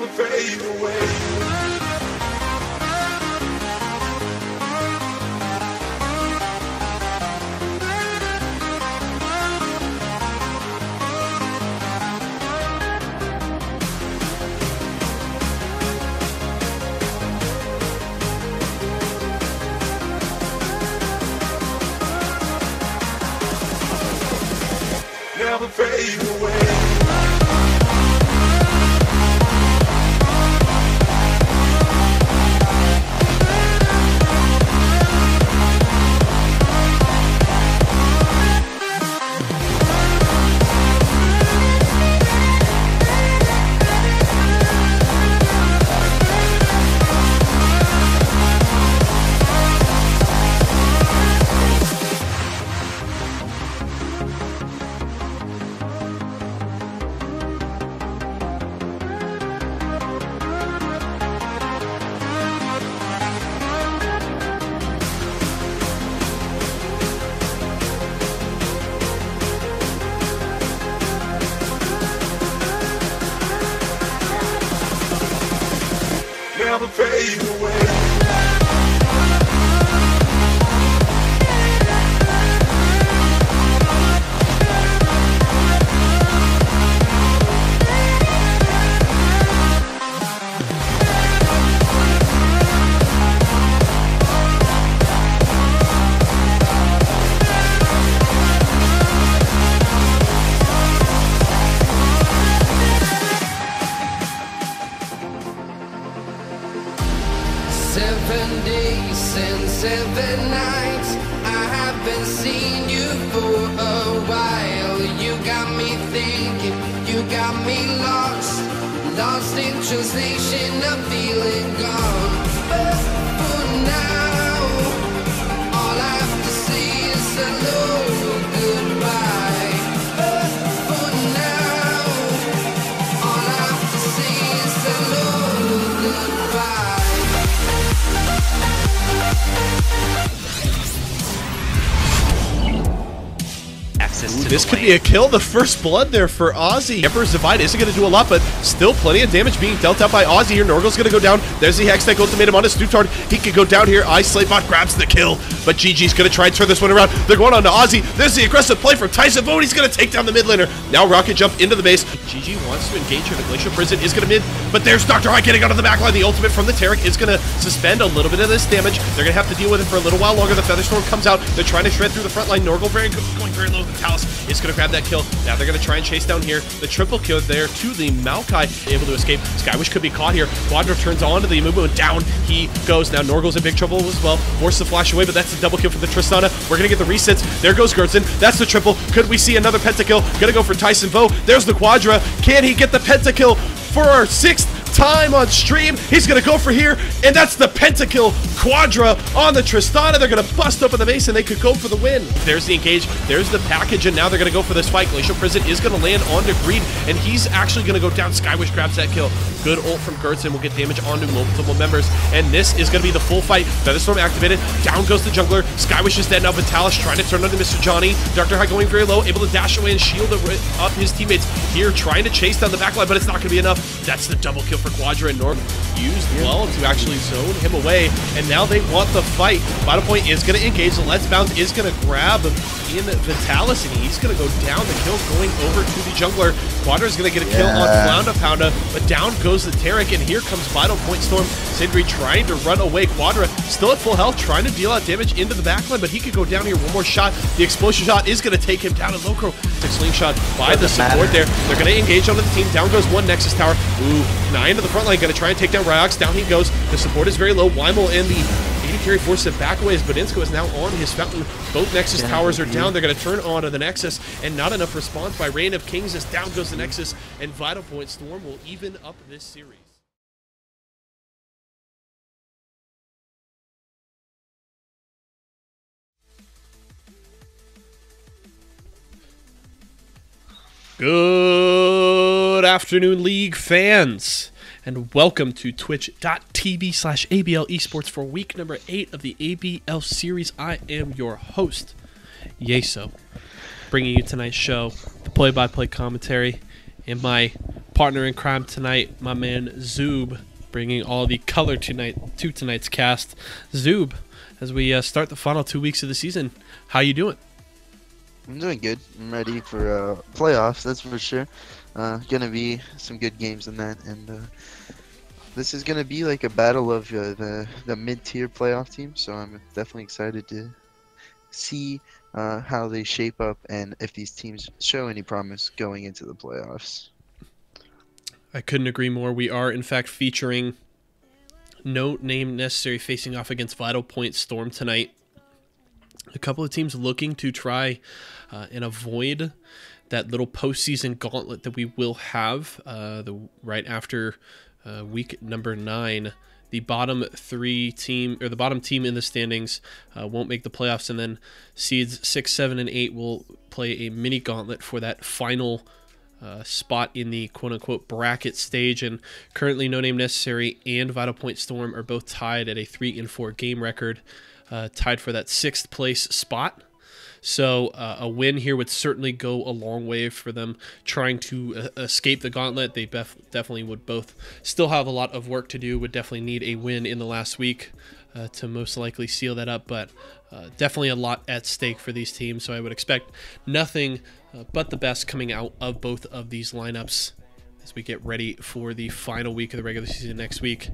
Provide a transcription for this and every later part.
fade away. Never fade away. Never fade away. Seven days and 7 nights, I haven't seen you for a while. You got me thinking, you got me lost in translation, I'm feeling gone. But for now, all I have to say is hello, goodbye. But for now, all I have to say is hello, goodbye. This could be a kill. The first blood there for Ozzy. Emperor's Divide isn't going to do a lot, but still plenty of damage being dealt out by Ozzy here. Norgal's going to go down. There's the Hextech ultimatum on his Stutard. He could go down here. Slatebot grabs the kill, but GG's going to try and turn this one around. They're going on to Ozzy. There's the aggressive play from Tyson Vote. He's going to take down the mid laner. Now Rocket Jump into the base. GG wants to engage her. The Glacial Prison is going to mid, but there's Dr. High getting out of the backline. The ultimate from the Taric is going to suspend a little bit of this damage. They're going to have to deal with it for a little while longer. The Featherstorm comes out. They're trying to shred through the front line. Norgal going very low. The Talus is going to grab that kill. Now they're going to try and chase down here. The triple kill there to the Maokai, able to escape. Skywish could be caught here. Quadra turns on to the Amumu and down he goes. Now Norgal's in big trouble as well. Forces the flash away, but that's a double kill for the Tristana. We're going to get the resets. There goes Gertzen. That's the triple. Could we see another pentakill? Going to go for Tyson Vo. There's the Quadra. Can he get the pentakill for our 6th time on stream? He's gonna go for here, and that's the pentakill Quadra on the Tristana. They're gonna bust open the base and they could go for the win. There's the engage, there's the package, and now they're gonna go for this fight. Glacial Prison is gonna land onto Greed, and he's actually gonna go down. Skywish grabs that kill. Good ult from Gertzen will get damage onto multiple members, and this is gonna be the full fight. Featherstorm activated, down goes the jungler. Skywish is dead now, but Talus trying to turn onto Mr. Johnny. Dr. High going very low, able to dash away and shield up his teammates here, trying to chase down the backline, but it's not gonna be enough. That's the double kill for Quadra, and Norm used well to actually zone him away, and now they want the fight. Vital Point is going to engage. The Let's Bounce is going to grab in Vitalis, and he's going to go down. The kill going over to the jungler. Quadra is going to get a kill on Flounda Pounda, but down goes the Taric, and here comes Vital Point Storm. Sindri trying to run away. Quadra still at full health, trying to deal out damage into the backline, but he could go down here. One more shot. The explosion shot is going to take him down. And Loco, the slingshot by the support there. They're going to engage onto the team. Down goes one Nexus Tower. Ooh, 9 to the front line, going to try and take down Ryox. Down he goes. The support is very low. Weimel and the AD carry forces it back away as Badinsko is now on his fountain. Both Nexus Towers are down. They're going to turn on to the Nexus, and not enough response by Reign of Kings as down goes the Nexus, and Vital Point Storm will even up this series. Good afternoon, League fans, and welcome to twitch.tv/ABL Esports for week number 8 of the ABL series. I am your host, Yeso, bringing you tonight's show, the play-by-play commentary, and my partner in crime tonight, my man Zoob, bringing all the color to tonight's cast. Zoob, as we start the final 2 weeks of the season, how you doing? I'm doing good. I'm ready for playoffs, that's for sure. Gonna be some good games in that, and this is gonna be like a battle of the mid-tier playoff team. So I'm definitely excited to see how they shape up and if these teams show any promise going into the playoffs. I couldn't agree more. We are, in fact, featuring No Name Necessary facing off against Vital Point Storm tonight. A couple of teams looking to try and avoid that little postseason gauntlet that we will have right after week number 9. The bottom the bottom team in the standings won't make the playoffs, and then seeds 6, 7, and 8 will play a mini gauntlet for that final spot in the quote-unquote bracket stage. And currently No Name Necessary and Vital Point Storm are both tied at a 3-4 game record, tied for that 6th place spot. So a win here would certainly go a long way for them trying to escape the gauntlet. They definitely would both still have a lot of work to do, would definitely need a win in the last week to most likely seal that up, but definitely a lot at stake for these teams. So I would expect nothing but the best coming out of both of these lineups as we get ready for the final week of the regular season next week.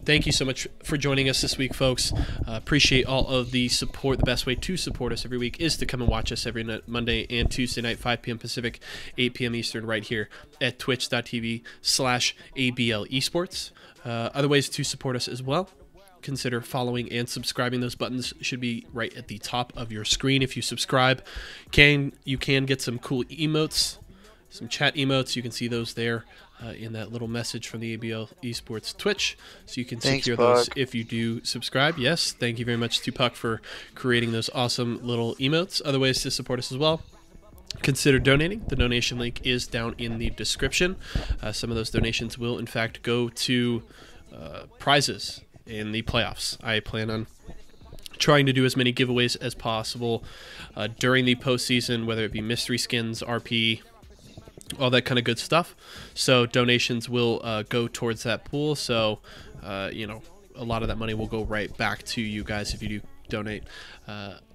Thank you so much for joining us this week, folks. Appreciate all of the support. The best way to support us every week is to come and watch us every Monday and Tuesday night, 5 p.m. Pacific, 8 p.m. Eastern, right here at twitch.tv/ABL Esports. Other ways to support us as well. Consider following and subscribing. Those buttons should be right at the top of your screen. If you subscribe, you can get some cool emotes, some chat emotes. You can see those there in that little message from the ABL Esports Twitch, so you can secure those if you do subscribe. Yes, thank you very much to Puck for creating those awesome little emotes. Other ways to support us as well: consider donating. The donation link is down in the description. Some of those donations will in fact go to prizes in the playoffs. I plan on trying to do as many giveaways as possible during the postseason, whether it be mystery skins, RP, all that kind of good stuff. So donations will go towards that pool. So, a lot of that money will go right back to you guys if you do donate.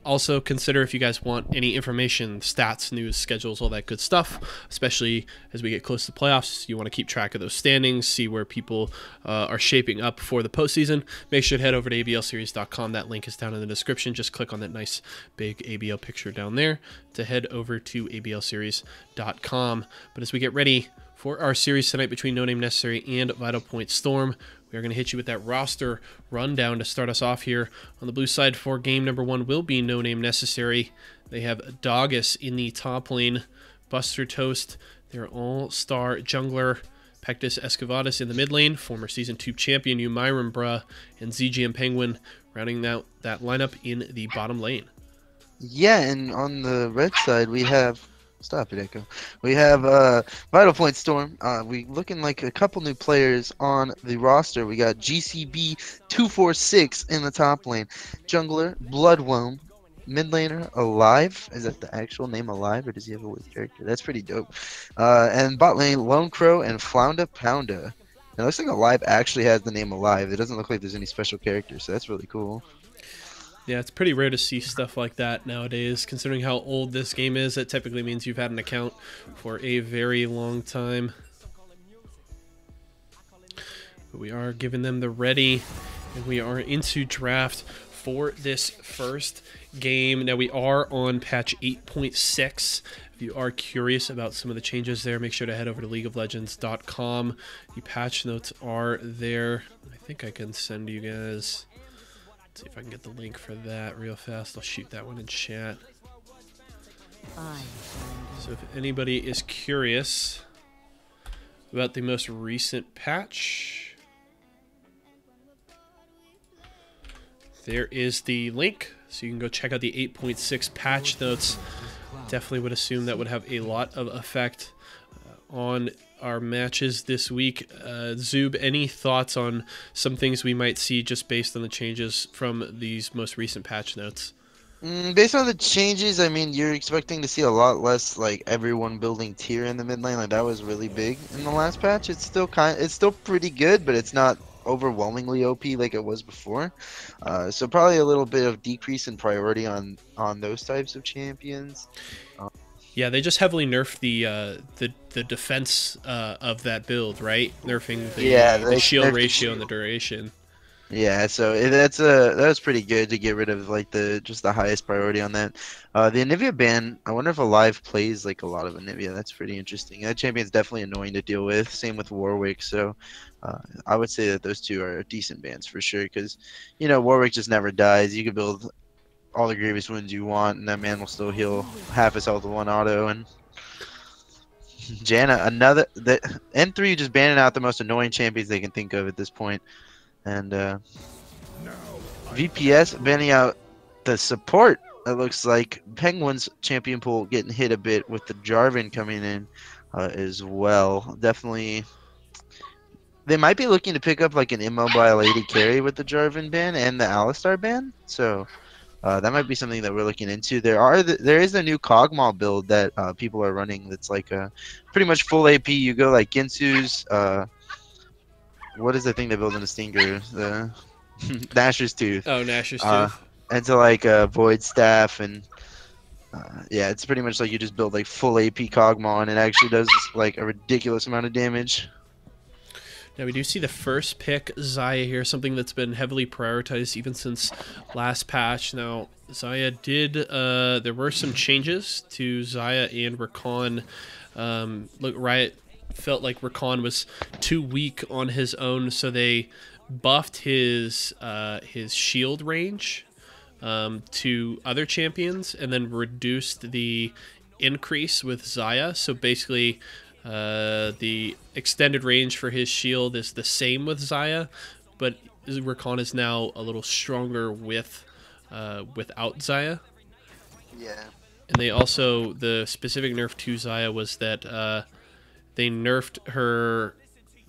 Also consider, if you guys want any information, stats, news, schedules, all that good stuff, especially as we get close to playoffs, you want to keep track of those standings, see where people are shaping up for the postseason, make sure to head over to ablseries.com. That link is down in the description. Just click on that nice big ABL picture down there to head over to ablseries.com. But as we get ready for our series tonight between No Name Necessary and Vital Point Storm, we are going to hit you with that roster rundown to start us off here. On the blue side for game number 1 will be No Name Necessary. They have Doggus in the top lane, Buster Toast, their all-star jungler, Pectus Escavatus in the mid lane, former Season 2 champion Myron Bruh, and ZGM Penguin rounding out that lineup in the bottom lane. Yeah, and on the red side we have... Stop it, Echo. We have Vital Point Storm. We looking like a couple new players on the roster. We got GCB 246 in the top lane. Jungler, Bloodwhelm. Mid laner, Alive. Is that the actual name, Alive, or does he have a weird character? That's pretty dope. And bot lane, Lone Crow and Flounda Pounda. It looks like Alive actually has the name Alive. It doesn't look like there's any special characters, so that's really cool. Yeah, it's pretty rare to see stuff like that nowadays. Considering how old this game is, that typically means you've had an account for a very long time. But we are giving them the ready, and we are into draft for this first game. Now, we are on patch 8.6. If you are curious about some of the changes there, make sure to head over to leagueoflegends.com. The patch notes are there. I think I can send you guys... see if I can get the link for that real fast. I'll shoot that one in chat. So if anybody is curious about the most recent patch, there is the link. So you can go check out the 8.6 patch notes. Definitely would assume that would have a lot of effect on our matches this week. Zoob, any thoughts on some things we might see just based on the changes from these most recent patch notes? Based on the changes, I mean, you're expecting to see a lot less like everyone building tier in the mid lane. Like that was really big in the last patch. It's still pretty good, but it's not overwhelmingly OP like it was before. So probably a little bit of decrease in priority on those types of champions. Uh, Yeah, they just heavily nerfed the defense of that build, right? Nerfing yeah, the they shield nerfed the ratio and the shield. duration. Yeah, so that was pretty good to get rid of like the highest priority on that. The Anivia ban, I wonder if Alive plays like a lot of Anivia. That's pretty interesting. That champion's definitely annoying to deal with. Same with Warwick. So I would say that those two are decent bans for sure. Because Warwick just never dies. You can build all the grievous wounds you want, and that man will still heal half his health with one auto. And Janna, the N3 just banning out the most annoying champions they can think of at this point. And VPS banning out the support. It looks like Penguins champion pool getting hit a bit with the Jarvan coming in as well. Definitely, they might be looking to pick up like an immobile AD carry with the Jarvan ban and the Alistar ban. So that might be something that we're looking into. There is a new Kog'Maw build that people are running that's like a pretty much full AP. You go like Ginsu's. What is the thing they build in the Stinger? The Nashor's Tooth. Oh, Nashor's Uh, Tooth. into like a Void Staff and yeah, it's pretty much like you just build like full AP Kog'Maw and it actually does like a ridiculous amount of damage. Now we do see the first pick, Xayah here, something that's been heavily prioritized even since last patch. Now, Xayah did, there were some changes to Xayah and Rakan. Look, Riot felt like Rakan was too weak on his own, so they buffed his shield range to other champions and then reduced the increase with Xayah. So basically, the extended range for his shield is the same with Xayah, but Rakan is now a little stronger with without Xayah. Yeah. And they also, the specific nerf to Xayah was that they nerfed her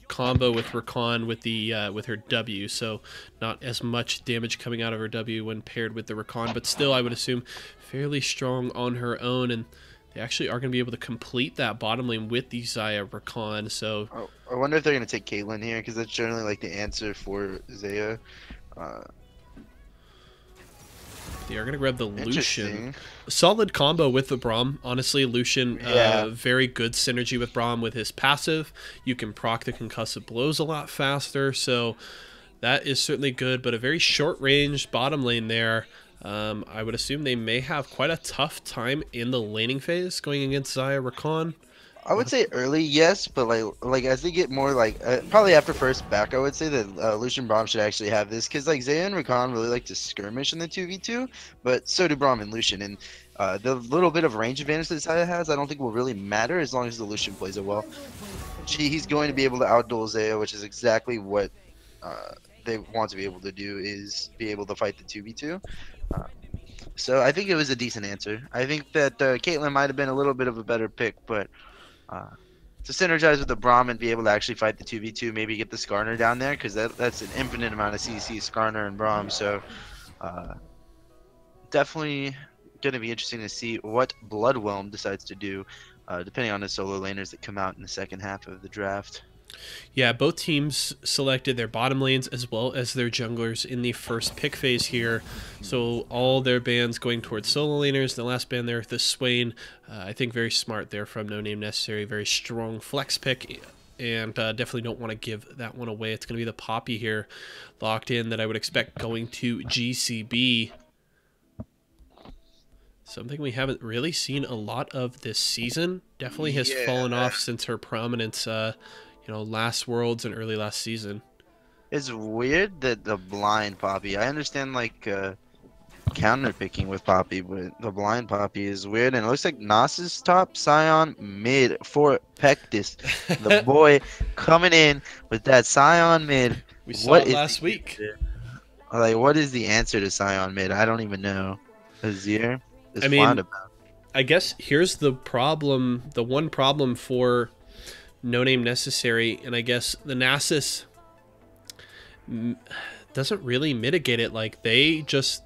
combo with Rakan with her W, so not as much damage coming out of her W when paired with the Rakan, but still I would assume fairly strong on her own, and they actually are going to be able to complete that bottom lane with the Xayah Rakan. So I wonder if they're gonna take Caitlyn here because that's generally like the answer for Xayah. they are going to grab the Lucian. Interesting. Solid combo with the Braum. Honestly, Lucian, Yeah. very good synergy with Braum with his passive. You can proc the concussive blows a lot faster, so that is certainly good, but a very short range bottom lane there. I would assume they may have quite a tough time in the laning phase going against Xayah Rakan. I would say early, yes, but like as they get more like probably after first back, I would say that Lucian Braum should actually have this because like Xayah and Rakan really like to skirmish in the 2v2, but so do Braum and Lucian, and the little bit of range advantage that Xayah has, I don't think will really matter as long as the Lucian plays it well. He's going to be able to outduel Xayah, which is exactly what they want to be able to do, is be able to fight the 2v2. So I think it was a decent answer. I think that Caitlyn might have been a little bit of a better pick, but to synergize with the Braum and be able to actually fight the 2v2, maybe get the Skarner down there, because that's an infinite amount of CC, Skarner and Braum. So definitely going to be interesting to see what Bloodwhelm decides to do, depending on the solo laners that come out in the second half of the draft. Yeah, both teams selected their bottom lanes as well as their junglers in the first pick phase here. So all their bans going towards solo laners. The last ban there, the Swain, I think very smart there from No Name Necessary. Very strong flex pick, and definitely don't want to give that one away. It's going to be the Poppy here locked in that I would expect going to GCB. Something we haven't really seen a lot of this season. Definitely has fallen off since her prominence last Worlds and early last season. It's weird that the blind Poppy, I understand like counter picking with Poppy, but the blind Poppy is weird, and it looks like Nas's top, Scion mid for Pectus. The boy coming in with that Scion mid. We saw it last week. Like, what is the answer to Scion mid? I don't even know. Azir is I guess here's the problem, the one problem for No Name Necessary, and I guess the Nasus doesn't really mitigate it. Like, they just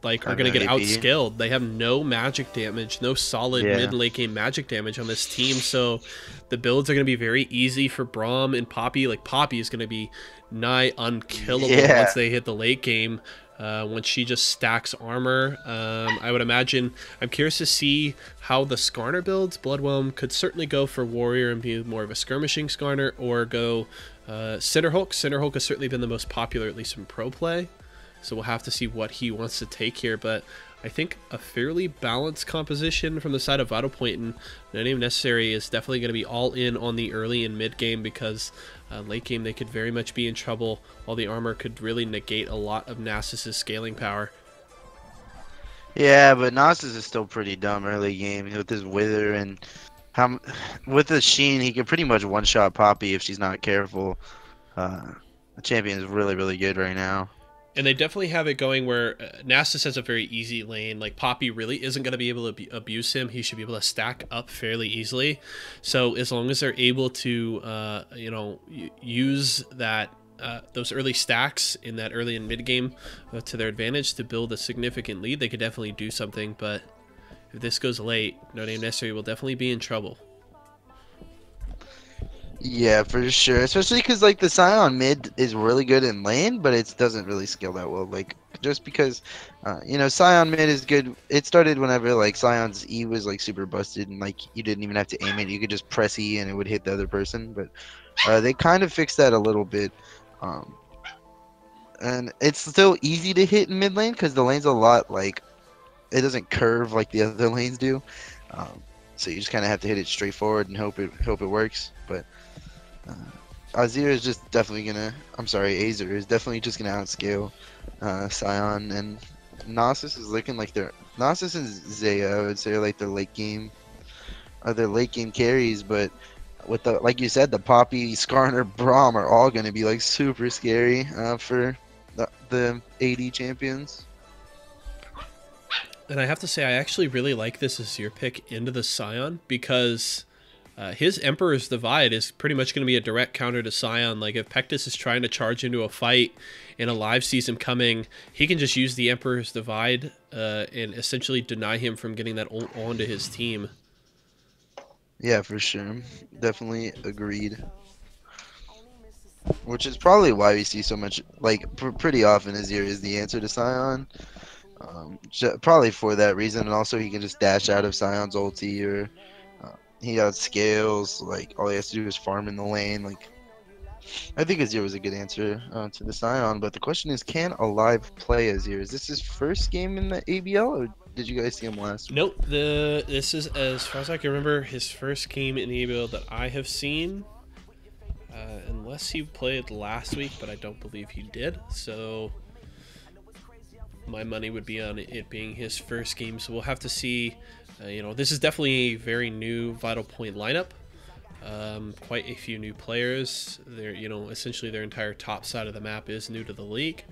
like are have going to an get AP. outskilled. They have no magic damage, no solid Yeah. mid late game magic damage on this team. So the builds are going to be very easy for Braum and Poppy. Like Poppy is going to be nigh unkillable once Yeah. they hit the late game. When she just stacks armor, I would imagine. I'm curious to see how the Skarner builds. Bloodwhelm could certainly go for Warrior and be more of a skirmishing Skarner, or go Cinderhulk. Cinderhulk has certainly been the most popular, at least in pro play. So we'll have to see what he wants to take here. But I think a fairly balanced composition from the side of Vital Point, and No Name Necessary is definitely going to be all in on the early and mid game, because late game they could very much be in trouble, while the armor could really negate a lot of Nasus's scaling power. Yeah, but Nasus is still pretty dumb early game with his Wither, and with the Sheen, he can pretty much one-shot Poppy if she's not careful. The champion is really, really good right now. And they definitely have it going where Nasus has a very easy lane. Like Poppy really isn't going to be able to abuse him. He should be able to stack up fairly easily. So as long as they're able to, use that those early stacks in that early and mid game to their advantage to build a significant lead, they could definitely do something. But if this goes late, No Name Necessary will definitely be in trouble. Yeah, for sure. Especially because like the Scion mid is really good in lane, but it doesn't really scale that well. Like just because, Scion mid is good. It started whenever like Scion's E was like super busted, and like you didn't even have to aim it. You could just press E and it would hit the other person. But they kind of fixed that a little bit. And it's still easy to hit in mid lane because the lane's a lot like it doesn't curve like the other lanes do. So you just kind of have to hit it straight forward and hope it works. But Azir is just definitely gonna. I'm sorry, Azer is definitely just gonna outscale Scion, and Nasus is looking like they're Nasus and Zaya. I would say like their late game, carries. But with the like you said, the Poppy, Skarner, Braum are all gonna be like super scary for the AD champions. And I have to say, I actually really like this Azir pick into the Scion, because his Emperor's Divide is pretty much going to be a direct counter to Scion. Like, if Pectus is trying to charge into a fight and a live sees him coming, he can just use the Emperor's Divide and essentially deny him from getting that ult onto his team. Yeah, for sure. Definitely agreed. Which is probably why we see so much, like, pretty often Azir is the answer to Scion. Probably for that reason, and also he can just dash out of Scion's ulti, or he outscales. Like all he has to do is farm in the lane. Like I think Azir was a good answer to the Scion, but the question is, can Alive play Azir? Is this his first game in the ABL, or did you guys see him last week? Nope. This is, as far as I can remember, his first game in the ABL that I have seen. Unless he played last week, but I don't believe he did. So my money would be on it being his first game. So we'll have to see. This is definitely a very new Vital Point lineup. Quite a few new players. They're, essentially their entire top side of the map is new to the league.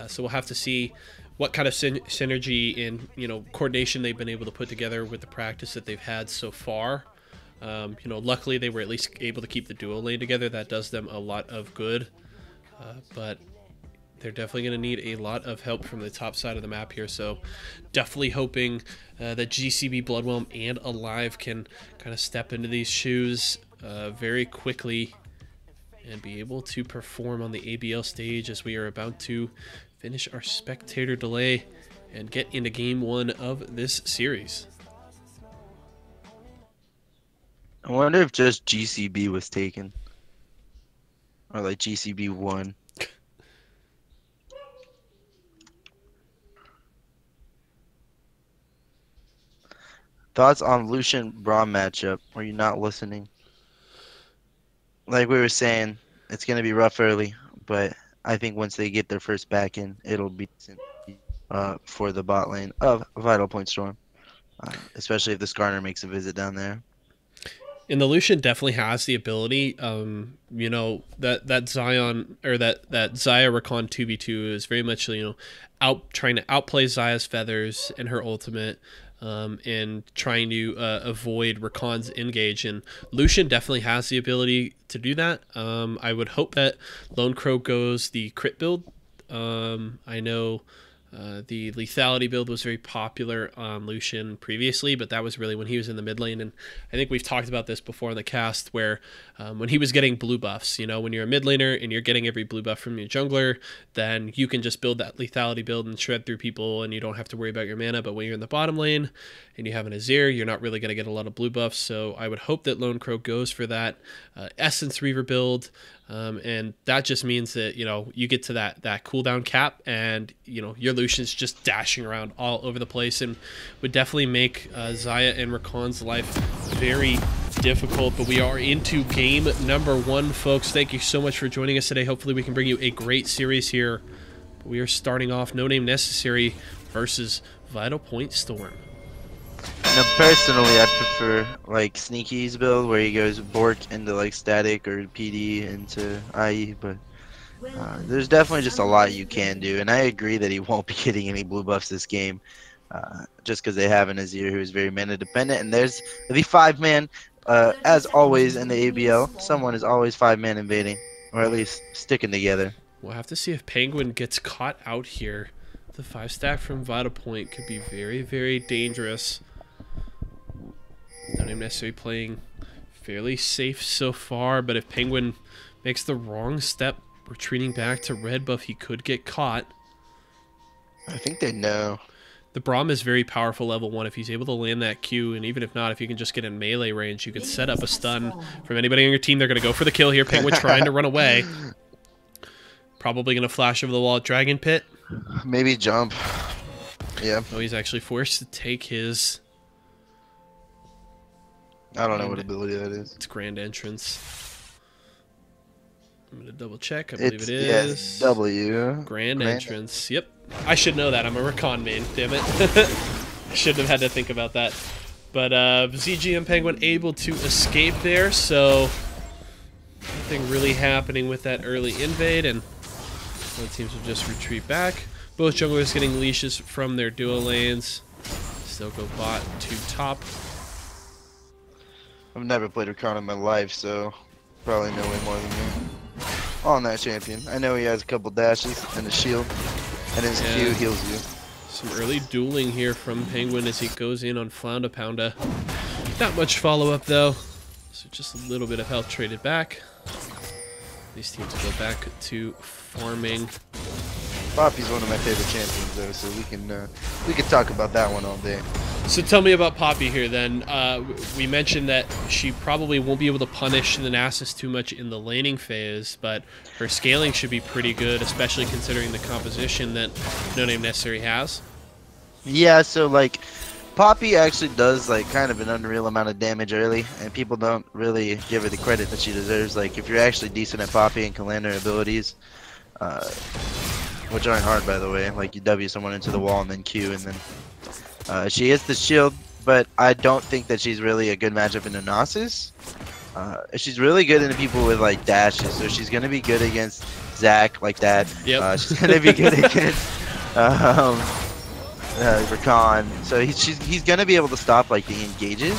So we'll have to see what kind of synergy and coordination they've been able to put together with the practice that they've had so far. Luckily they were at least able to keep the duo lane together. That does them a lot of good. But they're definitely going to need a lot of help from the top side of the map here. So definitely hoping that GCB, Bloodwhelm, and Alive can kind of step into these shoes very quickly and be able to perform on the ABL stage, as we are about to finish our spectator delay and get into game one of this series. I wonder if just GCB was taken, or like GCB won. Thoughts on Lucian Braum matchup? Were you not listening? Like we were saying, it's gonna be rough early, but I think once they get their first back in, it'll be decent for the bot lane of Vital Point Storm, especially if the Skarner makes a visit down there. And the Lucian definitely has the ability. That Zion, or that Xayah Rakan 2v2 is very much trying to outplay Xayah's feathers and her ultimate. And trying to avoid Rakan's engage, and Lucian definitely has the ability to do that. I would hope that Lone Crow goes the crit build. I know The lethality build was very popular on Lucian previously, but that was really when he was in the mid lane. And I think we've talked about this before in the cast, where when he was getting blue buffs, you know, when you're a mid laner and you're getting every blue buff from your jungler, then you can just build that lethality build and shred through people, and you don't have to worry about your mana. But when you're in the bottom lane and you have an Azir, you're not really going to get a lot of blue buffs. So I would hope that Lone Crow goes for that Essence Reaver build. And that just means that, you know, you get to that cooldown cap, and, you know, your Lucian's just dashing around all over the place, and would definitely make Xayah and Rakan's life very difficult. But we are into game number 1, folks. Thank you so much for joining us today. Hopefully we can bring you a great series here. But we are starting off No Name Necessary versus Vital Point Storm. Now, personally, I prefer like Sneaky's build where he goes Bork into like Static or PD into IE, but there's definitely just a lot you can do, and I agree that he won't be getting any blue buffs this game, just because they have an Azir who is very mana dependent, and there's the 5-man, as always in the ABL, someone is always 5-man invading, or at least sticking together. We'll have to see if Penguin gets caught out here. The 5-stack from Vital Point could be very, very dangerous. Not even necessarily playing fairly safe so far, but if Penguin makes the wrong step, retreating back to red buff, he could get caught. I think they know. The Braum is very powerful level 1 if he's able to land that Q, and even if not, if you can just get in melee range, you could set up a stun from anybody on your team. They're going to go for the kill here. Penguin trying to run away. Probably going to flash over the wall at Dragon Pit. Maybe jump. Yeah. Oh, he's actually forced to take his... I don't know what ability that is. It's Grand Entrance. I'm going to double check. I believe it is. Yes, W. Grand Entrance. Yep. I should know that. I'm a Rakan main. Damn it. I shouldn't have had to think about that. But ZG and Penguin able to escape there, so nothing really happening with that early invade, and both teams will just retreat back. Both junglers getting leashes from their duo lanes. Still go bot to top. I've never played Rakan in my life, so probably know way more than me. On that champion. I know he has a couple dashes and a shield, and his Q heals you. Some early dueling here from Penguin as he goes in on Flounda Pounda. Not much follow-up though, so just a little bit of health traded back. These teams will go back to farming. Poppy's one of my favorite champions though, so we can talk about that one all day. So tell me about Poppy here then. We mentioned that she probably won't be able to punish the Nasus too much in the laning phase, but her scaling should be pretty good, especially considering the composition that No Name Necessary has. Yeah, so like Poppy actually does like kind of an unreal amount of damage early, and people don't really give her the credit that she deserves. Like if you're actually decent at Poppy and can land her abilities, which aren't hard by the way, like you W someone into the wall and then Q, and then she hits the shield, but I don't think that she's really a good matchup in the Nasus. She's really good into people with like dashes, so she's gonna be good against Zac like that. Yep. She's gonna be good against Rakan, so he's gonna be able to stop like the engages.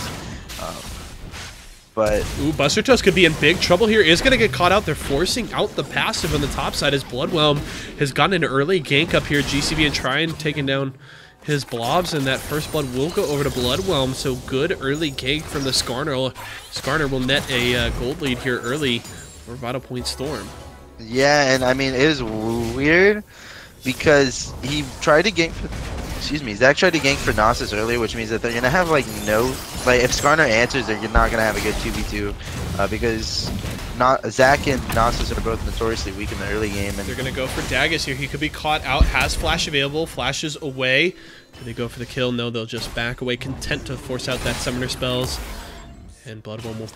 But ooh, Buster Toast could be in big trouble here. Is going to get caught out. They're forcing out the passive on the top side as Bloodwhelm has gotten an early gank up here. GCB and trying taking down his blobs, and that first blood will go over to Bloodwhelm. So good early gank from the Skarner. Skarner will net a gold lead here early for Vital Point Storm. yeah, and I mean it is weird because he tried to gank for, Zac tried to gank for Nasus earlier, which means that they're gonna have like if Skarner answers, they're not gonna have a good 2v2 because Zac and Nasus are both notoriously weak in the early game, and They're going to go for Daggers here. He could be caught out, has flash available, flashes away. Do they go for the kill? No, they'll just back away, content to force out that summoner spells. And Bloodwhelm will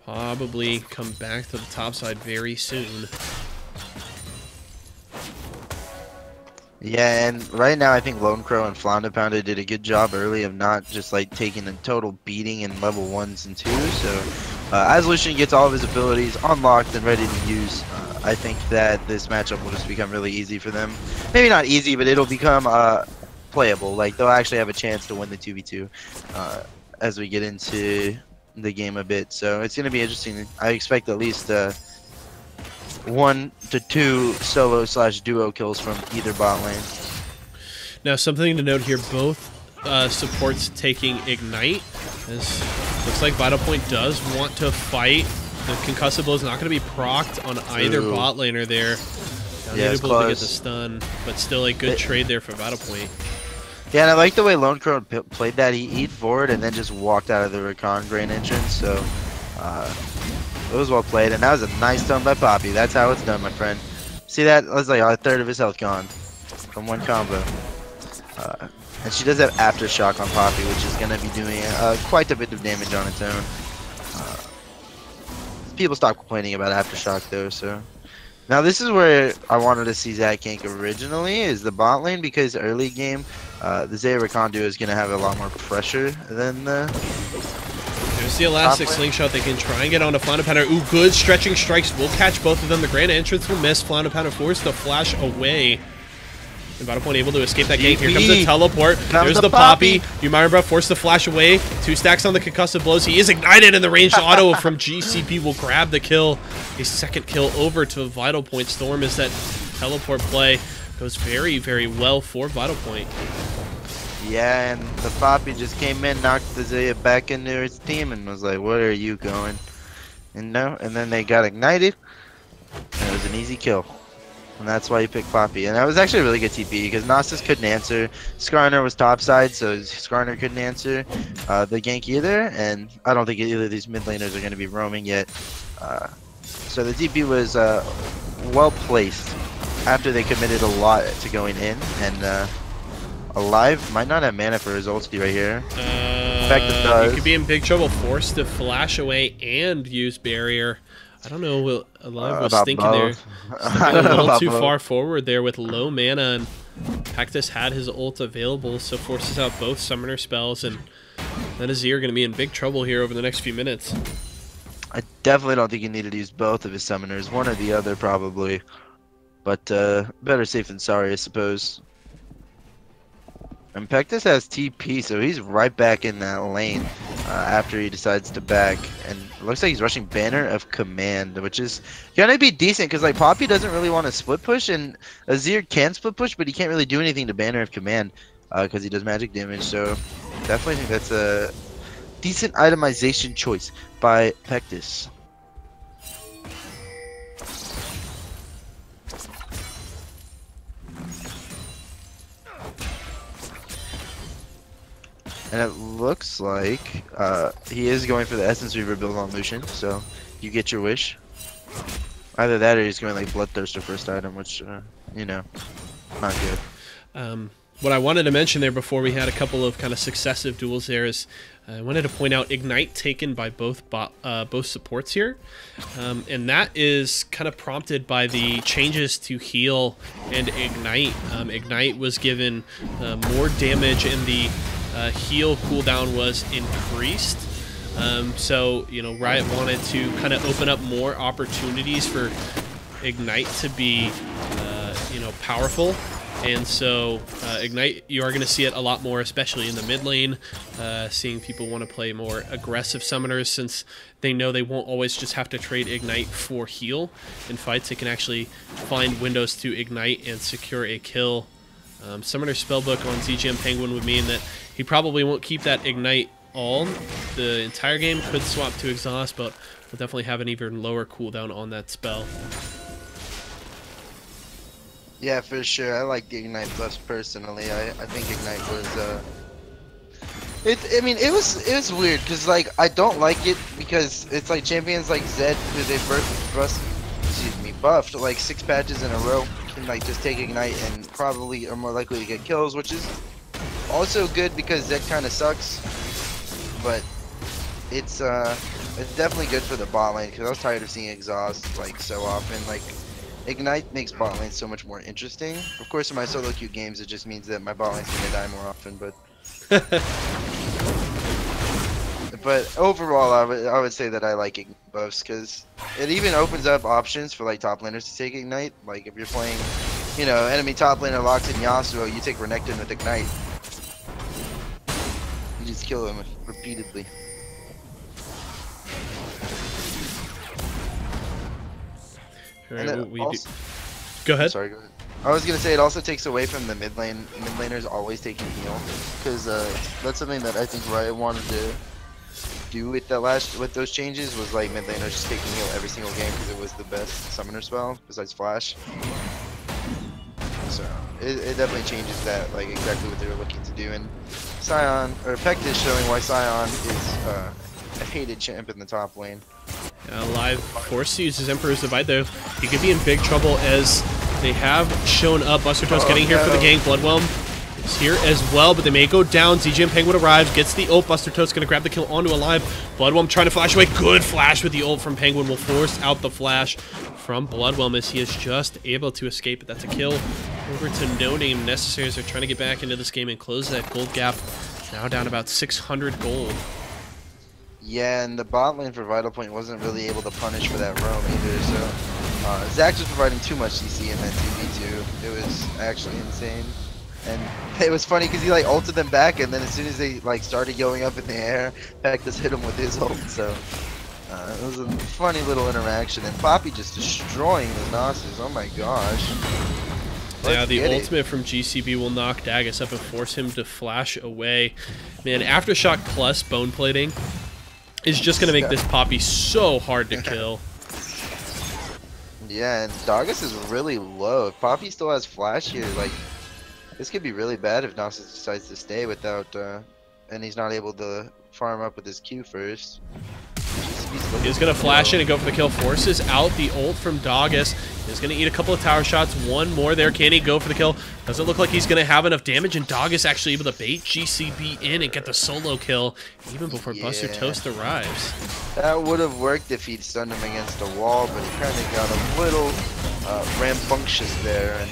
probably come back to the top side very soon. yeah, and right now I think Lone Crow and Flounda Pounda did a good job early of not just like taking a total beating in level 1s and 2s. So as Lucian gets all of his abilities unlocked and ready to use, I think that this matchup will just become really easy for them. Maybe not easy, but it'll become playable. Like they'll actually have a chance to win the 2v2 as we get into the game a bit. So it's going to be interesting. I expect at least 1 to 2 solo/duo kills from either bot lane. Now, something to note here, both supports taking Ignite. As looks like Vital Point does want to fight. The concussive blow is not going to be procced on either bot laner there. Yeah, it's Unable to get close. the stun, but still a good trade there for Vital Point. Yeah, and I like the way Lone Crow played that. He eat forward and then just walked out of the Recon Grain entrance. So it was well played, and that was a nice stun by Poppy. That's how it's done, my friend. See that? That was like a third of his health gone from one combo. And she does have Aftershock on Poppy, which is going to be doing quite a bit of damage on its own. People stop complaining about Aftershock though, so. Now this is where I wanted to see Zach gank originally, is the bot lane, because early game, the Zaya Recon duo is going to have a lot more pressure than the... There's the elastic slingshot. They can try and get onto Flounder Pounder. Ooh, good stretching strikes will catch both of them. The Grand Entrance will miss. Flounder Pounder forced to flash away. And Vital Point able to escape that gank. Here comes the teleport. There's the Poppy. Umaira forced to flash away. 2 stacks on the concussive blows. He is ignited, and the ranged auto from GCP will grab the kill. A second kill over to Vital Point. Storm is that teleport play. Goes very, very well for Vital Point. Yeah, and the Poppy just came in, knocked the Zaya back into his team, and was like, "Where are you going?" And then they got ignited, and it was an easy kill. And that's why he picked Poppy. And that was actually a really good TP, because Gnosis couldn't answer. Skarner was topside, so Skarner couldn't answer the gank either. And I don't think either of these mid laners are going to be roaming yet. So the TP was well placed after they committed a lot to going in. And Alive might not have mana for his ulti right here. In fact, it does. He could be in big trouble. Forced to flash away and use barrier. I don't know what Alive was thinking there. A little too far forward there with low mana, and Pectus had his ult available, so forces out both summoner spells, and then Azir going to be in big trouble here over the next few minutes. I definitely don't think he needed to use both of his summoners, one or the other probably, but better safe than sorry, I suppose. And Pectus has TP, so he's right back in that lane after he decides to back. And it looks like he's rushing Banner of Command, which is gonna be decent because like Poppy doesn't really want to split push, and Azir can split push, but he can't really do anything to Banner of Command because he does magic damage. So definitely think that's a decent itemization choice by Pectus. And it looks like he is going for the Essence Reaver build on Lucian, so you get your wish. Either that or he's going like Bloodthirster first item, which, you know, not good. What I wanted to mention there before we had a couple of kind of successive duels there is I wanted to point out Ignite taken by both supports here. And that is kind of prompted by the changes to heal and Ignite. Ignite was given more damage, and the heal cooldown was increased. So, you know, Riot wanted to kind of open up more opportunities for Ignite to be, you know, powerful. And so Ignite, you are going to see it a lot more, especially in the mid lane, seeing people want to play more aggressive summoners, since they know they won't always just have to trade Ignite for heal in fights. They can actually find windows to Ignite and secure a kill. Summoner Spellbook on ZGM Penguin would mean that he probably won't keep that Ignite on the entire game, could swap to Exhaust, but will definitely have an even lower cooldown on that spell. Yeah, for sure. I like the Ignite buffs personally. I think Ignite was I mean, it was weird because like I don't like it because it's like champions like Zed, who they buffed like 6 patches in a row, can like just take Ignite and probably are more likely to get kills, which is also good because Zed kind of sucks. But it's definitely good for the bot lane because I was tired of seeing Exhaust like so often. Like Ignite makes bot lane so much more interesting. Of course, in my solo queue games, it just means that my bot lane's gonna die more often. But overall, I would say that I like Ignite buffs because it even opens up options for like top laners to take Ignite. Like if you're playing, you know, enemy top laner locks in Yasuo, you take Renekton with Ignite. You just kill him repeatedly. All right, And go ahead. Sorry, go ahead. I was gonna say it also takes away from the mid lane. Mid laners always taking heal, because that's something that I think Riot wanted to do with with those changes was like mid laners just taking heal every single game because it was the best summoner spell besides Flash. So it definitely changes that, like exactly what they were looking to do. And Sion or Peck is showing why Sion is a hated champ in the top lane. Live forced to use his Emperor's Divide though. He could be in big trouble as they have shown up. Buster Toast getting here for the gank. Bloodwhelm is here as well, but they may go down. ZG and Penguin arrives, gets the ult. Buster Toast going to grab the kill onto Alive. Bloodwhelm trying to flash away. Good flash with the ult from Penguin will force out the flash from Bloodwhelm as he is just able to escape, but that's a kill over to No Name Necessary as they're trying to get back into this game and close that gold gap. Now down about 600 gold. Yeah, and the bot lane for Vital Point wasn't really able to punish for that roam either, so Zax was providing too much CC in that 2v2. It was actually insane. And it was funny because he like ulted them back, and then as soon as they like started going up in the air, Peck just hit him with his ult, so it was a funny little interaction. And Poppy just destroying the Gnosis, oh my gosh. Yeah, the ultimate from GCB will knock Dagus up and force him to flash away. Man, Aftershock plus bone plating is just going to make this Poppy so hard to kill. Yeah, and Dagus is really low. If Poppy still has flash here, like, this could be really bad if Gnosis decides to stay without, and he's not able to farm up with his Q first. He's going to flash in and go for the kill. Forces out the ult from Dagus. He's going to eat a couple of tower shots. One more there. Can he go for the kill? Doesn't look like he's going to have enough damage, and Dagus actually able to bait GCB in and get the solo kill even before Buster Toast arrives. That would have worked if he'd stunned him against a wall, but he kind of got a little rambunctious there and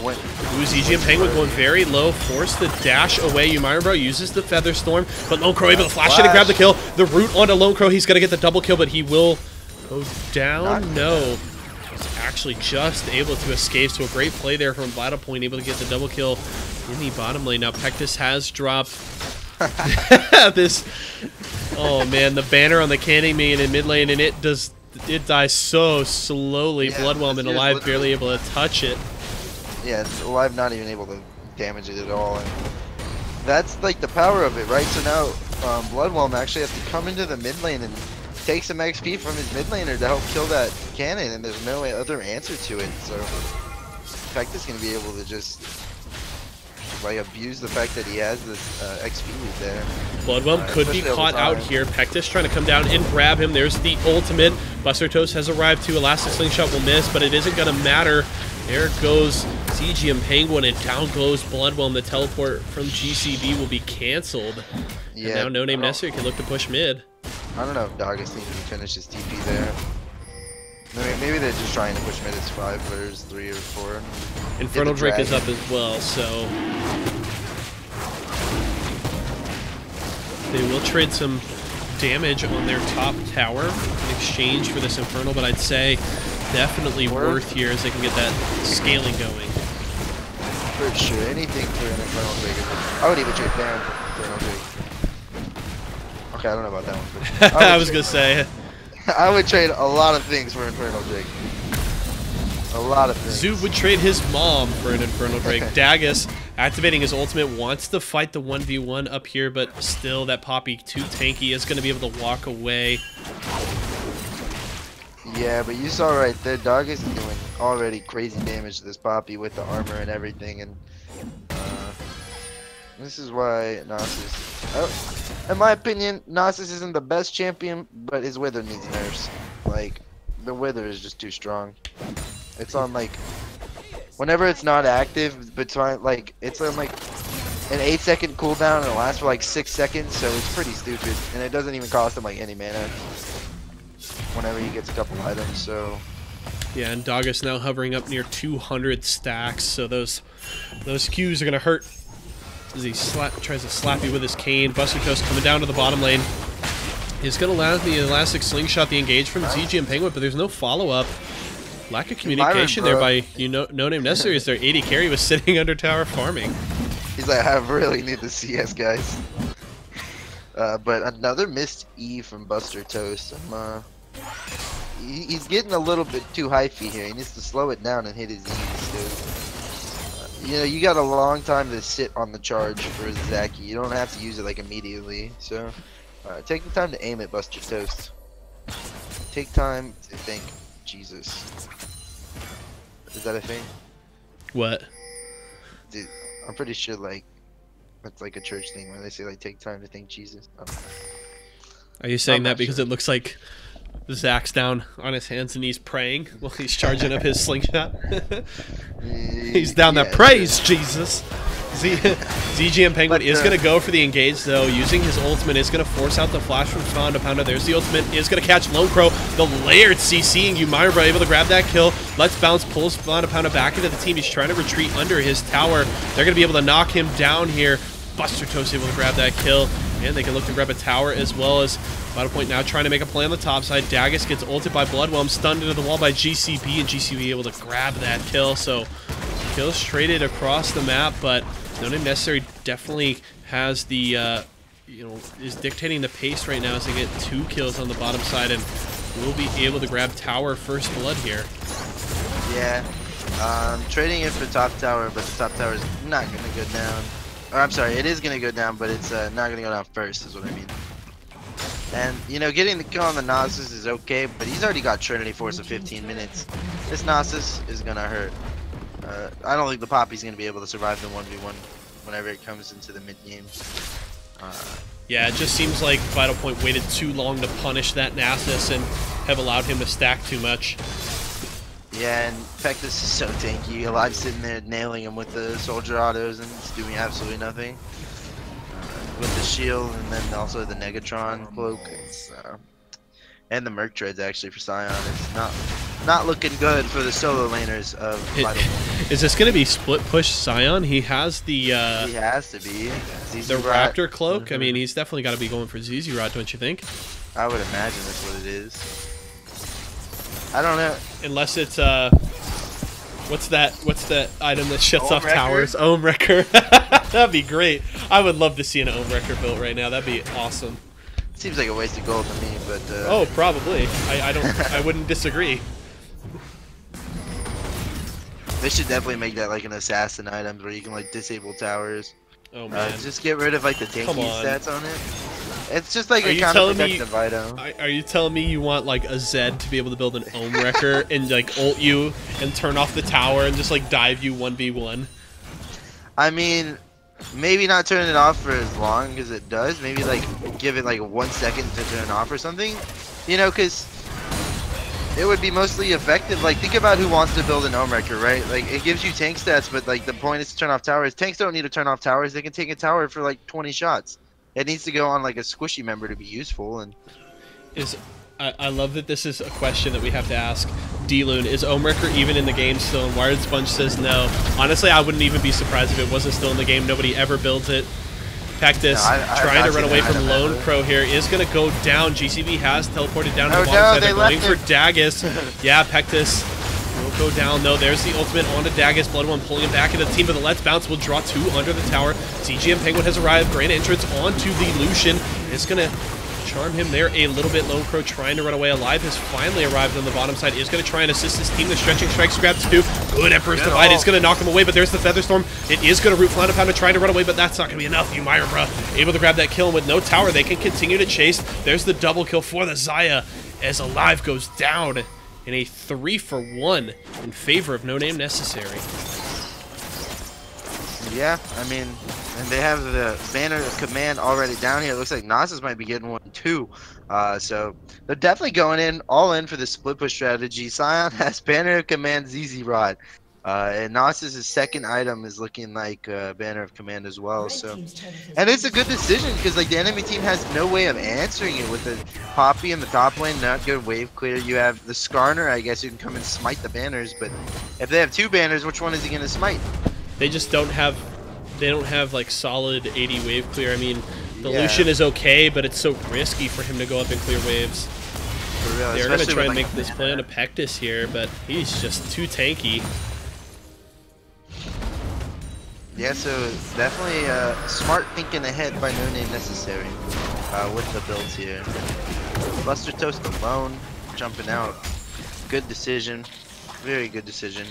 went. ZG and Penguin going very low, force the dash away. Umaira Bro uses the Feather Storm, but Lone Crow able to flash in and grab the kill. The root onto Lone Crow, he's going to get the double kill, but he will go down. No. He's actually just able to escape, so a great play there from Vital Point, able to get the double kill in the bottom lane. Now Pectus has dropped this. Oh man, the banner on the canning main in mid lane, and it dies so slowly. Yeah, Bloodwhelm and Alive barely able to touch it. Yeah, Alive not even able to damage it at all. And that's like the power of it, right? So now Bloodwhelm actually has to come into the mid lane and take some XP from his mid laner to help kill that cannon, and there's no other answer to it. So Pectus going to be able to just like abuse the fact that he has this XP lead there. Bloodwhelm could be caught out here. Pectus trying to come down and grab him. There's the ultimate. Buster Toast has arrived too. Elastic Slingshot will miss, but it isn't going to matter. There goes ZG and Penguin, and down goes Bloodwhelm. The teleport from GCB will be canceled. Yeah, and now No Name Necessary can look to push mid. I don't know if Dagus needs to finish his TP there. Maybe they're just trying to push mid. It's 5 players, 3 or 4. Infernal Drake is up as well, so they will trade some damage on their top tower in exchange for this Infernal, but I'd say definitely worth here as they can get that scaling going. For sure, anything for an Infernal Drake. I would even trade Baron for Infernal Drake. Okay, I don't know about that one. But I was gonna say. I would trade a lot of things for Infernal Drake. A lot of things. Zoot would trade his mom for an Infernal Drake. Dagus, activating his ultimate, wants to fight the 1v1 up here, but still that Poppy too tanky, is going to be able to walk away. Yeah, but you saw right there, Dagus is doing already crazy damage to this Poppy with the armor and everything, and this is why Gnosis, in my opinion, Gnosis isn't the best champion, but his Wither needs nerfs. Like, the Wither is just too strong. It's on like, whenever it's not active, but like, it's on like an 8-second cooldown and it lasts for like 6 seconds, so it's pretty stupid. And it doesn't even cost him like any mana whenever he gets a couple items, so. Yeah, and Dagus now hovering up near 200 stacks, so those Qs are going to hurt as he tries to slap you with his cane. Buster Toast coming down to the bottom lane. He's going to land the Elastic Slingshot, the engage from ZG and Penguin, but there's no follow-up. Lack of communication there by No Name Necessary as their 80 carry was sitting under tower farming. He's like, I really need the CS, guys. But another missed E from Buster Toast. He's getting a little bit too hypey here. He needs to slow it down and hit his E's. because you know you got a long time to sit on the charge for Zaki. You don't have to use it like immediately. So take the time to aim it, Buster Toast. Take time to think Jesus. Is that a thing? What? Dude, I'm pretty sure like that's like a church thing where they say like take time to thank Jesus. I don't know. Are you saying I'm that not because sure. it looks like Zach's down on his hands and knees praying while he's charging up his slingshot? He's down there. Yeah, Praise Jesus! ZGM Penguin But, is going to go for the engage, though. Using his ultimate is going to force out the flash from Fonda Pounder. There's the ultimate. Is going to catch Lone Crow. The layered CCing Umaira able to grab that kill. Let's Bounce pulls Fonda Pounder back into the team. He's trying to retreat under his tower. They're going to be able to knock him down here. Buster Toast able to grab that kill. And they can look to grab a tower as well as Vital Point now trying to make a play on the top side. Dagus gets ulted by Bloodwhelm, stunned into the wall by GCB, and GCB able to grab that kill. So kills traded across the map, but No Name Necessary definitely has the, is dictating the pace right now as they get 2 kills on the bottom side, and will be able to grab tower first blood here. Yeah, trading it for top tower, but the top tower is not going to go down. Or, I'm sorry, it is going to go down, but it's not going to go down first, is what I mean. And, you know, getting the kill on the Nasus is okay, but he's already got Trinity Force of 15 minutes. This Nasus is going to hurt. I don't think the Poppy's going to be able to survive the 1v1 whenever it comes into the mid-game. Yeah, it just seems like Vital Point waited too long to punish that Nasus and have allowed him to stack too much. Yeah, and Pectus is so tanky. Alive sitting there nailing him with the soldier autos and just doing absolutely nothing. With the shield and then also the Negatron cloak. And the Merc Treads actually for Scion. It's not looking good for the solo laners of Vital Point. Is this going to be split push Scion? He has the He has to be. the Raptor cloak. I mean, he's definitely got to be going for ZZ Rod, don't you think? I would imagine that's what it is. I don't know. Unless it's what's that item that shuts Ohm off Wrecker? towers? Ohm Wrecker. That'd be great. I would love to see an Ohm Wrecker built right now. That'd be awesome. Seems like a waste of gold to me, but Oh, probably. I wouldn't disagree. they should definitely make that like an assassin item where you can like disable towers. Oh man. Just get rid of like the Come tanky on. stats on it. It's just like Are a you kind telling of me- protective item. Are you telling me you want like a Zed to be able to build an Ohm Wrecker and like ult you and turn off the tower and just like dive you 1v1? I mean, maybe not turn it off for as long as it does. Maybe like give it like 1 second to turn off or something. You know, because it would be mostly effective. Like think about who wants to build an Ohm Wrecker, right? Like it gives you tank stats, but like the point is to turn off towers. Tanks don't need to turn off towers. They can take a tower for like 20 shots. It needs to go on like a squishy member to be useful. And I love that this is a question that we have to ask. D-Loon, is Ohm Wrecker even in the game still? And Wired Sponge says no. Honestly, I wouldn't even be surprised if it wasn't still in the game. Nobody ever builds it. Pectus trying to run away from Lone Crow here is going to go down. GCB has teleported down to the bottom side. They're going for Dagus. Yeah, Pectus will go down though. There's the ultimate onto Dagus. Bloodwhelm pulling him back into the team, but the Let's Bounce will draw 2 under the tower. CGM Penguin has arrived. Grand entrance onto the Lucian. It's going to charm him there a little bit. Lone Crow trying to run away alive has finally arrived on the bottom side. Is going to try and assist his team. The stretching strikes grab 2. Good Emperor's Divide is going to knock him away, but there's the Featherstorm. It is going to root Flounder Pounder trying to run away, but that's not going to be enough. Umaira able to grab that kill, and with no tower, they can continue to chase. There's the double kill for the Xayah as Alive goes down in a 3-for-1 in favor of No Name Necessary. yeah, I mean, and they have the Banner of Command already down here. It looks like Nasus might be getting one too. So they're definitely going in all in for the split push strategy. Scion has Banner of Command ZZ Rod. And Nasus' second item is looking like Banner of Command as well. So, and it's a good decision because like the enemy team has no way of answering it with the Poppy in the top lane, not good wave clear. You have the Skarner, I guess, who can come and smite the banners. But if they have 2 banners, which one is he gonna smite? They just don't have, like solid 80 wave clear. I mean, the Yeah. Lucian is okay, but it's so risky for him to go up and clear waves. For real, They're going to especially try with, and like, make a this play on banner. a Pectus here, but he's just too tanky. Yeah, so definitely smart thinking ahead by No Name Necessary with the builds here. Buster Toast alone, jumping out. Good decision. Very good decision.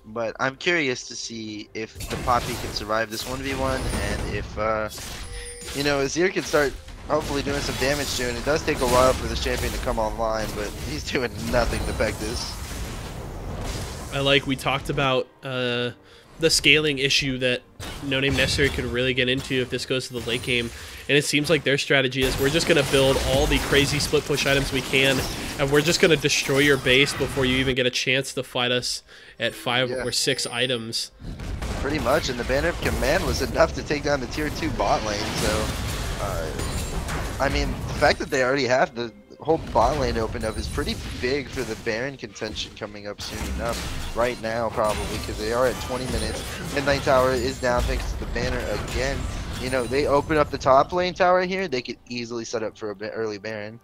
But I'm curious to see if the Poppy can survive this 1v1 and if, you know, Azir can start hopefully doing some damage soon. It does take a while for this champion to come online, but he's doing nothing to affect this. We talked about the scaling issue that No Name Necessary could really get into if this goes to the late game. And it seems like their strategy is we're just going to build all the crazy split push items we can, and we're just going to destroy your base before you even get a chance to fight us at 5 or 6 items. Pretty much, and the Banner of Command was enough to take down the tier 2 bot lane, so... I mean, the fact that they already have the whole bot lane opened up is pretty big for the Baron contention coming up soon enough. Right now, probably, because they are at 20 minutes. Midnight Tower is down thanks to the Banner again. You know, they open up the top lane tower here, they could easily set up for a bit early Baron.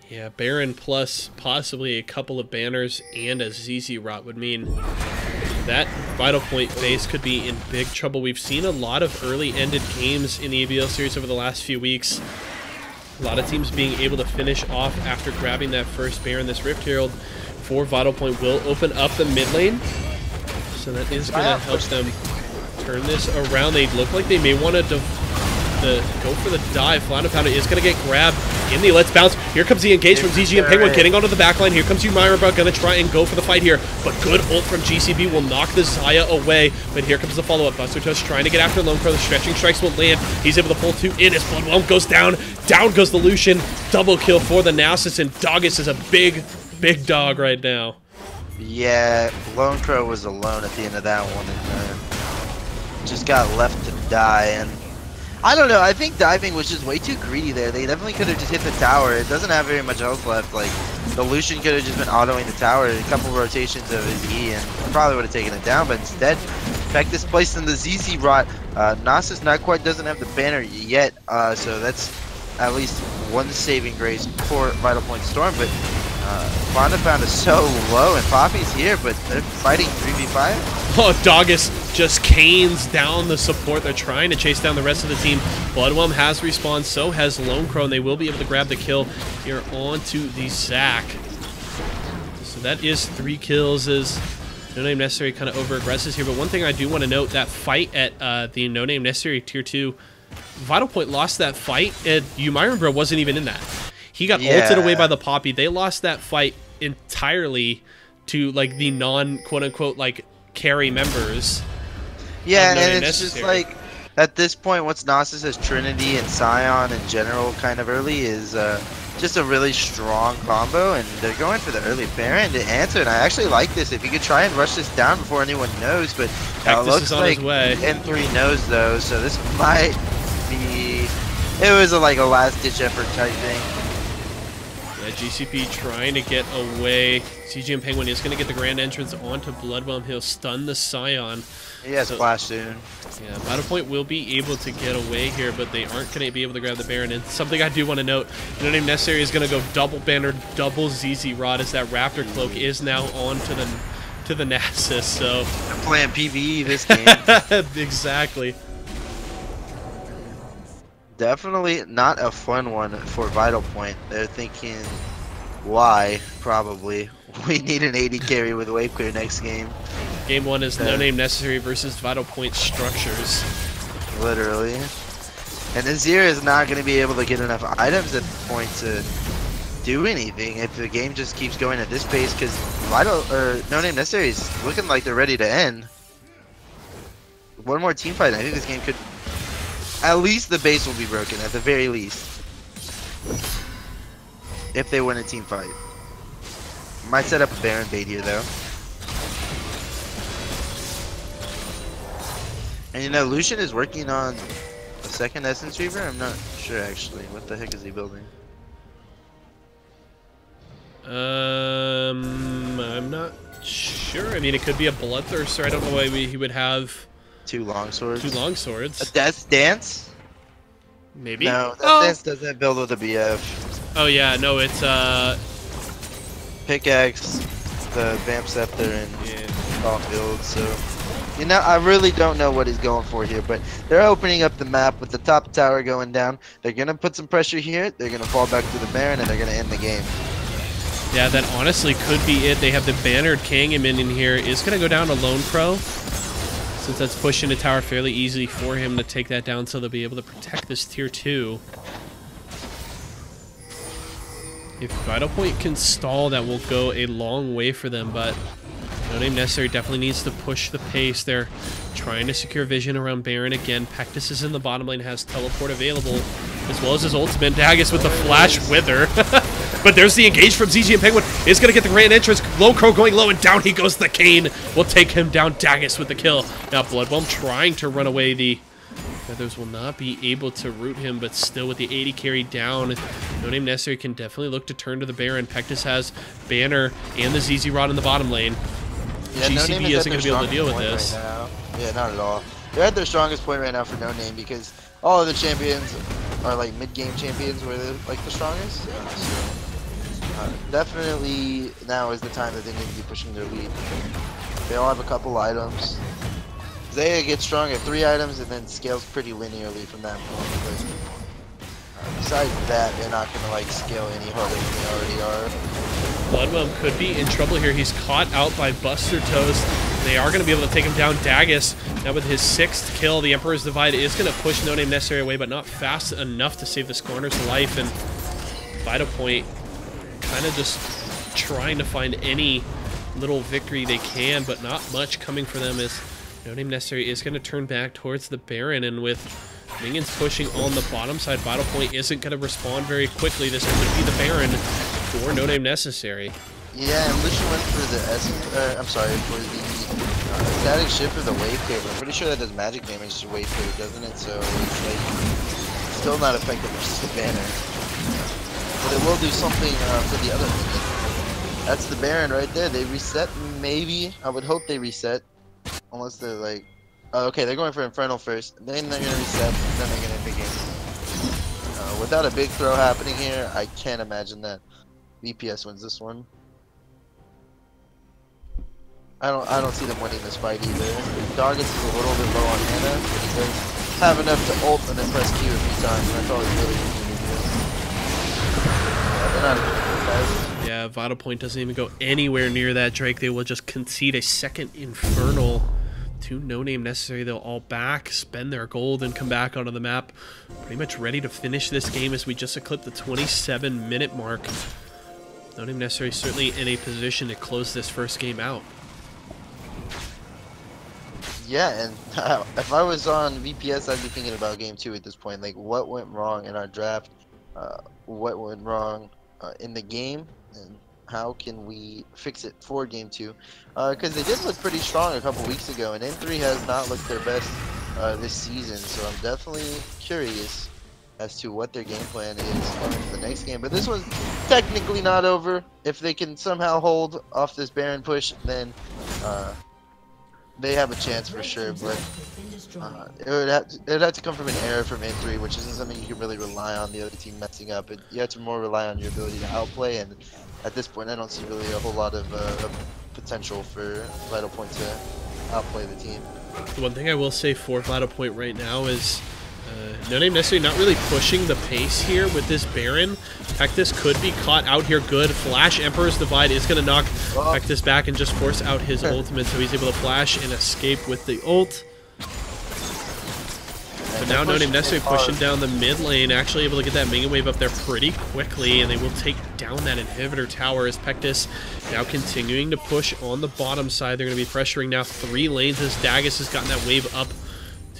Yeah, Baron plus possibly a couple of banners and a ZZ Rot would mean that Vital Point base could be in big trouble. We've seen a lot of early-ended games in the ABL series over the last few weeks. A lot of teams being able to finish off after grabbing that first Baron. This Rift Herald for Vital Point will open up the mid lane. So that is going to help them turn this around. They look like they may want to go for the dive. Flounder Pounder is going to get grabbed in the Let's Bounce. Here comes the engage from ZG and Penguin getting onto the backline. Here comes Umirabra, going to try and go for the fight here. But good ult from GCB will knock the Xayah away. But here comes the follow-up. Buster Toast trying to get after Lone Crow. The stretching strikes will land. He's able to pull 2 in as Bloodwhelm goes down. Down goes the Lucian. Double kill for the Nasus, and Doggus is a big, big dog right now. Yeah, Lone Crow was alone at the end of that one and just got left to die. And I don't know, I think diving was just way too greedy there. They definitely could have just hit the tower. It doesn't have very much health left. Like, the Lucian could have just been autoing the tower, a couple rotations of his E, and probably would have taken it down. But instead, in fact, this placed in the ZZ Rot. Nasus not quite doesn't have the banner yet, so that's at least one saving grace for Vital Point Storm. But Fonda Pound is so low, and Poppy's here, but they're fighting 3v5. Oh, Doggus just canes down the support. They're trying to chase down the rest of the team. Bloodwhelm has respawned, so has Lone Crow, and they will be able to grab the kill here onto the Zac. So that is 3 kills as No Name Necessary kind of over-aggresses here. But one thing I do want to note, that fight at the No Name Necessary Tier 2, Vital Point lost that fight, and Umirabra wasn't even in that. He got ulted away by the Poppy. They lost that fight entirely to, like, the non-quote-unquote, like, carry members. Yeah, and it's just like, at this point, what's Nasus as Trinity and Scion in general kind of early is just a really strong combo, and they're going for the early Baron to answer, and I actually like this. If you could try and rush this down before anyone knows, but it looks like N3 knows, though, so this might be... It was like a last-ditch effort type thing. Yeah, GCP trying to get away. CG and Penguin is going to get the grand entrance onto Bloodwhelm. He'll stun the Scion. He has Flash soon. Yeah, Vital Point will be able to get away here, but they aren't going to be able to grab the Baron. And something I do want to note, No Name Necessary is going to go double banner, double ZZ Rod, as that Raptor Cloak is now on to the Nasus. So I'm playing PvE this game. Exactly. Definitely not a fun one for Vital Point. They're thinking, why? Probably. We need an 80 carry with wave clear next game. Game 1 is No Name Necessary versus Vital Point Structures. Literally. And Azir is not going to be able to get enough items at the point to do anything if the game just keeps going at this pace, because No Name Necessary is looking like they're ready to end. One more team fight, I think this game could... At least the base will be broken, at the very least. If they win a team fight. Might set up a Baron bait here, though. And you know, Lucian is working on a second Essence Reaver? I'm not sure, actually. What the heck is he building? I'm not sure. I mean, it could be a Bloodthirster. I don't know why he would have... 2 longswords. 2 longswords. A Death Dance? Maybe. No, Death Dance doesn't build with a BF. Oh yeah, no, it's Pickaxe, the Vamp Scepter, and all build. So, you know, I really don't know what he's going for here, but they're opening up the map with the top tower going down. They're gonna put some pressure here. They're gonna fall back to the Baron, and they're gonna end the game. Yeah, that honestly could be it. They have the bannered Kang minion here. Is going to go down to Lone Crow, since that's pushing the tower fairly easily for him to take that down, so they'll be able to protect this tier 2. If Vital Point can stall, that will go a long way for them, but No Name Necessary definitely needs to push the pace. They're trying to secure vision around Baron again. Pectus is in the bottom lane, has teleport available, as well as his ultimate. Dagus with the flash wither. But there's the engage from ZG, and Penguin is going to get the grand entrance. Lone Crow going low, and down he goes. The Kane will take him down. Dagus with the kill. Now Bloodwhelm trying to run away. The Feathers will not be able to root him, but still with the 80 carry down, No Name Necessary can definitely look to turn to the Baron. Pectus has Banner and the ZZ Rod in the bottom lane. Yeah, GCB isn't going to be able to deal with this. Right, yeah, not at all. They're at their strongest point right now for No Name because all of the champions are like mid-game champions where they're like the strongest. So, definitely now is the time that they need to be pushing their lead. They all have a couple items. Zaya gets strong at 3 items and then scales pretty linearly from that point. Besides that, they're not going to like scale any harder than they already are. Bloodwhelm could be in trouble here. He's caught out by Buster Toast. They are going to be able to take him down. Dagus, now with his 6th kill, the Emperor's Divide is going to push No Name Necessary away, but not fast enough to save this corner's life. And Vital Point kind of just trying to find any little victory they can, but not much coming for them, as No Name Necessary is going to turn back towards the Baron, and with minions pushing on the bottom side, Vital Point isn't going to respond very quickly. This could be the Baron for No Name Necessary. Yeah, and Lucian went for the for the static shift or the wave clear. I'm pretty sure that does magic damage to wave clear, doesn't it? So it's like still not effective versus the Banner, but it will do something for the other minion. That's the Baron right there. They reset, maybe. I would hope they reset, unless they're like, okay, they're going for Infernal first, then they're gonna reset, then they're gonna begin. Without a big throw happening here, I can't imagine that VPS wins this one. I don't see them winning this fight either. Doggett is a little bit low on mana, but he does have enough to ult and then press Q a few times, and that's all he's really needing to do. They're not a good. Yeah, Vital Point doesn't even go anywhere near that Drake. They will just concede a second Infernal to No Name Necessary. They'll all back, spend their gold, and come back onto the map. Pretty much ready to finish this game as we just eclipsed the 27-minute mark. No Name Necessary certainly in a position to close this first game out. Yeah, and if I was on VPS, I'd be thinking about game 2 at this point. Like, what went wrong in our draft? What went wrong in the game? And how can we fix it for game 2? Because they did look pretty strong a couple weeks ago, and N3 has not looked their best this season. So I'm definitely curious as to what their game plan is coming to the next game. But this one's technically not over. If they can somehow hold off this Baron push, then they have a chance for sure, but it would have to come from an error from N3, which isn't something you can really rely on the other team messing up. You have to more rely on your ability to outplay, and at this point I don't see really a whole lot of potential for Vital Point to outplay the team. The one thing I will say for Vital Point right now is No Name Necessary not really pushing the pace here with this Baron. Pectus could be caught out here good. Flash Emperor's Divide is going to knock Pectus back and just force out his ultimate, so he's able to flash and escape with the ult. But now No Name Necessary pushing down the mid lane, actually able to get that minion wave up there pretty quickly, and they will take down that inhibitor tower as Pectus now continuing to push on the bottom side. They're going to be pressuring now 3 lanes as Dagus has gotten that wave up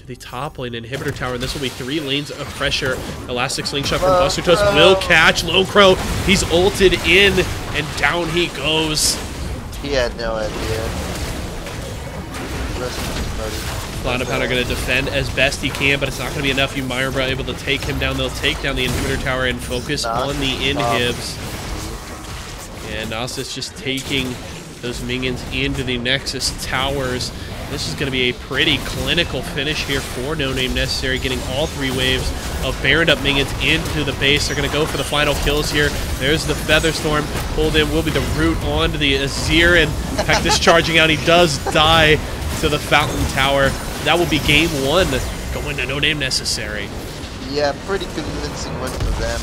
the top lane inhibitor tower, and this will be 3 lanes of pressure. Elastic slingshot from Buster Toast will catch Lone Crow. He's ulted in, and down he goes. He had no idea. Cloud and Powder going to defend as best he can, but it's not going to be enough. Myra able to take him down. They'll take down the inhibitor tower and focus on the inhibs. And Nasus just taking those minions into the Nexus towers. This is going to be a pretty clinical finish here for No Name Necessary, getting all 3 waves of Baroned up minions into the base. They're going to go for the final kills here. There's the Featherstorm. Pulled in will be the root onto the Azir, and Pectus charging out. He does die to the Fountain Tower. That will be game 1 going to No Name Necessary. Yeah, pretty convincing win for them.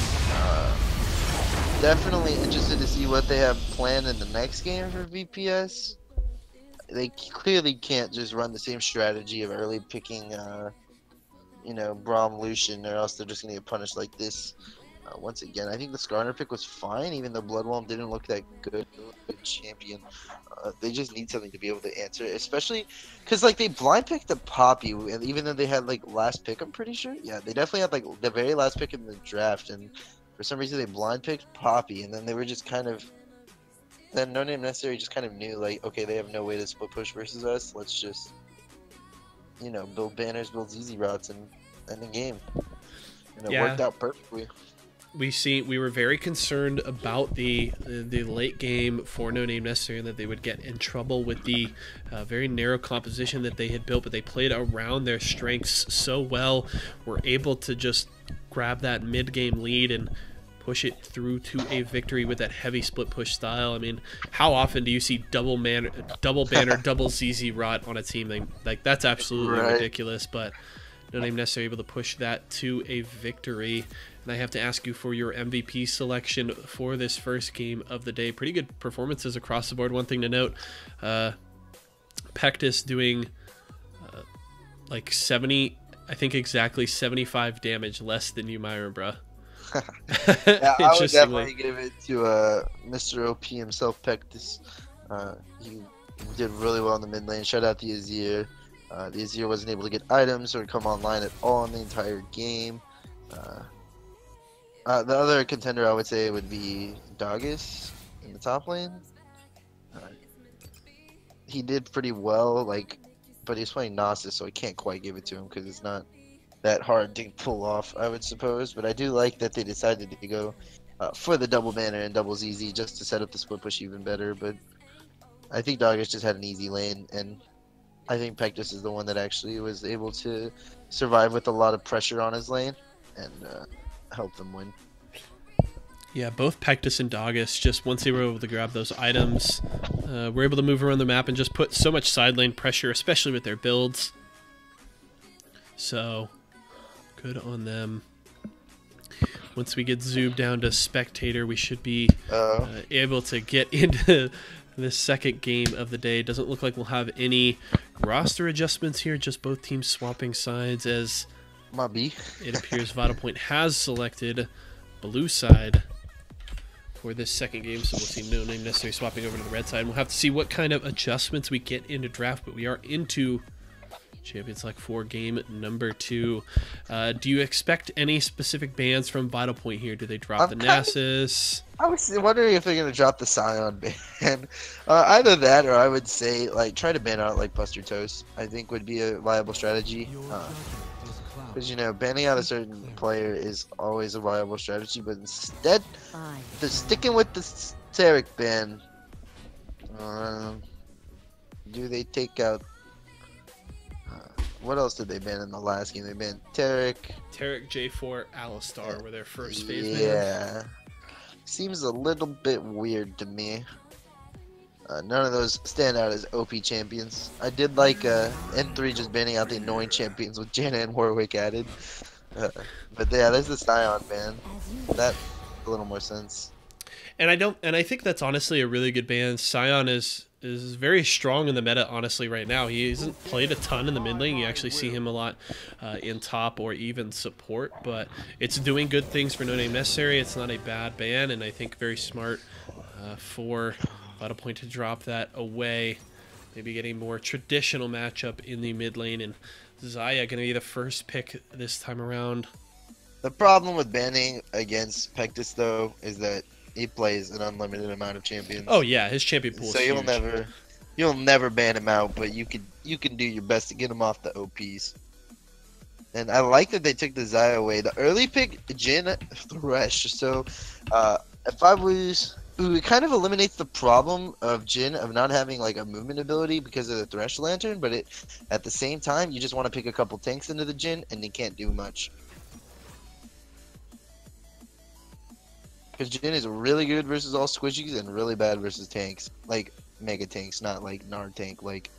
definitely interested to see what they have planned in the next game for VPS. They clearly can't just run the same strategy of early picking, you know, Braum Lucian, or else they're just gonna get punished like this. Once again, I think the Skarner pick was fine, even though Bloodwhelm didn't look that good. Good champion. They just need something to be able to answer, especially because like they blind picked the Poppy, and even though they had like last pick, I'm pretty sure. Yeah, they definitely had like the very last pick in the draft, and for some reason they blind picked Poppy, and then they were just kind of. Then No Name Necessary just kind of knew like, okay, they have no way to split push versus us. Let's just, you know, build banners, build easy routes, and end the game. And it worked out perfectly. We were very concerned about the late game for No Name Necessary, and that they would get in trouble with the very narrow composition that they had built, but they played around their strengths so well, were able to just grab that mid-game lead and push it through to a victory with that heavy split push style. I mean, how often do you see double banner, double ZZ rot on a team? Like that's absolutely ridiculous, but No Name Necessary able to push that to a victory. And I have to ask you for your MVP selection for this first game of the day. Pretty good performances across the board. One thing to note, Pectus doing like 70, I think exactly 75 damage less than you, Myron, bruh. Yeah, I would definitely give it to Mr. OP himself, Pectus. He did really well in the mid lane. Shout out to Azir. The Azir wasn't able to get items or come online at all in the entire game. The other contender I would say would be Doggus in the top lane. He did pretty well, like, but he's playing Gnosis, so I can't quite give it to him because it's not that hard to pull off, I would suppose. But I do like that they decided to go for the double banner and double ZZ just to set up the split push even better. But I think Doggus just had an easy lane, and I think Pectus is the one that actually was able to survive with a lot of pressure on his lane and help them win. Yeah, both Pectus and Doggus, just once they were able to grab those items, were able to move around the map and just put so much side lane pressure, especially with their builds. So, good on them. Once we get zoomed down to spectator, we should be able to get into the second game of the day. Doesn't look like we'll have any roster adjustments here, just both teams swapping sides, as it appears Vital Point has selected blue side for this second game, so we'll see No Name Necessary swapping over to the red side. We'll have to see what kind of adjustments we get into draft, but we are into Champions Select 4 game number 2. Do you expect any specific bans from Vital Point here? Do they drop the Nasus? I was wondering if they're going to drop the Scion ban. Either that, or I would say, like, try to ban out, like, Buster Toast, I think would be a viable strategy. Because, you know, banning out a certain player is always a viable strategy, but instead, they're sticking with the Tarek ban. Do they take out... what else did they ban in the last game? They banned Tarek, J4, Alistar were their first phase bans. Yeah. Seems a little bit weird to me. None of those stand out as OP champions. I did like N3 just banning out the annoying champions with Janna and Warwick added. But yeah, there's the Scion ban. That a little more sense. And I think that's honestly a really good ban. Scion is very strong in the meta, honestly, right now. He hasn't played a ton in the mid lane. You actually see him a lot in top or even support, but it's doing good things for No Name Necessary. It's not a bad ban, and I think very smart for Vital Point to drop that away. Maybe getting more traditional matchup in the mid lane, and Xayah going to be the first pick this time around. The problem with banning against Pectus, though, is that he plays an unlimited amount of champions. Oh yeah, his champion pool is huge. You'll never ban him out, but you can do your best to get him off the OPs. And I like that they took the Xayah away. The early pick, Jhin Thresh. So if I was, it kind of eliminates the problem of Jhin of not having like a movement ability because of the Thresh Lantern, but at the same time you just want to pick a couple tanks into the Jhin and they can't do much. Because Jhin is really good versus all squishies and really bad versus tanks. Like mega tanks, not like Nard tank, like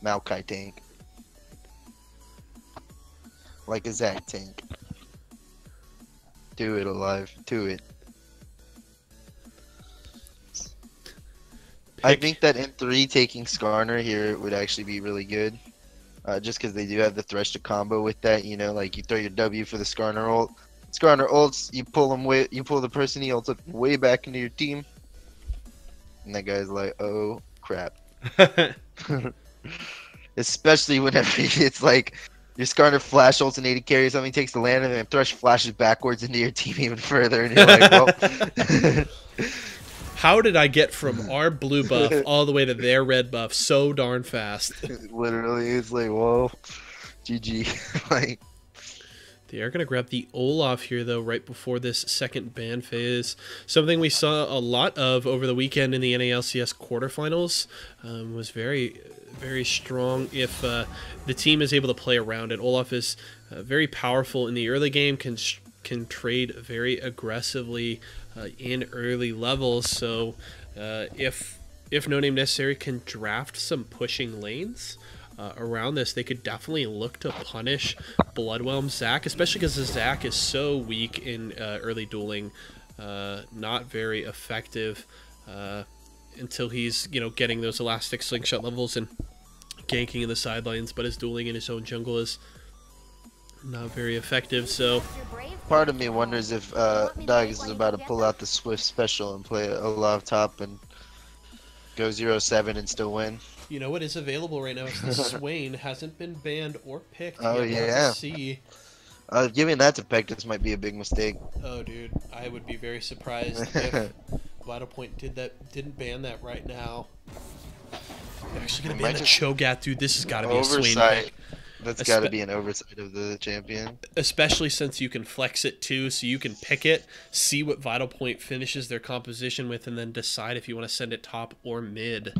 Maokai tank. Like a Zac tank. Do it, Alive. Do it. I think that in 3 taking Skarner here would actually be really good. Just because they do have the Thresh to combo with that, you know, like you throw your W for the Skarner ult. Skarner ults, you pull him way, you pull the person he ults up way back into your team, and that guy's like, oh crap. Especially whenever it's like your Skarner flash ults an 80 carry or something, takes the land, and then Thresh flashes backwards into your team even further, and you're like, well. How did I get from our blue buff all the way to their red buff so darn fast? Literally, it's like, whoa, GG. Like, They are going to grab the Olaf here, though, right before this second ban phase. Something we saw a lot of over the weekend in the NALCS quarterfinals was very, very strong if the team is able to play around it. Olaf is very powerful in the early game, can trade very aggressively in early levels. So if No Name Necessary can draft some pushing lanes around this, they could definitely look to punish Bloodwhelm Zac, especially because the Zac is so weak in early dueling, not very effective until he's, you know, getting those elastic slingshot levels and ganking in the sidelines, but his dueling in his own jungle is not very effective. So part of me wonders if Dogs is about to pull out the Swift special and play Olaf top and go 0-7 and still win. You know what is available right now is the Swain. Hasn't been banned or picked Oh, yet. yeah. Let's see. Giving that to Pectus might be a big mistake. Oh, dude, I would be very surprised if Vital Point didn't ban that right now. They're actually gonna ban the Cho'Gath, dude. This has got to be a Swain pick. That's got to be an oversight of the champion. Especially since you can flex it too, so you can pick it, see what Vital Point finishes their composition with, and then decide if you want to send it top or mid.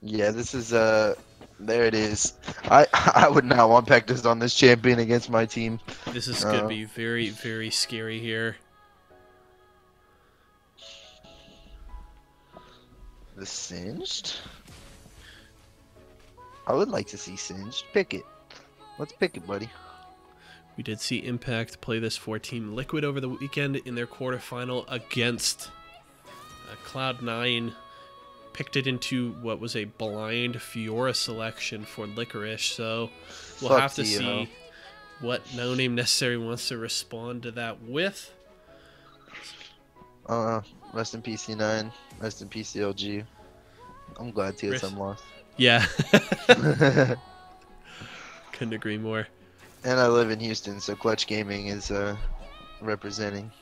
Yeah, this is there it is. I would not want Pectus on this champion against my team. This is gonna be very, very scary here. The Singed? I would like to see Singed. Pick it. Let's pick it, buddy. We did see Impact play this 4-team Liquid over the weekend in their quarterfinal against Cloud9. Picked it into what was a blind Fiora selection for Licorice, so we'll have to see what No Name Necessary wants to respond to that with. Rest in peace, C9. Rest in peace, CLG. I'm glad TSM lost. Yeah. Couldn't agree more. And I live in Houston, so Clutch Gaming is representing.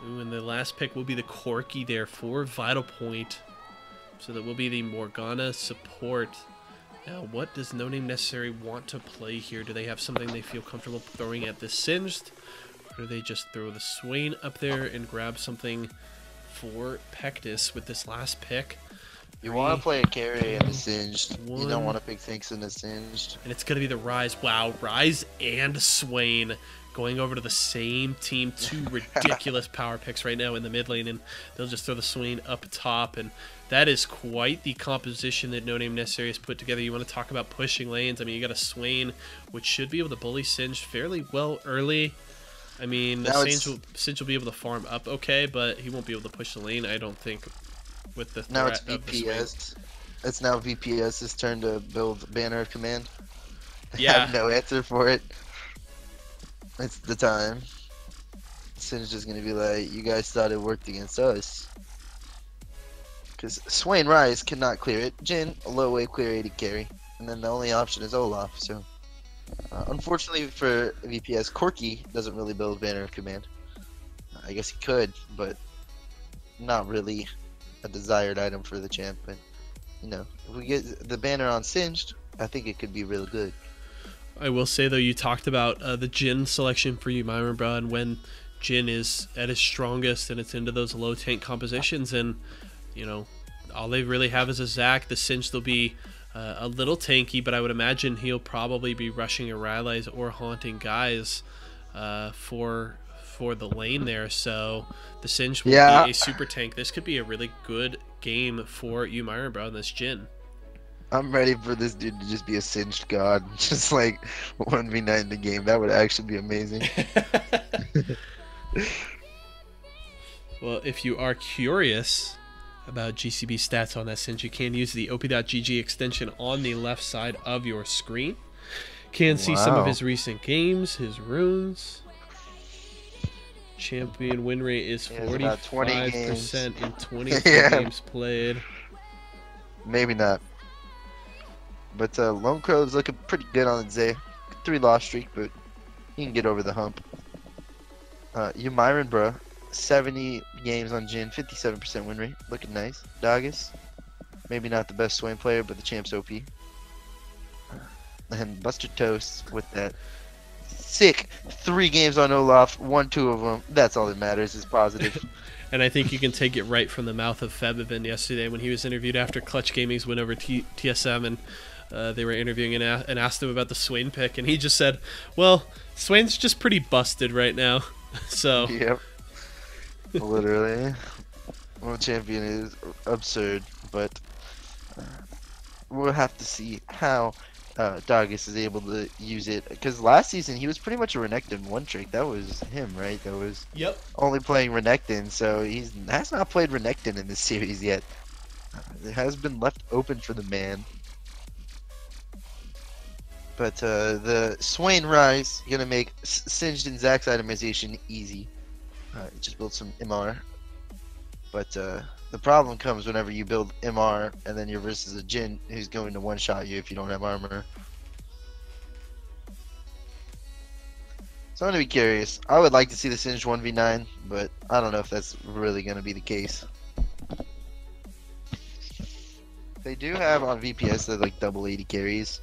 Ooh, and the last pick will be the Corki there for Vital Point. So that will be the Morgana support. Now, what does No Name Necessary want to play here? Do they have something they feel comfortable throwing at the Singed? Or do they just throw the Swain up there and grab something for Pectus with this last pick? You want to play a carry in the Singed. You don't want to pick things in the Singed. And it's going to be the Rise. Wow, Rise and Swain going over to the same team. Two ridiculous power picks right now in the mid lane, and they'll just throw the Swain up top. And that is quite the composition that No Name Necessary has put together. You want to talk about pushing lanes. I mean, you got a Swain, which should be able to bully Singed fairly well early. I mean, Singed will be able to farm up okay, but he won't be able to push the lane, I don't think, with the now it's threat of the VPS. It's now VPS's turn to build Banner of Command. I Yeah. have no answer for it. It's the time. Singed just gonna be like, you guys thought it worked against us. Because Swain Rise cannot clear it. Jhin, a low wave clear 80 carry. And then the only option is Olaf, so... unfortunately for VPS, Corki doesn't really build Banner of Command. I guess he could, but not really a desired item for the champ. But, you know, if we get the banner on Singed, I think it could be real good. I will say, though, you talked about the Jhin selection for you, Myron, bro, and when Jhin is at his strongest and it's into those low tank compositions, and, you know, all they really have is a Zac. The Singed will be a little tanky, but I would imagine he'll probably be rushing Rylai's or haunting guys for the lane there. So the Singed will be a super tank. This could be a really good game for you, Myron, bro, and this Jhin. I'm ready for this dude to just be a Singed god. Just like 1v9 in the game. That would actually be amazing. Well, if you are curious about GCB stats on that, since you can use the op.gg extension on the left side of your screen. Can see some of his recent games, his runes. Champion win rate is 45% in 22 Yeah. games played. Maybe not. But Lone Crow's looking pretty good on the day. 3 loss streak, but he can get over the hump. You Myron, bro. 70 games on Jin, 57% win rate. Looking nice. Doggus. Maybe not the best Swain player, but the champ's OP. And Buster Toast with that sick 3 games on Olaf, won 2 of them. That's all that matters is positive. And I think you can take it right from the mouth of Febivin yesterday when he was interviewed after Clutch Gaming's win over TSM, and they were interviewing and asked him about the Swain pick, and he just said, well, Swain's just pretty busted right now. So Yep. Literally. World champion is absurd, but we'll have to see how Doggus is able to use it, because last season he was pretty much a Renekton one trick. That was him, right? That was only playing Renekton, so he has not played Renekton in this series yet. It has been left open for the man. But the Swain Rise gonna make Singed and Zack's itemization easy. Just build some MR. But the problem comes whenever you build MR and then you're versus a Jin who's going to one-shot you if you don't have armor. So I'm gonna be curious. I would like to see the Singed 1v9, but I don't know if that's really gonna be the case. They do have on VPS the like double 80 carries,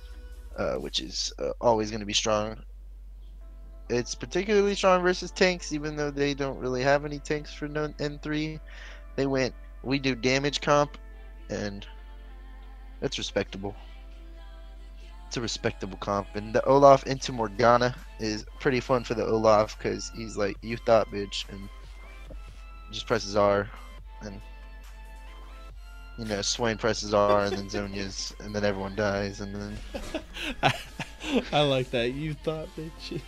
which is always gonna be strong. It's particularly strong versus tanks, even though they don't really have any tanks for N3. They went, we do damage comp, and that's respectable. It's a respectable comp. And the Olaf into Morgana is pretty fun for the Olaf, because he's like, you thought, bitch, and just presses R, and you know, Swain presses R, and then Zonya's, and then everyone dies, and then... I like that. You thought, bitch.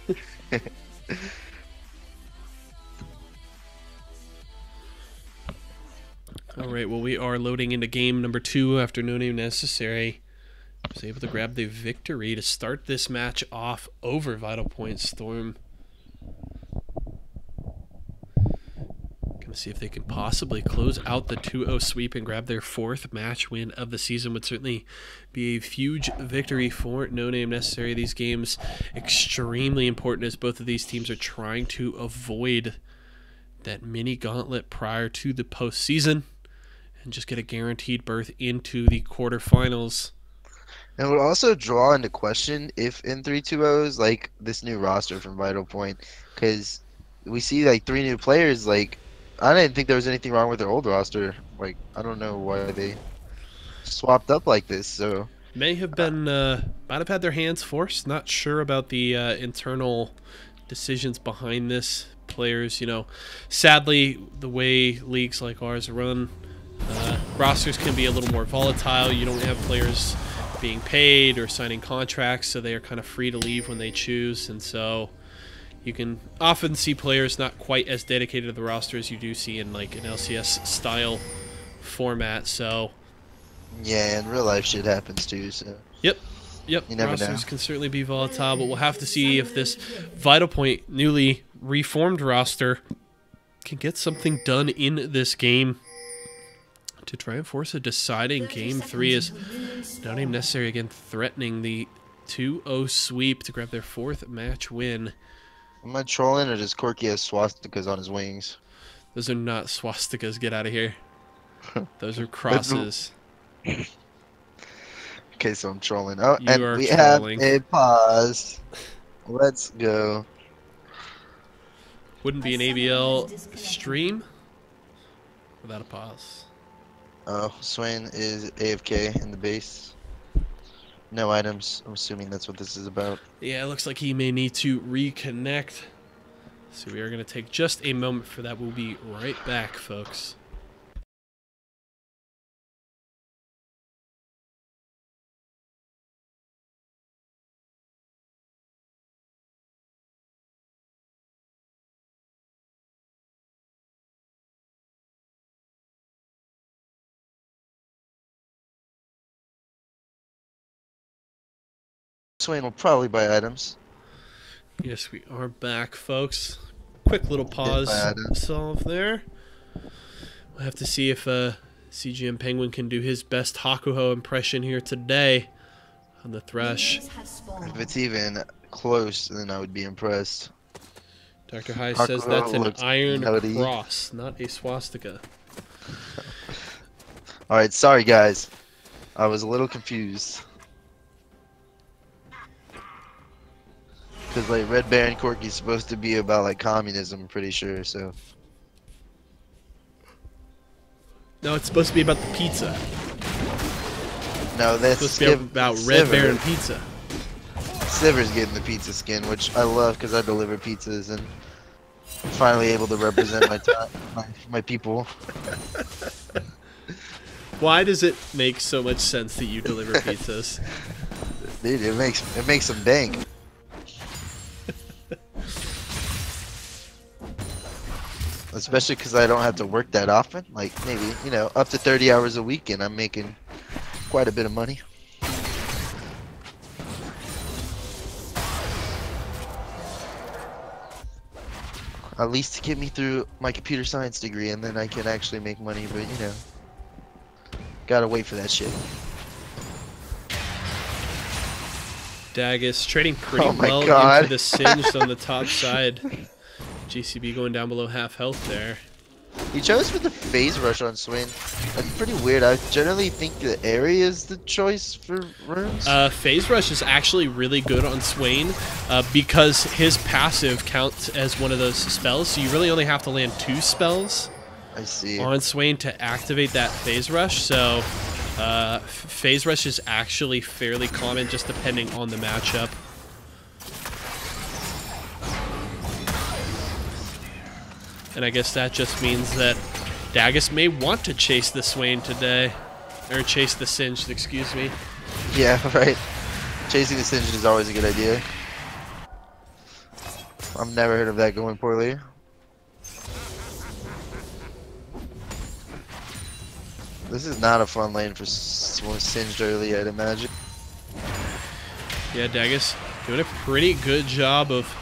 Alright, well, we are loading into game number 2 after No Name Necessary. Was able to grab the victory to start this match off over Vital Point Storm. Gonna see if they can possibly close out the 2-0 sweep and grab their 4th match win of the season. Would certainly be a huge victory for No Name Necessary. These games extremely important, as both of these teams are trying to avoid that mini gauntlet prior to the postseason and just get a guaranteed berth into the quarterfinals. And it would also draw into question if in 3-2-0s, like this new roster from Vital Point, because we see like 3 new players. Like, I didn't think there was anything wrong with their old roster. Like, I don't know why they swapped up like this. So may have been might have had their hands forced. Not sure about the internal decisions behind this. Players, you know, sadly, the way leagues like ours run, rosters can be a little more volatile. You don't have players being paid or signing contracts, so they are kind of free to leave when they choose, and so you can often see players not quite as dedicated to the roster as you do see in like an LCS style format. So yeah, and real life shit happens too. So yep, you never rosters know. can certainly be volatile, but we'll have to see if this Vital Point newly reformed roster can get something done in this game to try and force a deciding game 3, as No Name Necessary again threatening the 2-0 sweep to grab their 4th match win. Am I trolling, or does Corky have swastikas on his wings? Those are not swastikas. Get out of here. Those are crosses. Okay, so I'm trolling. Oh, You and are we trolling. have a pause. Let's go. Wouldn't be an ABL stream without a pause. Oh, Swain is AFK in the base. No items. I'm assuming that's what this is about. Yeah, it looks like he may need to reconnect. So we are going to take just a moment for that. We'll be right back, folks. Swain will probably buy items. Yes, we are back, folks. Quick little pause solve there. We'll have to see if CGM Penguin can do his best Hakuho impression here today on the Thresh. If it's even close, then I would be impressed. Dr. High says that's an iron cross, not a swastika. Alright, sorry guys. I was a little confused. Because like Red Baron Corky's supposed to be about like communism, I'm pretty sure, so. No, it's supposed to be about the pizza. No, that's supposed to be about Red Baron pizza. Siver's getting the pizza skin, which I love because I deliver pizzas and I'm finally able to represent my people. Why does it make so much sense that you deliver pizzas? Dude, it makes some bank. Especially because I don't have to work that often. Like maybe, you know, up to 30 hours a week, and I'm making quite a bit of money. At least to get me through my computer science degree, and then I can actually make money. But you know, gotta wait for that shit. Dagus trading pretty well into the Singed on the top side. GCB going down below half health there. He chose for the phase rush on Swain. That's pretty weird. I generally think the area is the choice for runes. Phase rush is actually really good on Swain because his passive counts as one of those spells. So you really only have to land 2 spells. I see. On Swain to activate that phase rush. So phase rush is actually fairly common just depending on the matchup. And I guess that just means that Dagus may want to chase the Swain today. Or chase the Singed, excuse me. Yeah, right. Chasing the Singed is always a good idea. I've never heard of that going poorly. This is not a fun lane for Singed early, I'd imagine. Yeah, Dagus doing a pretty good job of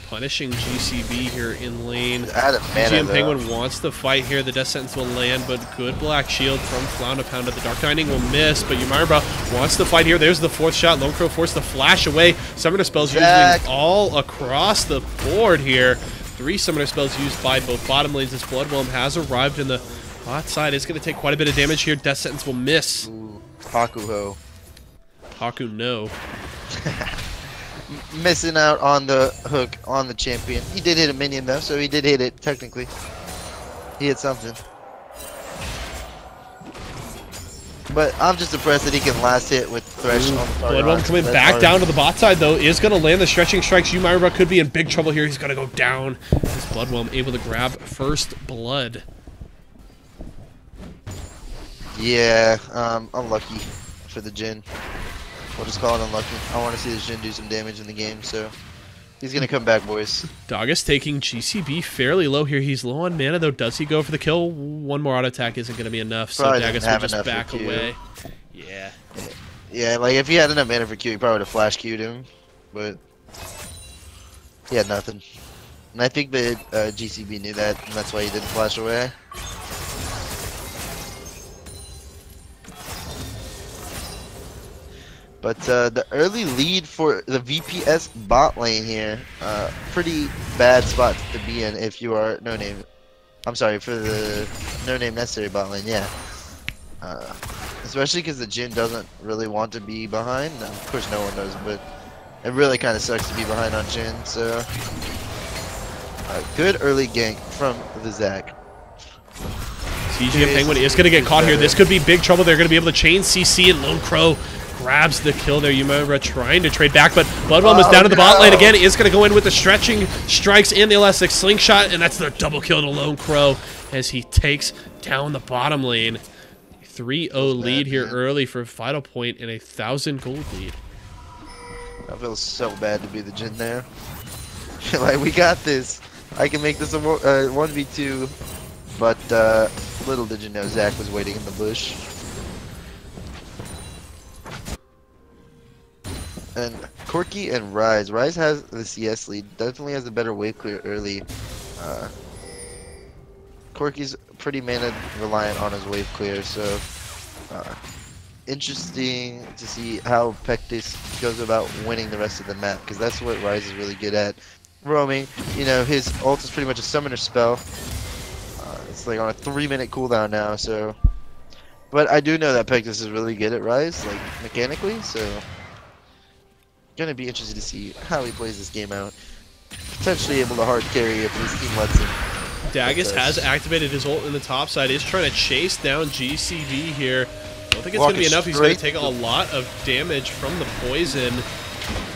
punishing GCB here in lane. GM Penguin wants to fight here. The Death Sentence will land, but good black shield from Flound Pound. The Dark Dining will miss, but Yumaira wants to fight here. There's the 4th shot. Lone Crow forced to flash away. Summoner spells using all across the board here. 3 summoner spells used by both bottom lanes. This Bloodwhelm has arrived in the hot side. It's going to take quite a bit of damage here. Death Sentence will miss. Ooh, Hakuho. Haku no. Missing out on the hook on the champion. He did hit a minion though, so he did hit it technically. He hit something. But I'm just impressed that he can last hit with Thresh on the target. Bloodwhelm coming back down to the bot side though is going to land the stretching strikes. Yumaira could be in big trouble here. He's going to go down. This Bloodwhelm able to grab first blood. Yeah, unlucky for the Jhin. We'll just call it unlucky. I want to see this Jhin do some damage in the game, so he's going to come back, boys. Dagus taking GCB fairly low here. He's low on mana, though. Does he go for the kill? One more auto attack isn't going to be enough, so Dagus will just back away. Yeah. Yeah, like if he had enough mana for Q, he probably would have flash Q'd him, but he had nothing. And I think that GCB knew that, and that's why he didn't flash away. But the early lead for the VPS bot lane here, pretty bad spot to be in if you are no name. I'm sorry, for the no name necessary bot lane, yeah. Especially because the Jhin doesn't really want to be behind. Of course, no one does, but it really kind of sucks to be behind on Jhin. So, good early gank from the Zac. CGM Penguin is going to get caught here. This could be big trouble. They're going to be able to chain CC, and Lone Crow grabs the kill there. Yumaira trying to trade back, but Bloodwhelm is down to the bot lane again. He is going to go in with the stretching strikes and the elastic slingshot, and that's the double kill to Lone Crow as he takes down the bottom lane. 3-0 lead here early for Vital Point and a 1,000 gold lead. I feel so bad to be the Jhin there. Like, we got this. I can make this a 1v2, but little did you know Zac was waiting in the bush. And Corky and Rise. Rise has the CS lead. Definitely has a better wave clear early. Uh, Corky's pretty mana reliant on his wave clear, so uh, interesting to see how Pectus goes about winning the rest of the map, because that's what Rise is really good at. Roaming, you know, his ult is pretty much a summoner spell. It's like on a 3-minute cooldown now, so. But I do know that Pectus is really good at Rise, like mechanically, so. Gonna be interested to see how he plays this game out. Potentially able to hard carry if his team lets him. Dagus has activated his ult in the top side, is trying to chase down GCB here. I don't think it's going to be enough. He's going to take a lot of damage from the poison.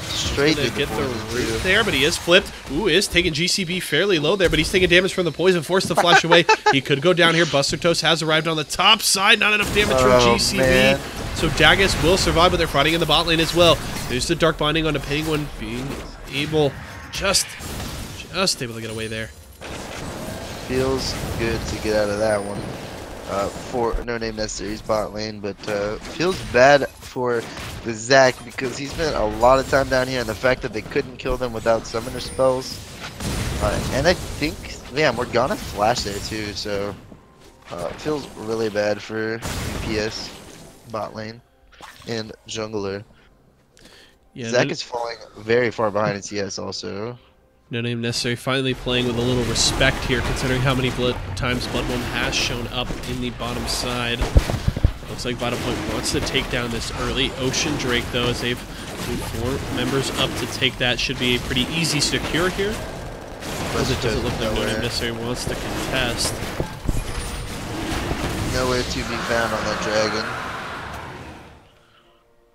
Straight to get the root there, but he is flipped. Ooh, is taking GCB fairly low there, but he's taking damage from the poison, forced to flash away. He could go down here. Buster Toast has arrived on the top side. Not enough damage from GCB. Man. So Dagus will survive, but they're fighting in the bot lane as well. There's the Dark Binding on the Penguin, being able just able to get away there. Feels good to get out of that one for No Name Necessary's bot lane, but feels bad for the Zac because he spent a lot of time down here, and the fact that they couldn't kill them without summoner spells. And I think, yeah, Morgana flashed there too, so feels really bad for VPS bot lane and jungler. Yeah, Zac is falling very far behind in CS also. No Name Necessary finally playing with a little respect here, considering how many times Blood One has shown up in the bottom side. Looks like Vital Point wants to take down this early Ocean Drake, though, as they've moved 4 members up to take that. Should be a pretty easy secure here. As it doesn't look like No Name Necessary wants to contest. Nowhere to be found on that dragon.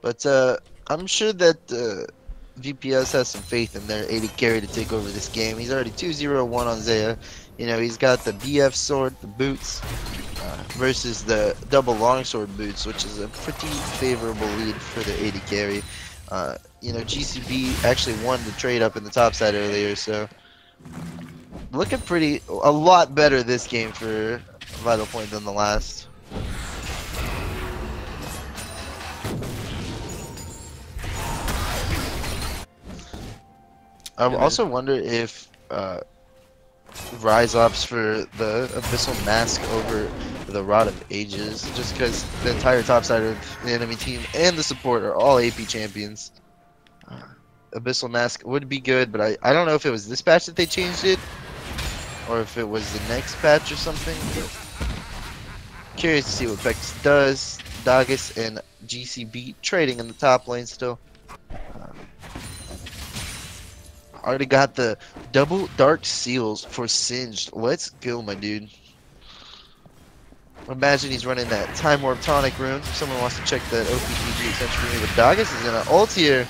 But I'm sure that VPS has some faith in their AD carry to take over this game. He's already 2-0-1 on Zaya. You know, he's got the BF sword, the boots, versus the double longsword boots, which is a pretty favorable lead for the AD carry. You know, GCB actually won the trade up in the top side earlier, so looking a lot better this game for Vital Point than the last. I also wonder if Rise opts for the Abyssal Mask over the Rod of Ages, just because the entire top side of the enemy team and the support are all AP champions. Abyssal Mask would be good, but I don't know if it was this patch that they changed it, or if it was the next patch or something. But curious to see what Vex does. Dagus and GCB trading in the top lane still. Already got the double dark seals for Singed. Let's go, my dude. Imagine he's running that Time Warp Tonic rune. If someone wants to check that OPGG extension for me, but Dagus is in an ult here.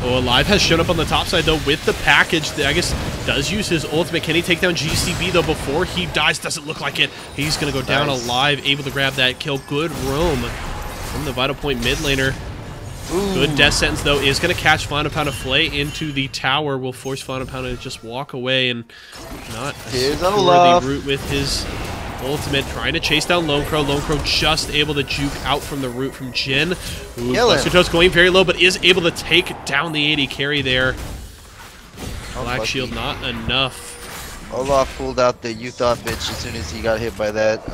Oh, Alive has shown up on the top side, though, with the package. Dagus does use his ultimate. Can he take down GCB, though, before he dies? Doesn't look like it. He's going to go down alive, able to grab that kill. Good roam from the Vital Point mid laner. Ooh. Good death sentence, though, is going to catch Flanapana Flay into the tower. Will force Flanapana to just walk away and not secure the root with his ultimate. Trying to chase down Lone Crow. Lone Crow just able to juke out from the root from Jin. Buster Toast going very low, but is able to take down the AD carry there. Black Shield not enough. Olaf pulled out the You Thought bitch as soon as he got hit by that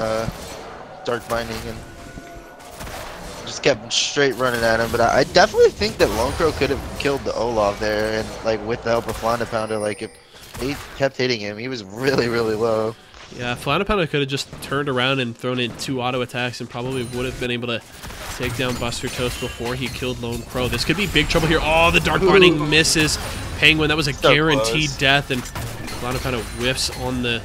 Dark Binding and just kept straight running at him. But I definitely think that Lone Crow could have killed the Olaf there, and like with the help of Flanapounder, like if he kept hitting him, he was really low. Yeah, Flanapounder could have just turned around and thrown in 2 auto attacks and probably would have been able to take down Buster Toast before he killed Lone Crow. This could be big trouble here. Oh, the Dark Binding misses Penguin. That was a guaranteed death, and Flanapounder whiffs on the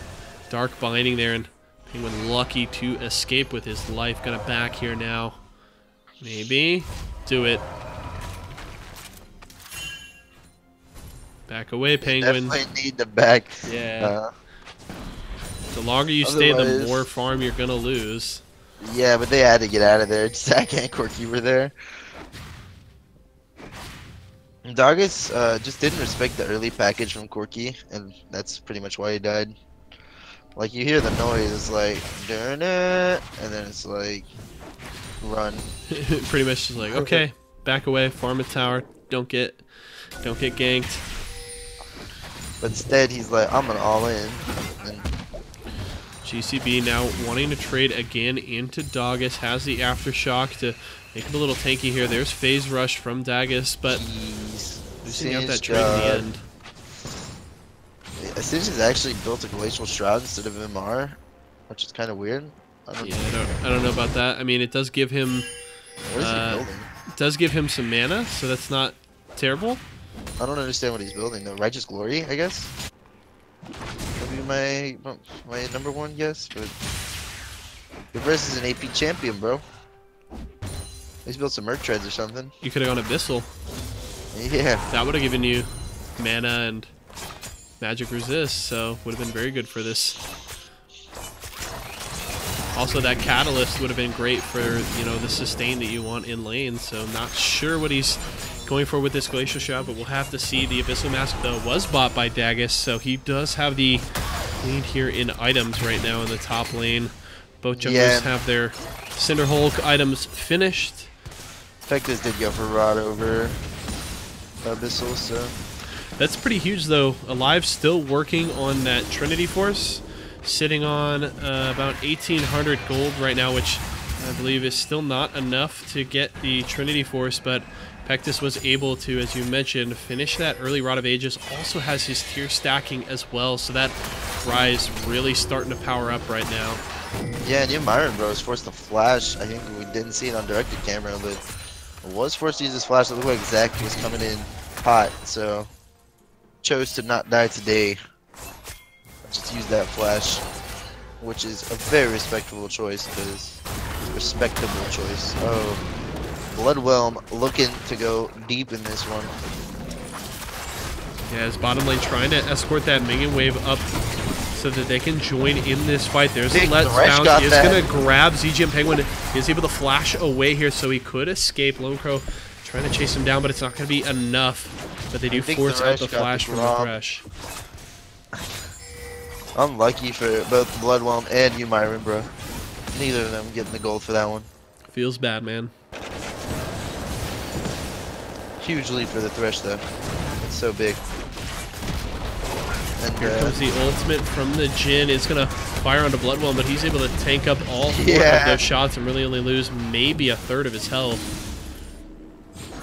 Dark Binding there, and Penguin lucky to escape with his life. Gonna back here now. Maybe. Do it. Back away, Penguin. Definitely need to back. Yeah. The longer you stay, the more farm you're gonna lose. Yeah, but they had to get out of there. Zac and Corky were there. Dagus just didn't respect the early package from Corky, and that's pretty much why he died. Like, you hear the noise, it's like, darn it, and then it's like, run. Pretty much just like, okay, back away, farm a tower, don't get ganked. But instead, he's like, I'm an all-in. And GCB now wanting to trade again into Daggus, has the Aftershock to make him a little tanky here. There's Phase Rush from Daggus, but losing out that trade in the end. Since he's actually built a Glacial Shroud instead of MR, which is kind of weird. I don't know about that. I mean, it does give him What is he building? it does give him some mana, so that's not terrible. I don't understand what he's building though. Righteous Glory, I guess. That'd be my number one guess, but Reverse is an AP champion, bro. He's built some Merc Treads or something. You could have gone Abyssal. Yeah. That would have given you mana and magic resist, so would have been very good for this. Also, that Catalyst would have been great for, you know, the sustain that you want in lane, so not sure what he's going for with this Glacial Shroud, but we'll have to see. The Abyssal Mask, though, was bought by Daggus, so he does have the lead here in items right now in the top lane. Both junglers have their Cinderhulk items finished. Pectus did go for Rod over Abyssal, so... That's pretty huge, though. Alive still working on that Trinity Force, sitting on about 1,800 gold right now, which I believe is still not enough to get the Trinity Force, but Pectus was able to, as you mentioned, finish that early Rod of Ages. Also has his tier stacking as well, so that Rise really starting to power up right now. Yeah, and Myron, bro, was forced to flash. I think we didn't see it on directed camera, but was forced to use his flash. It looked like Zach was coming in hot, so chose to not die today. Just use that flash, which is a very respectable choice, because respectable choice. Oh, Bloodwhelm looking to go deep in this one. Yeah, his bottom lane trying to escort that minion wave up so that they can join in this fight. There's a Let's Bounce. He is going to grab ZGM Penguin. He is able to flash away here, so he could escape. Lone Crow trying to chase him down, but it's not going to be enough. But they do force out the flash from the Thresh. Unlucky for both Bloodwhelm and Myron, bro. Neither of them getting the gold for that one. Feels bad, man. Huge lead for the Thresh, though. It's so big. And here comes the ultimate from the Jhin. It's going to fire onto Bloodwhelm, but he's able to tank up all four of those shots and really only lose maybe a third of his health.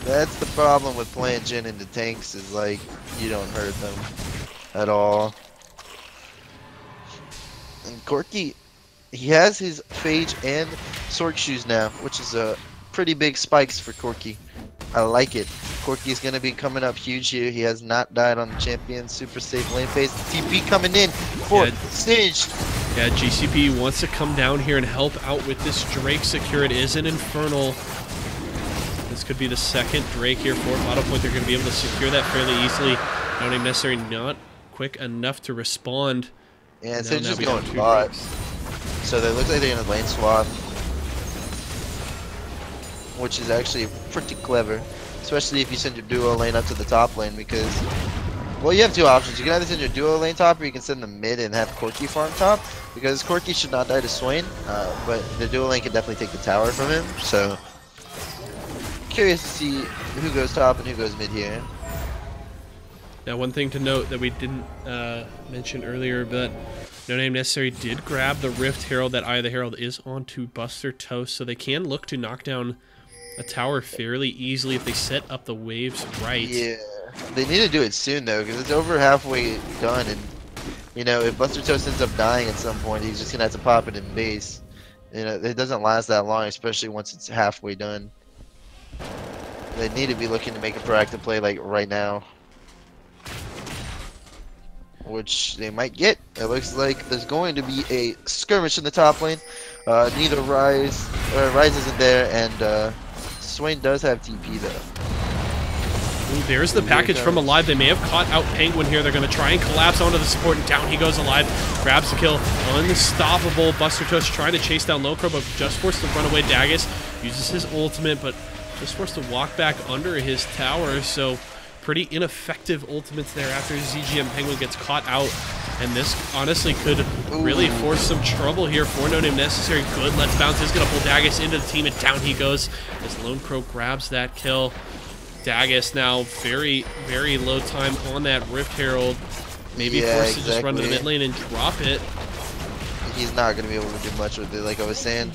That's the problem with playing Jhin into tanks, is like, you don't hurt them at all. And Corki, he has his Phage and Sork shoes now, which is a pretty big spikes for Corki. I like it. Corki's going to be coming up huge here. He has not died on the champion. Super safe lane phase. TP coming in for Singed. Yeah, GCP wants to come down here and help out with this Drake secure. It is an Infernal. This could be the second Drake here for Auto Point. They're going to be able to secure that fairly easily. Not even necessary, not quick enough to respond. Yeah, so it's just going bot. So they look like they're in a lane swap, which is actually pretty clever, especially if you send your duo lane up to the top lane, because, well, you have two options. You can either send your duo lane top, or you can send the mid and have Corki farm top, because Corki should not die to Swain, but the duo lane can definitely take the tower from him, so curious to see who goes top and who goes mid here. Now, one thing to note that we didn't mention earlier, but No Name Necessary did grab the Rift Herald. That Eye of the Herald is onto Buster Toast, so they can look to knock down a tower fairly easily if they set up the waves right. Yeah, they need to do it soon, though, because it's over halfway done, and, you know, if Buster Toast ends up dying at some point, he's just going to have to pop it in base. You know, it doesn't last that long, especially once it's halfway done. They need to be looking to make a proactive play, like, right now, which they might get. It looks like there's going to be a skirmish in the top lane. Neither Rise isn't there, and Swain does have TP though. Ooh, there's the package from Alive. They may have caught out Penguin here. They're going to try and collapse onto the support, and down he goes Alive. Grabs the kill. Unstoppable. Buster Toast trying to chase down Lone Crow, but just forced to run away. Daggus uses his ultimate, but just forced to walk back under his tower, so pretty ineffective ultimates there after ZGM Penguin gets caught out. And this honestly could really force some trouble here for No Name Necessary. Good, Let's Bounce is going to pull Daggus into the team, and down he goes as Lone Crow grabs that kill. Dagus now very, very low time on that Rift Herald. Maybe Yeah, forced to just run to the mid lane and drop it. He's not going to be able to do much with it, like I was saying.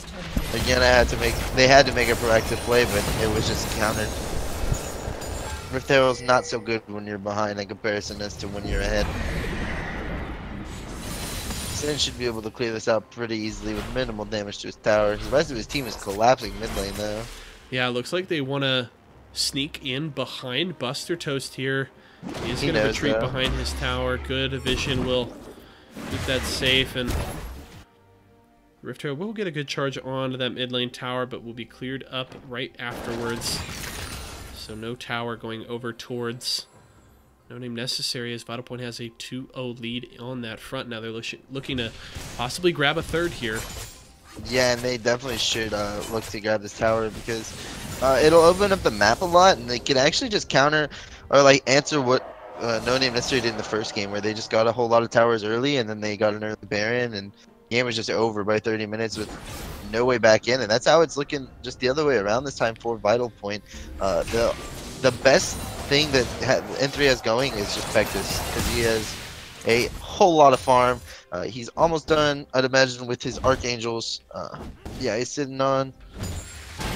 Again, they had to make a proactive play, but it was just countered. Rift Herald's not so good when you're behind in comparison as to when you're ahead. Sin should be able to clear this out pretty easily with minimal damage to his tower. The rest of his team is collapsing mid lane though. Yeah, it looks like they want to sneak in behind Buster Toast here. He's going to retreat behind his tower. Good vision will keep that safe, and Rift Herald will get a good charge onto that mid lane tower, but will be cleared up right afterwards. So no tower going over towards No Name necessary, as Vital Point has a 2-0 lead on that front. Now they're looking to possibly grab a third here. Yeah, and they definitely should look to grab this tower because it'll open up the map a lot, and they can actually just counter or like answer what No Name necessarily did in the first game, where they just got a whole lot of towers early, and then they got an early Baron, and the game was just over by 30 minutes with no way back in. And that's how it's looking just the other way around this time for Vital Point. The best thing that N3 has going is just Pectus, because he has a whole lot of farm. He's almost done, I'd imagine, with his Archangels. Yeah, he's sitting on...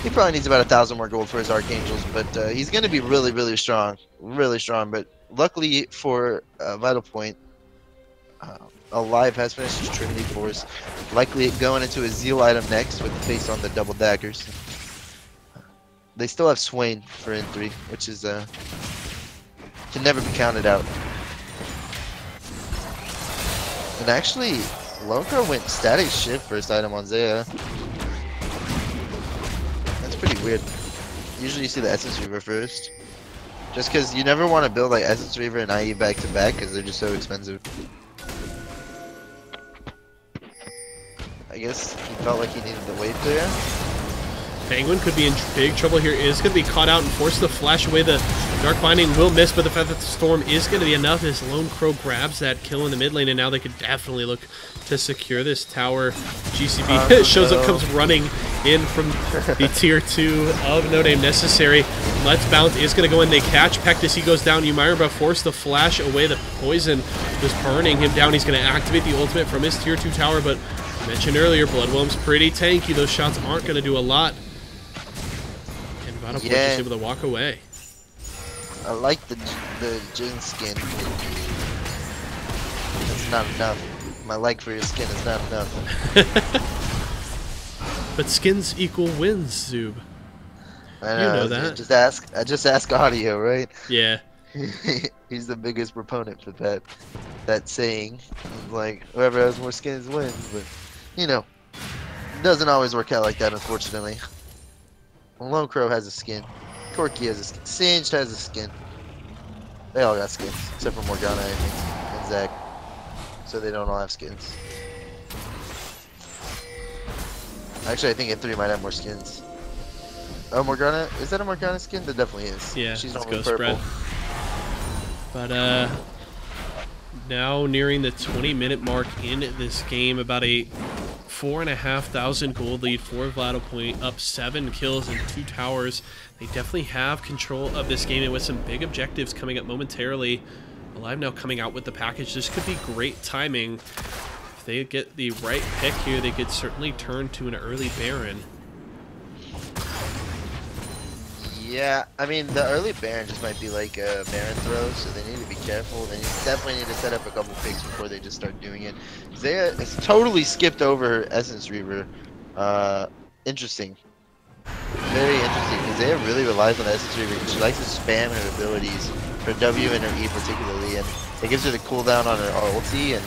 He probably needs about 1,000 more gold for his Archangels, but he's going to be really, really strong. Really strong, but luckily for Vital Point, Alive has finished his Trinity Force. Likely going into his Zeal item next with the face on the double daggers. They still have Swain for N3, which is can never be counted out. And actually, Lone Crow went static shift first item on Zaya. That's pretty weird. Usually you see the Essence Reaver first. Just because you never want to build like Essence Reaver and IE back to back because they're just so expensive. I guess he felt like he needed the wave clear. Penguin could be in big trouble here. Is going to be caught out and forced to flash away. The Dark Binding will miss, but the Feather Storm is going to be enough as Lone Crow grabs that kill in the mid lane, and now they could definitely look to secure this tower. GCB shows up, comes running in from the tier 2 of No Name necessary. Let's Bounce is going to go in. They catch Pectus. He goes down. Umaira forced to flash away. The poison was burning him down. He's going to activate the ultimate from his tier 2 tower, but I mentioned earlier, Bloodwhelm's pretty tanky. Those shots aren't going to do a lot. Vital Point just able to walk away. I like the Jin skin. That's not enough. My like for your skin is not enough. But skins equal wins, Zoob. I know, you know that. I just ask Audio, right? Yeah. He's the biggest proponent for that saying. Like, whoever has more skins wins, but you know, it doesn't always work out like that, unfortunately. Lone Crow has a skin. Corky has a skin. Singed has a skin. They all got skins, except for Morgana, I think, and Zach. So they don't all have skins. Actually, I think N3 might have more skins. Oh, Morgana? Is that a Morgana skin? That definitely is. Yeah, she's let's normally go purple. Spread. But now nearing the 20-minute mark in this game, about a 4,500 gold lead for Vital Point, up 7 kills and 2 towers. They definitely have control of this game, and with some big objectives coming up momentarily. Alive now coming out with the package. This could be great timing. If they get the right pick here, they could certainly turn to an early Baron. Yeah, I mean, the early Baron just might be like a Baron throw, so they need to be careful. They definitely need to set up a couple picks before they just start doing it. Zaya has totally skipped over Essence Reaver. Interesting. Very interesting, because Zaya really relies on Essence Reaver. She likes to spam her abilities, her W and her E particularly, and it gives her the cooldown on her ulti, and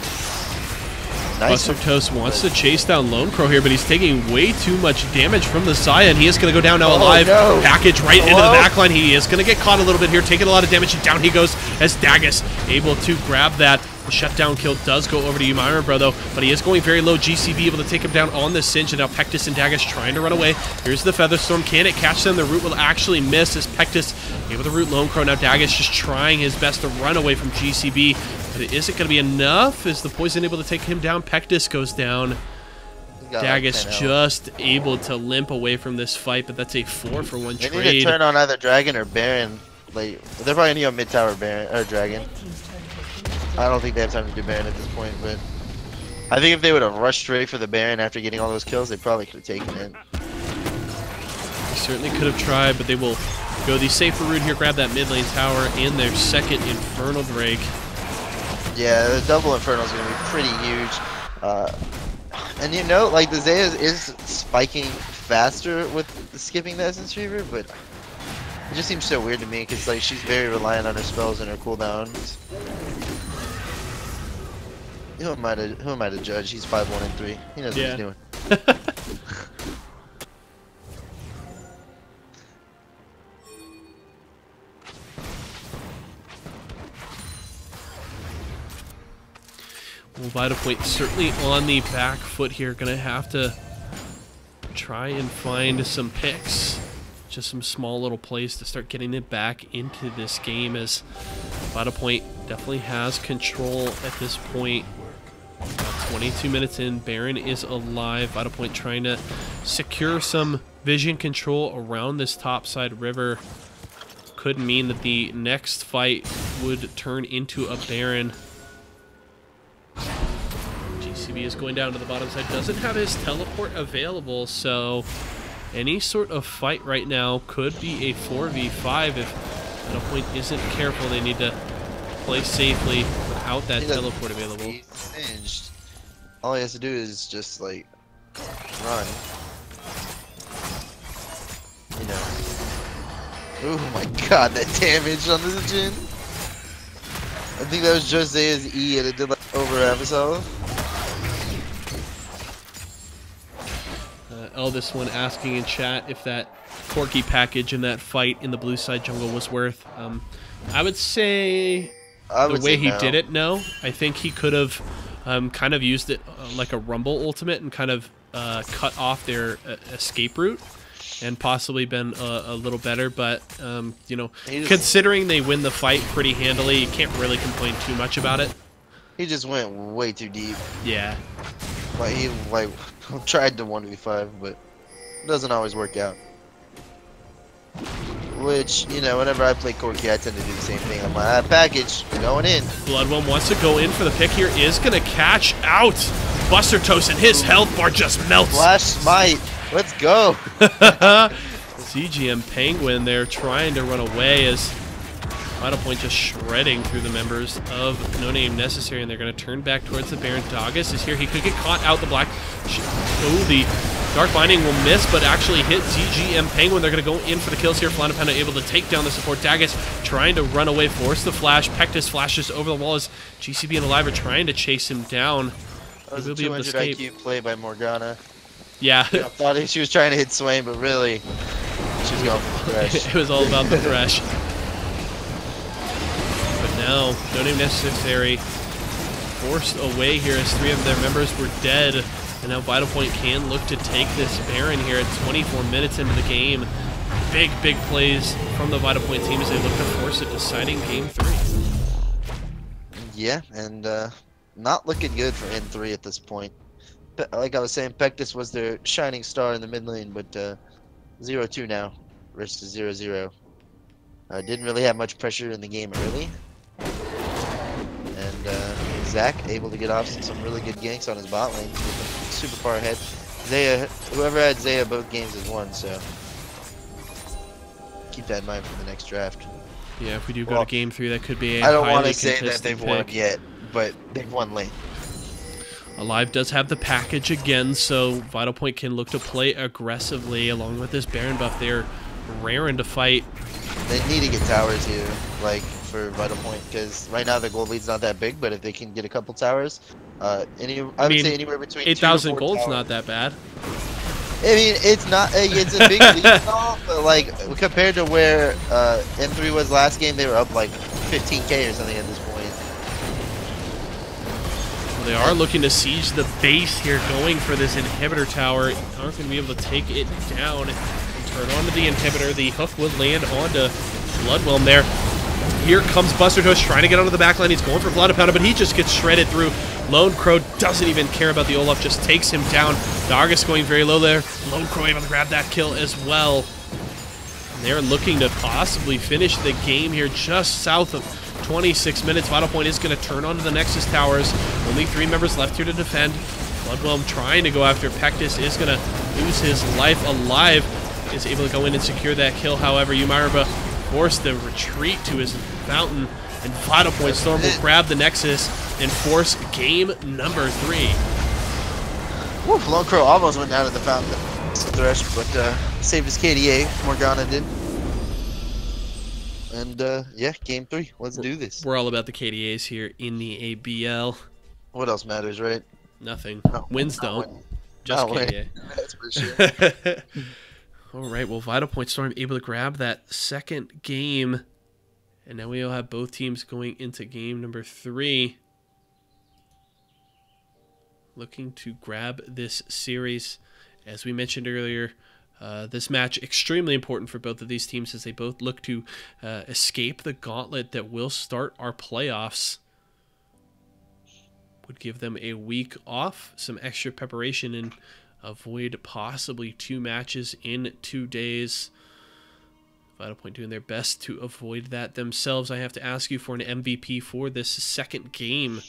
nice. Buster Toast wants to chase down Lone Crow here, but he's taking way too much damage from the Xayah, and he is going to go down now alive. No. Package right into the backline. He is going to get caught a little bit here, taking a lot of damage, and down he goes as Dagus able to grab that. The shutdown kill does go over to Umaira, though, but he is going very low. GCB able to take him down on the cinch, and now Pectus and Dagus trying to run away. Here's the Feather Storm. Can it catch them? The root will actually miss as Pectus able to root Lone Crow. Now Dagus just trying his best to run away from GCB, but it isn't going to be enough. Is the poison able to take him down? Pectus goes down. Dagus like just able to limp away from this fight, but that's a 4-for-1 trade. They need to turn on either Dragon or Baron Like, they're probably gonna go mid tower Baron or Dragon. I don't think they have time to do Baron at this point, but I think if they would have rushed straight for the Baron after getting all those kills, they probably could have taken it. They certainly could have tried, but they will go the safer route here, grab that mid lane tower in their second Infernal Drake. Yeah, the double Inferno is going to be pretty huge. And you know, like the Zaya is spiking faster with skipping the Essence Reaver, but it just seems so weird to me because like she's very reliant on her spells and her cooldowns. Who am I to judge? He's 5-1 and 3. He knows what he's doing. Well, Vital Point certainly on the back foot here. Gonna have to try and find some picks. Just some small little plays to start getting it back into this game, as Vital Point definitely has control at this point. 22 minutes in, Baron is alive. Vital Point trying to secure some vision control around this topside river. Could mean that the next fight would turn into a Baron. GCB is going down to the bottom side. Doesn't have his teleport available, so any sort of fight right now could be a 4v5 if Vital Point isn't careful. They need to play safely without that teleport available. He's singed. All he has to do is just like run. You know. Oh my god, that damage on this Jhin. I think that was just Zaya's E and it did like over Abyssal. Eldest one asking in chat if that Corki package in that fight in the blue side jungle was worth. I would say the way he did it, no. I think he could have kind of used it like a Rumble ultimate and kind of cut off their escape route and possibly been a little better. But, you know, considering they win the fight pretty handily, you can't really complain too much about it. He just went way too deep. Yeah. Like, he tried to 1v5, but it doesn't always work out. Which, you know, whenever I play Corki, I tend to do the same thing. I'm like, package, going in. Bloodwhelm wants to go in for the pick here, is going to catch out Buster Toast, and his health bar just melts. Flash Smite, let's go. CGM Penguin there trying to run away as Vital Point just shredding through the members of No Name Necessary, and they're going to turn back towards the Baron. Doggus is here. He could get caught out the black. Oh, the Dark Binding will miss, but actually hit CGM Penguin. They're going to go in for the kills here. Flanapana able to take down the support. Daggus trying to run away, force the flash. Pectus flashes over the wall as GCB and Alive are trying to chase him down. That was a 200 IQ play by Morgana. Yeah. I thought she was trying to hit Swain, but really, she was going for the thresh. It was all about the thresh. But now, No Name Necessary forced away here as 3 of their members were dead. And now Vital Point can look to take this Baron here at 24 minutes into the game. Big, big plays from the Vital Point team as they look to force a deciding game 3. Yeah, and not looking good for N3 at this point. Like I was saying, Pectus was their shining star in the mid lane, but 0-2 now versus 0-0. Didn't really have much pressure in the game early. And Zach able to get off some really good ganks on his bot lane. Super far ahead. Zaya, whoever had Zaya both games has won, so keep that in mind for the next draft. Yeah, if we do go to game 3, that could be a I don't want to say that they've won yet, but they've won late. Alive does have the package again, so Vital Point can look to play aggressively along with this Baron buff. They're raring to fight. They need to get towers here, like, for Vital Point, because right now the gold lead's not that big, but if they can get a couple towers, I would say anywhere between 8,000 gold's not that bad. I mean, it's not, it's a big lead and all, but like, compared to where M3 was last game, they were up like 15k or something at this point. Well, they are looking to siege the base here, going for this inhibitor tower. Aren't going to be able to take it down and turn onto the inhibitor. The hook would land onto Bloodwhelm there. Here comes Buster Toast trying to get onto the back line. He's going for Blood Pounder, but he just gets shredded through. Lone Crow doesn't even care about the Olaf, just takes him down. Dargus going very low there. Lone Crow able to grab that kill as well. They're looking to possibly finish the game here just south of 26 minutes. Vital Point is going to turn onto the Nexus towers. Only 3 members left here to defend. Bloodwhelm trying to go after Pectus is going to lose his life alive. Is able to go in and secure that kill. However, Umairaba forced to retreat to his fountain. And Vital Point Storm will grab the Nexus and force game number 3. Woof, Lone Crow almost went down to the fountain thresh, but saved his KDA. Morgana did. And yeah, game 3. Let's do this. We're all about the KDAs here in the ABL. What else matters, right? Nothing. No, Wins not don't. win. Just Not win. KDA. That's for sure. All right, well, Vital Point Storm able to grab that second game. And now we'll have both teams going into game number 3. Looking to grab this series. As we mentioned earlier, this match extremely important for both of these teams as they both look to escape the gauntlet that will start our playoffs. Would give them a week off, some extra preparation, and avoid possibly 2 matches in 2 days. Vital Point doing their best to avoid that themselves. I have to ask you for an MVP for this second game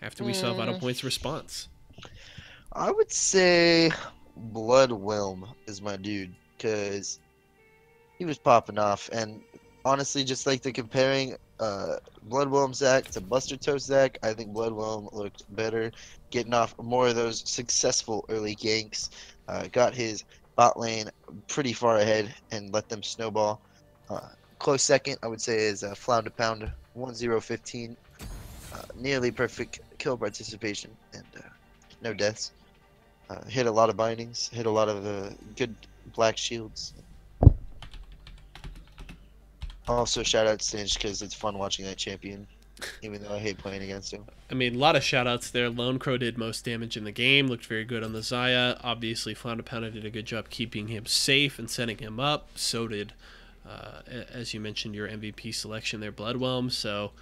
after we saw Vital Point's response. I would say Bloodwhelm is my dude, because he was popping off. And honestly, just like the comparing Bloodwhelm Zach to Buster Toast Zach, I think Bloodwhelm looked better, getting off more of those successful early ganks. Got his bot lane pretty far ahead and let them snowball. Close second, I would say, is Flounder Pounder, 1-0-15. Nearly perfect kill participation and no deaths. Hit a lot of bindings, hit a lot of good black shields. Also, shout out Stinch because it's fun watching that champion, even though I hate playing against him. I mean, a lot of shout-outs there. Lone Crow did most damage in the game, looked very good on the Xayah. Obviously, Flounder Pounder did a good job keeping him safe and setting him up. So did, as you mentioned, your MVP selection there, Bloodwhelm. So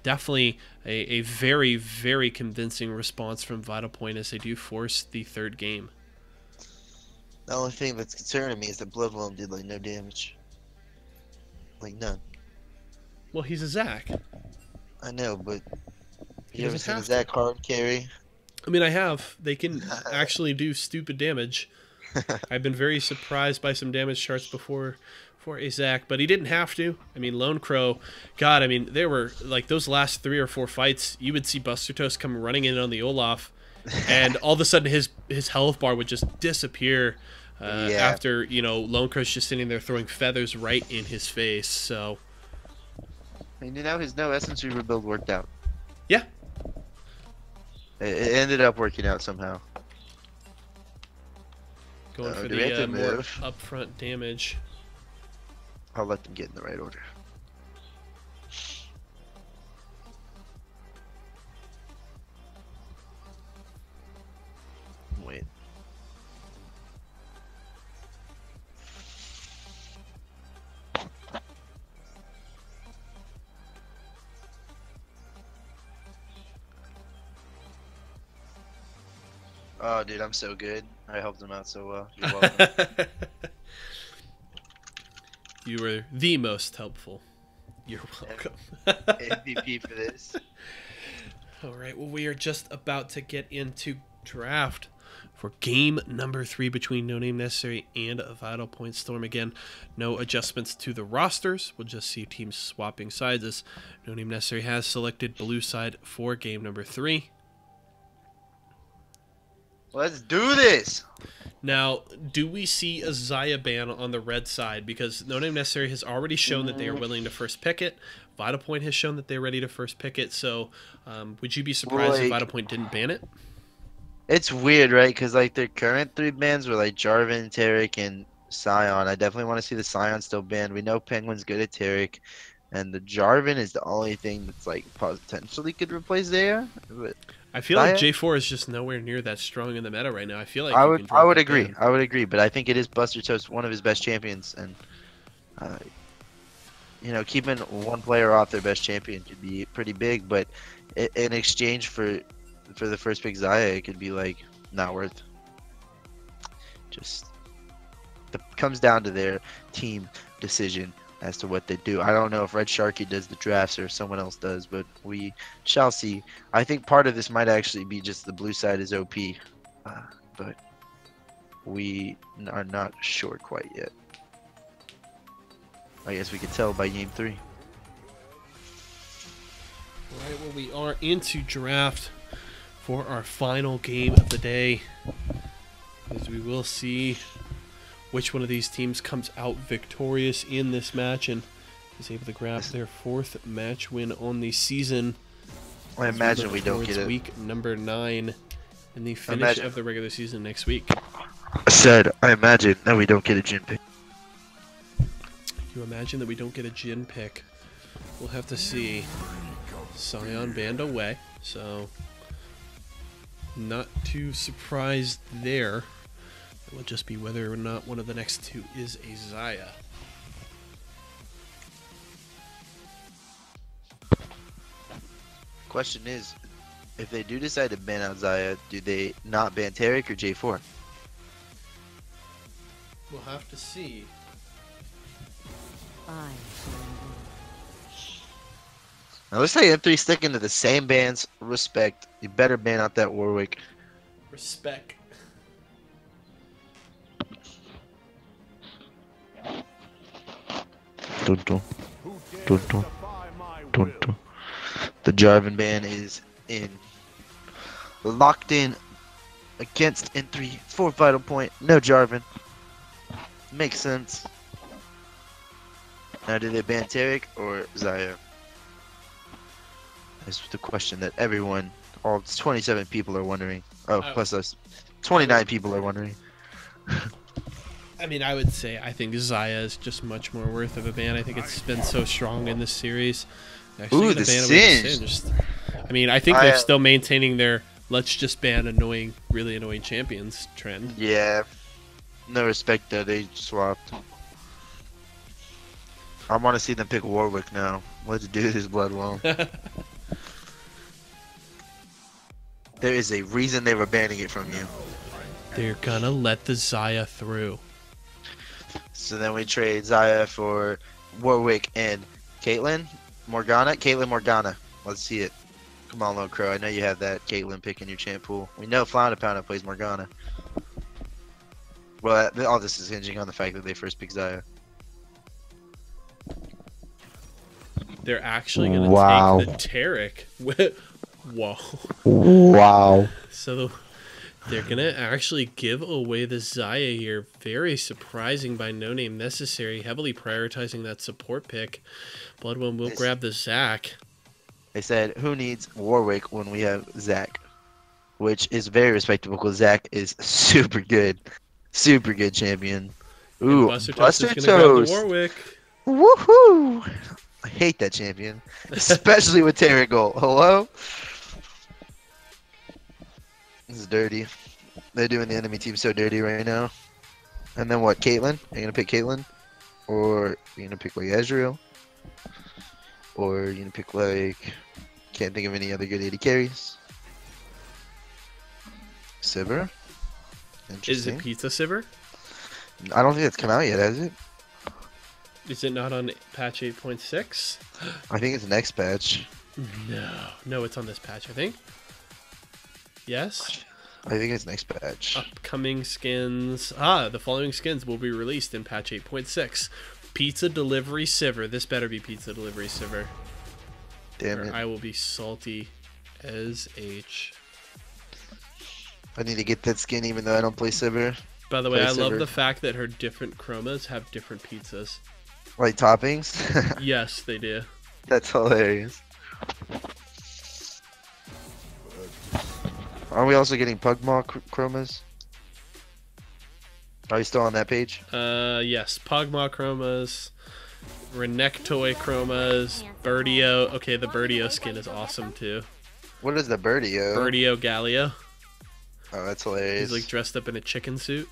definitely a very, very convincing response from Vital Point as they do force the third game. The only thing that's concerning me is that Bloodwhelm did like no damage. Like none. Well, he's a Zac. I know, but He you ever doesn't seen a have Zac hard carry? I mean, I have. They can actually do stupid damage. I've been very surprised by some damage charts before for a Zac, but he didn't have to. I mean, Lone Crow, God, I mean, there were, like, those last 3 or 4 fights, you would see Buster Toast come running in on the Olaf, and all of a sudden his health bar would just disappear after, you know, Lone Crow's just sitting there throwing feathers right in his face, so... And you know, his no Essence Reaver build worked out. Yeah. It ended up working out somehow. Going for do we have the to more move? upfront damage. I'll let them get in the right order. Wait. Oh, dude, I'm so good. I helped him out so well. You're welcome. You were the most helpful. You're welcome. MVP for this. All right, well, we are just about to get into draft for game number 3 between No Name Necessary and Vital Point Storm. Again, no adjustments to the rosters. We'll just see teams swapping sides as No Name Necessary has selected blue side for game number 3. Let's do this! Now, do we see a Xayah ban on the red side? Because No Name Necessary has already shown that they are willing to first pick it. Vital Point has shown that they're ready to first pick it. So, would you be surprised if Vital Point didn't ban it? It's weird, right? Because like their current 3 bans were like Jarvan, Taric, and Scion. I definitely want to see the Scion still banned. We know Penguin's good at Taric, and the Jarvan is the only thing that's like potentially could replace Zaya. But I feel like J4 is just nowhere near that strong in the meta right now. I feel like I you would can drop I would it agree. down. I would agree, but I think it is Buster Toast, one of his best champions, and you know, keeping one player off their best champion could be pretty big. But in exchange for the first pick Xayah, it could be like not worth. Just comes down to their team decision as to what they do. I don't know if Red Sharky does the drafts or someone else does, but we shall see. I think part of this might actually be just the blue side is OP, but we are not sure quite yet. I guess we could tell by game 3. All right, well, we are into draft for our final game of the day, as we will see which one of these teams comes out victorious in this match and is able to grab their 4th match win on the season. I imagine we don't get it. Week number 9 and the finish of the regular season next week. I said, I imagine that we don't get a Jin pick. You imagine that we don't get a Jin pick. We'll have to see. Scion banned away, so not too surprised there. It will just be whether or not one of the next 2 is a Xayah. Question is, if they do decide to ban out Xayah, do they not ban Taric or J4? We'll have to see. Now let's say M3 sticking to the same bans. Respect. You better ban out that Warwick. Respect. Dun, dun. Dun, dun. Dun, dun. The Jarvan ban is in. Locked in against N3 for Vital Point. No Jarvan. Makes sense. Now, do they ban Taric or Xayah? That's the question that everyone, all 27 people are wondering. Oh, plus us. 29 people are wondering. I mean, I would say I think Xayah is just much more worth of a ban. I think it's been so strong in this series. Ooh, the Singe. I mean, I think they're still maintaining their let's just ban annoying, really annoying champions trend. Yeah. No respect though, they swapped. I want to see them pick Warwick now. Let's do this, Bloodwell. There is a reason they were banning it from you. They're gonna let the Xayah through. So then we trade Xayah for Warwick and Caitlyn Morgana. Caitlyn Morgana. Let's see it. Come on, Lone Crow. I know you have that Caitlyn pick in your champ pool. We know Flounder Pounder plays Morgana. Well, all this is hinging on the fact that they first picked Xayah. They're actually gonna take the Taric. Whoa. Wow. So they're gonna actually give away the Xayah here. Very surprising by no name necessary. Heavily prioritizing that support pick. Bloodwell will grab the Zac. They said, who needs Warwick when we have Zac? Which is very respectable because Zac is super good. Super good champion. Ooh, Buster Toast is gonna grab the Warwick. Woohoo! I hate that champion. Especially with Terry Gold. Hello? This is dirty. They're doing the enemy team so dirty right now. And then what, Caitlyn? Are you going to pick Caitlyn? Or are you going to pick like Ezreal? Or are you going to pick like... Can't think of any other good AD carries. Sivir? Is it Pizza Sivir? I don't think that's come out yet, has it? Is it not on patch 8.6? I think it's next patch. No, it's on this patch, I think. Yes? I think it's next patch. Upcoming skins. The following skins will be released in patch 8.6. Pizza Delivery Sivir. This better be Pizza Delivery Sivir. Damn it. I will be salty as H. I need to get that skin even though I don't play Sivir. By the way, I love the fact that her different chromas have different pizzas. Like toppings? Yes, they do. That's hilarious. Are we also getting Pugmaw chromas? Are you still on that page? Yes. Pugmaw chromas, Renektoy chromas, Birdio. Okay, the Birdio skin is awesome too. What is the Birdio? Birdio Galio. Oh, that's hilarious. He's like dressed up in a chicken suit.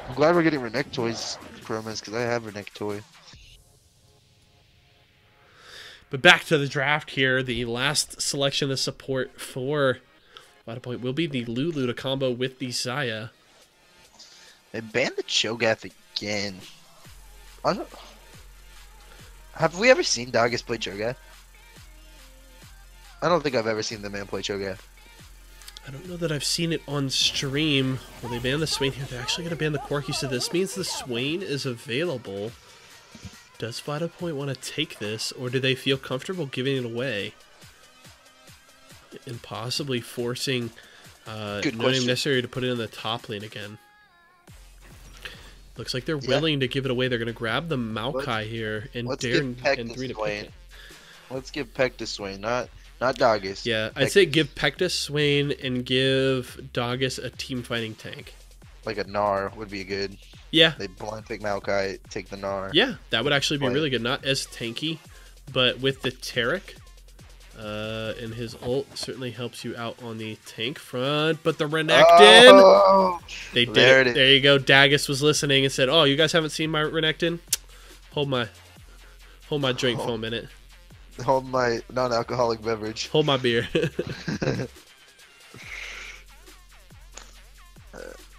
I'm glad we're getting Renektoy's chromas because I have Renektoy. But back to the draft here. The last selection of support for Vital Point will be the Lulu to combo with the Xayah. They banned the Cho'Gath again. I don't... Have we ever seen Doggus play Cho'Gath? I don't think I've ever seen the man play Cho'Gath. I don't know that I've seen it on stream. Well, they banned the Swain here. They're actually going to ban the Corki, so this means the Swain is available. Does Vital Point want to take this, or do they feel comfortable giving it away? And possibly forcing No Name Necessary to put it in the top lane again. Looks like they're willing to give it away. They're going to grab the Maokai here and dare and 3 to pick it. Let's give Peck to Swain, not Doggus. Yeah, I'd say give Pectus Swain and give Doggus a team fighting tank. Like a Gnar would be good. Yeah. They blind pick Maokai, take the Gnar. Yeah, that would actually be really good. Not as tanky, but with the Taric and his ult certainly helps you out on the tank front. But the Renekton, they did it. There you go. Daggus was listening and said, "Oh, you guys haven't seen my Renekton? Hold my drink for a minute. Hold my non-alcoholic beverage. Hold my beer."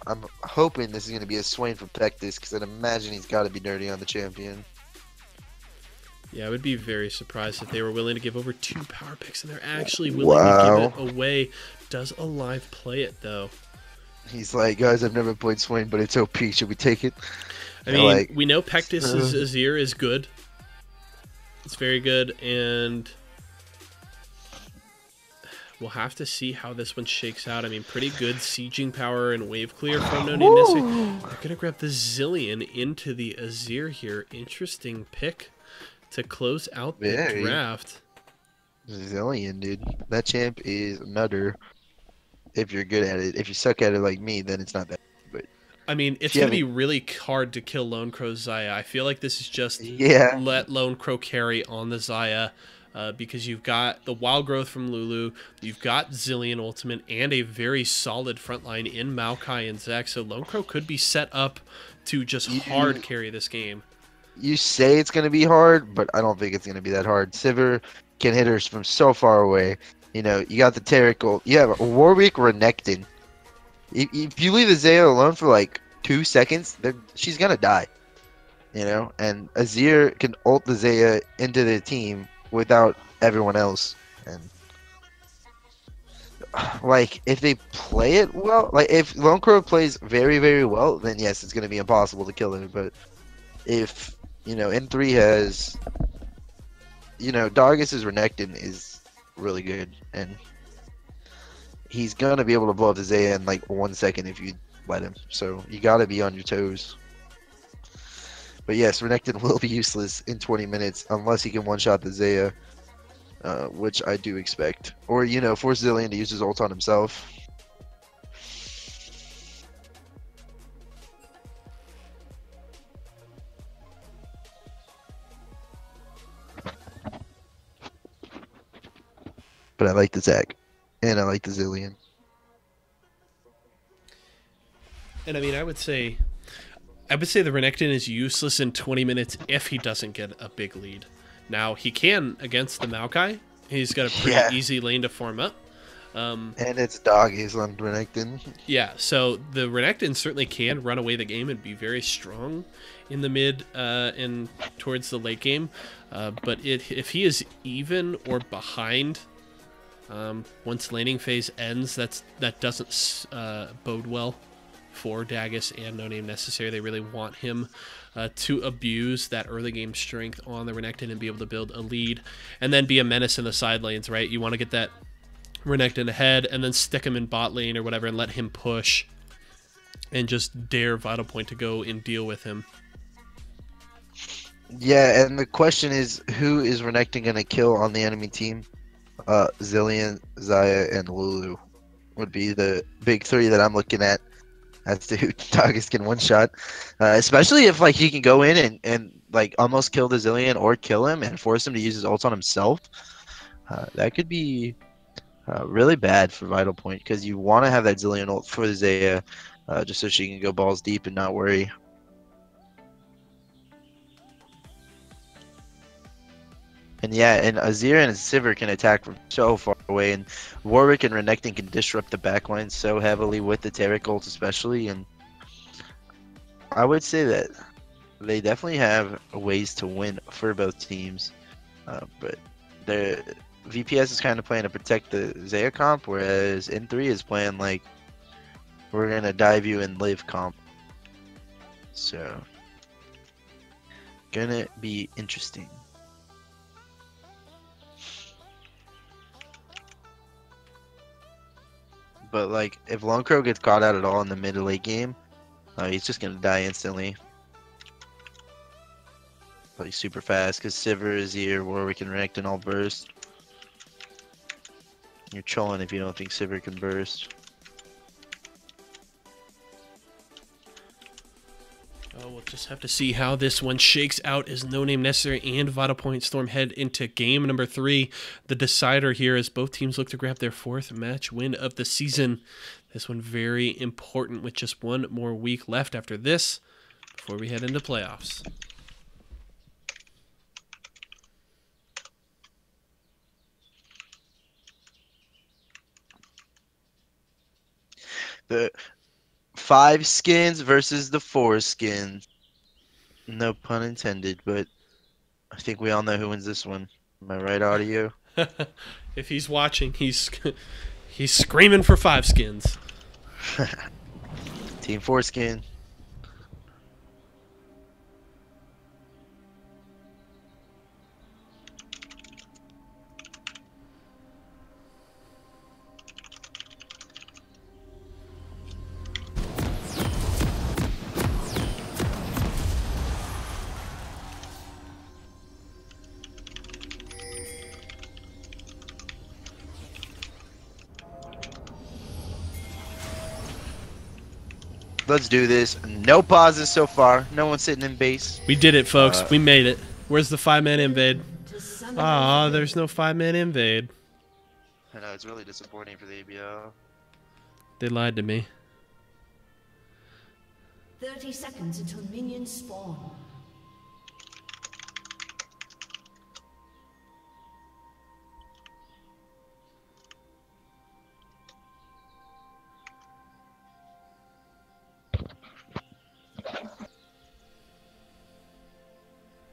I'm hoping this is going to be a Swain for Pectus, because I'd imagine he's got to be dirty on the champion. Yeah, I would be very surprised if they were willing to give over 2 power picks, and they're actually willing to give it away. Does Alive play it, though? He's like, guys, I've never played Swain, but it's OP. Should we take it? I mean, we know Pectus' Azir is good. It's very good, and we'll have to see how this one shakes out. I mean, pretty good sieging power and wave clear from No Name Necessary. They're going to grab the Zillion into the Azir here. Interesting pick to close out the draft. Zillion, dude. That champ is nutter if you're good at it. If you suck at it like me, then it's not that. But I mean, it's going to be really hard to kill Lone Crow's Xayah. I feel like this is just let Lone Crow carry on the Xayah. Because you've got the wild growth from Lulu, you've got Zillion Ultimate, and a very solid front line in Maokai and Zac. So Lone Crow could be set up to just hard carry this game. You say it's going to be hard, but I don't think it's going to be that hard. Sivir can hit her from so far away. You know, you got the Taric ult. You have Warwick Renekton. If you leave the Xayah alone for like 2 seconds, she's going to die. You know, and Azir can ult the Xayah into the team without everyone else. And like, if they play it well, like if Lone Crow plays very, very well, then yes, it's going to be impossible to kill her. But if, you know, N3 has, you know, Doggus' Renekton is really good, and he's going to be able to blow up the Xayah in like 1 second if you let him. So you got to be on your toes. But yes, Renekton will be useless in 20 minutes unless he can one-shot the Xayah, which I do expect. Or, you know, force Zillion to use his ult on himself. But I like the Zac, and I like the Zillion. And I mean, I would say the Renekton is useless in 20 minutes if he doesn't get a big lead. Now, he can against the Maokai. He's got a pretty easy lane to farm up. And it's Doggies on Renekton. Yeah, so the Renekton certainly can run away the game and be very strong in the mid and towards the late game. But if he is even or behind once laning phase ends, that doesn't bode well for Daggus and No Name Necessary. They really want him to abuse that early game strength on the Renekton and be able to build a lead and then be a menace in the side lanes, right? You want to get that Renekton ahead and then stick him in bot lane or whatever and let him push and just dare Vital Point to go and deal with him. Yeah, and the question is, who is Renekton going to kill on the enemy team? Zillion, Xayah, and Lulu would be the big three that I'm looking at as to who Doggus can one-shot. Especially if like he can go in and like almost kill the Zillion or kill him and force him to use his ult on himself. That could be really bad for Vital Point, because you want to have that Zillion ult for the Xayah just so she can go balls deep and not worry. And yeah, and Azir and Sivir can attack from so far away, and Warwick and Renekton can disrupt the backline so heavily with the Taric ult especially, and I would say that they definitely have ways to win for both teams, but the VPS is kind of playing to protect the Zaya comp, whereas N3 is playing like we're gonna dive you and live comp. So gonna be interesting. But like, if Lone Crow gets caught out at all in the mid to late game, he's just gonna die instantly. Play super fast because Sivir is here, Warwick and Renekton all burst. You're trolling if you don't think Sivir can burst. Oh, we'll just have to see how this one shakes out as No Name Necessary and Vital Point Storm head into game number 3. The decider here as both teams look to grab their 4th match win of the season. This one very important with just one more week left after this before we head into playoffs. The 5 skins versus the 4 skins. No pun intended, but I think we all know who wins this one. Am I right, audio? If he's watching, he's screaming for 5 skins. Team 4 skin. Let's do this. No pauses so far. No one sitting in base. We did it, folks. We made it. Where's the 5-man invade? Ah, there's no 5-man invade. I know, it's really disappointing for the ABL. They lied to me. 30 seconds until minions spawn.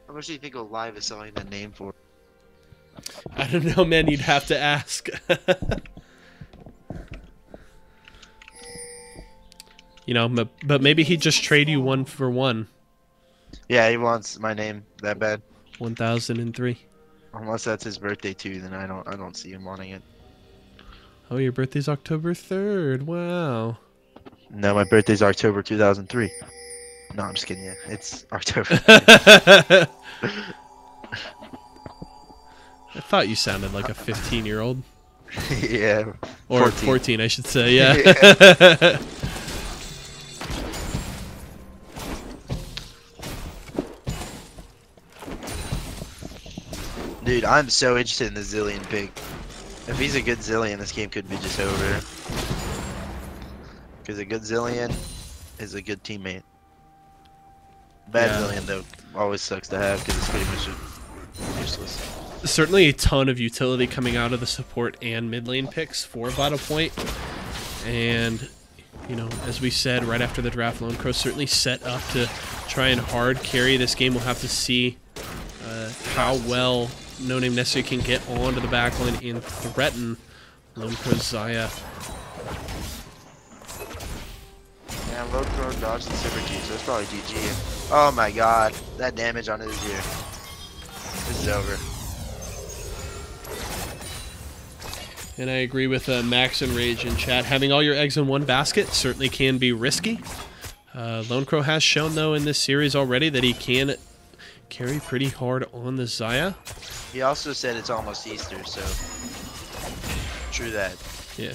How much do you think Go Live is selling the name for? I don't know, man. You'd have to ask. You know, but maybe he'd just trade you 1 for 1. Yeah, he wants my name that bad. 1003. Unless that's his birthday too, then I don't see him wanting it. Oh, your birthday's October 3rd. Wow. No, my birthday's October 2003. No, I'm just kidding. Yeah, it's October. I thought you sounded like a 15-year-old. Yeah. Or 14, I should say. Yeah. Yeah. Dude, I'm so interested in the Zillion pick. If he's a good Zillion, this game could be just over. Because a good Zillion is a good teammate. Bad Zillion, though, always sucks to have because it's pretty much useless. Certainly a ton of utility coming out of the support and mid lane picks for Vital Point. And, you know, as we said right after the draft, Lone Crow certainly set up to try and hard carry this game. We'll have to see how well No Name Necessary can get onto the backline and threaten Lone Crow's Zaya. Yeah, Lone Crow dodged the Super G, so it's probably GG. Oh my god, that damage on his ear. This is over. And I agree with Max and Rage in chat. Having all your eggs in one basket certainly can be risky. Lone Crow has shown, though, in this series already that he can carry pretty hard on the Zaya. He also said it's almost Easter, so true that. Yeah.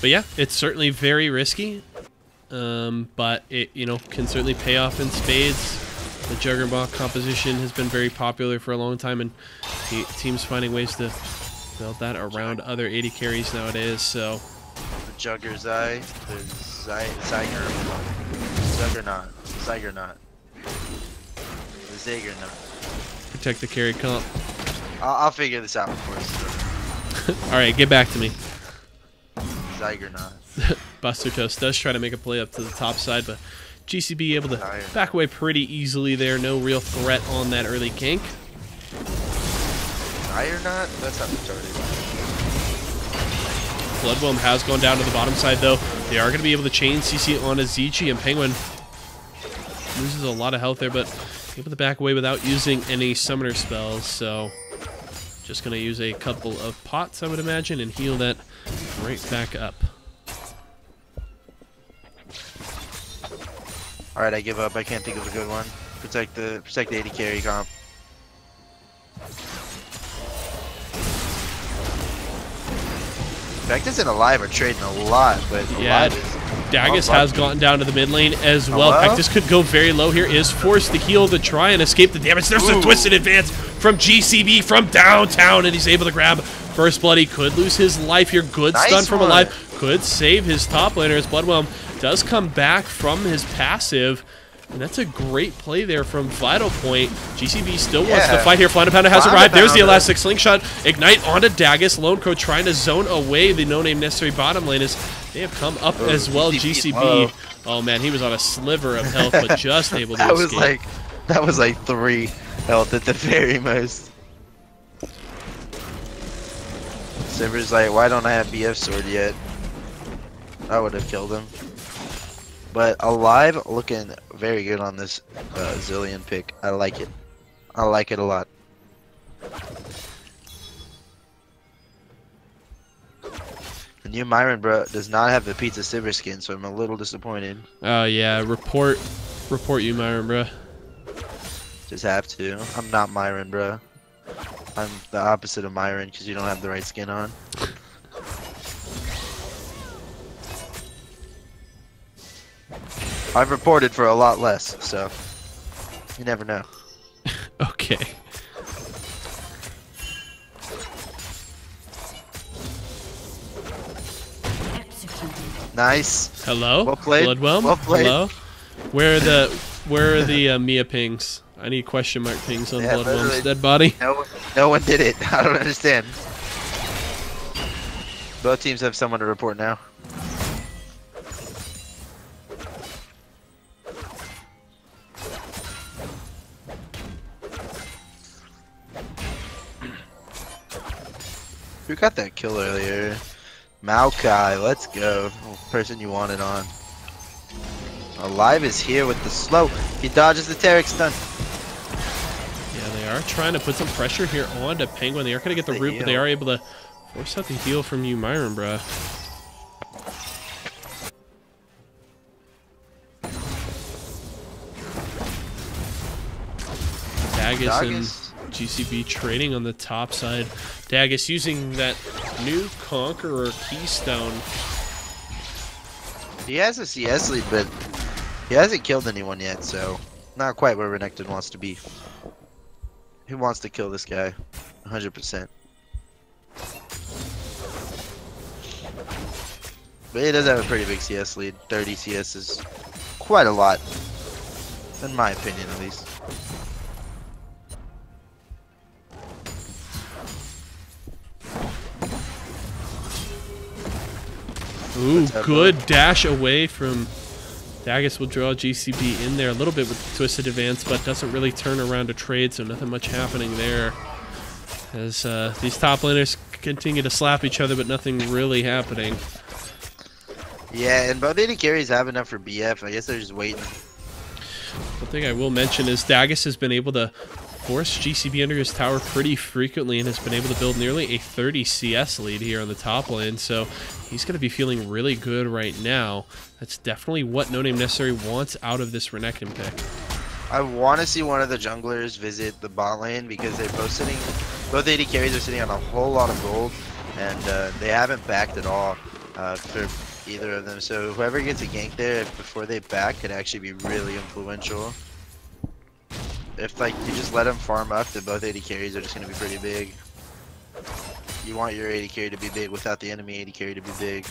But yeah, it's certainly very risky. But it, you know, can certainly pay off in spades. The Juggernaut composition has been very popular for a long time, and teams finding ways to build that around other 80 carries nowadays. So the Juggernaut, the Zyggernaut, the Zyggernaut. Protect the carry comp. I'll figure this out before it's over. All right, get back to me. Zyggernaut. Buster Toast does try to make a play up to the top side, but GCB able to back away pretty easily there. No real threat on that early gank. Or not? That's not retarded. Bloodwhelm has gone down to the bottom side, though. They are going to be able to chain CC on a Zichi, and Penguin loses a lot of health there, but able to back away without using any summoner spells, so just going to use a couple of pots, I would imagine, and heal that right back up. Alright, I give up. I can't think of a good one. Protect the AD carry comp. Vectus and Alive are trading a lot, but yeah, Alive is Dagus has gotten down to the mid lane as well. Hello? Vectus could go very low here. Is forced to heal to try and escape the damage. There's a twisted advance from GCB from downtown, and he's able to grab first blood. He could lose his life here. Good stun from Alive. Could save his top laner as Bloodwhelm does come back from his passive. And that's a great play there from Vital Point. GCB still wants to fight here. Flying Pounder has arrived. There's the elastic slingshot. Ignite onto Dagus. Lone Crow trying to zone away the no-name necessary bottom lane as they have come up as well. GCB. Oh man, he was on a sliver of health, but just able to escape. That was like 3 health at the very most. Silver's like, why don't I have BF sword yet? I would have killed him. But Alive looking very good on this Zillion pick. I like it. I like it a lot. The new Myron, bro, does not have the pizza silver skin, so I'm a little disappointed. Oh yeah, report you, Myron, bro. Just have to. I'm not Myron, bro. I'm the opposite of Myron because you don't have the right skin on. I've reported for a lot less, so you never know. Okay. Nice. Hello. Well played. Bloodwhelm. Well played. Hello. Where are the Mia pings? I need question mark pings on Bloodwhelm's dead body. No one did it. I don't understand. Both teams have someone to report now. Who got that kill earlier? Maokai, let's go. Person you wanted on. Alive is here with the slow. He dodges the Tarek stun. Yeah, they are trying to put some pressure here onto Penguin. They are going to get the root, but they are able to force out the heal from you, Myron, bruh. Dagus and GCB trading on the top side. Dagus using that new Conqueror Keystone. He has a CS lead, but he hasn't killed anyone yet, so not quite where Renekton wants to be. He wants to kill this guy, 100%. But he does have a pretty big CS lead. 30 CS is quite a lot, in my opinion at least. Ooh, good dash away from Dagus. Will draw GCB in there a little bit with Twisted Advance, but doesn't really turn around to trade, so nothing much happening there. As these top laners continue to slap each other, but nothing really happening. Yeah, and both AD carries have enough for BF. I guess they're just waiting. One thing I will mention is Dagus has been able to force GCB under his tower pretty frequently and has been able to build nearly a 30 CS lead here on the top lane, so he's going to be feeling really good right now. That's definitely what No Name Necessary wants out of this Renekton pick. I want to see one of the junglers visit the bot lane because they're both AD carries are sitting on a whole lot of gold, and they haven't backed at all for either of them. So whoever gets a gank there before they back could actually be really influential. If like you just let them farm up, then both AD carries are just going to be pretty big. You want your AD carry to be big without the enemy AD carry to be big.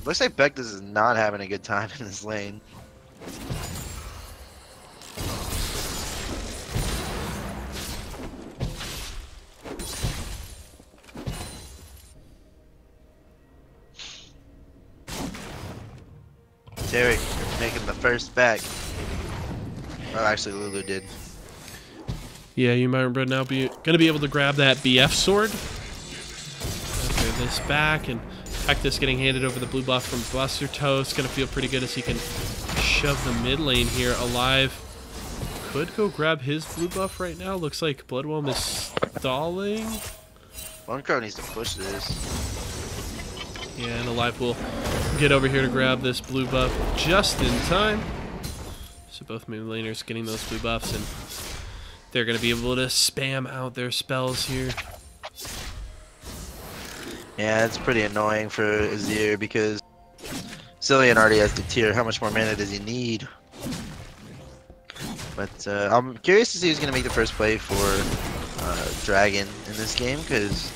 Looks like Vectus is not having a good time in this lane. Tarek making the first back. Oh, actually, Lulu did. Yeah, you might remember now gonna be able to grab that BF sword. After this back, and Pectus getting handed over the blue buff from Buster Toast. Gonna feel pretty good as he can shove the mid lane here alive. Could go grab his blue buff right now. Looks like Bloodwhelm is stalling. Bunkro needs to push this. Yeah, and Alive will get over here to grab this blue buff just in time. So both mid laners getting those blue buffs, and they're going to be able to spam out their spells here. Yeah, it's pretty annoying for Azir because Cillian already has the tier. How much more mana does he need? But I'm curious to see who's going to make the first play for Dragon in this game, because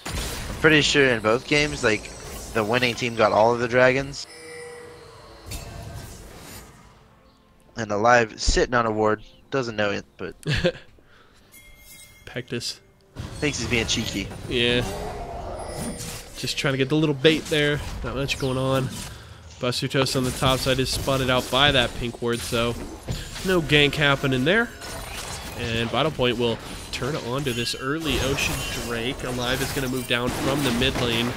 I'm pretty sure in both games, like, the winning team got all of the dragons. And Alive sitting on a ward. Doesn't know it, but Pectus. thinks he's being cheeky. Yeah. Just trying to get the little bait there. Not much going on. Buster Toast on the top side is spotted out by that pink ward, so no gank happening there. And Vital Point will turn on to this early Ocean Drake. Alive is going to move down from the mid lane.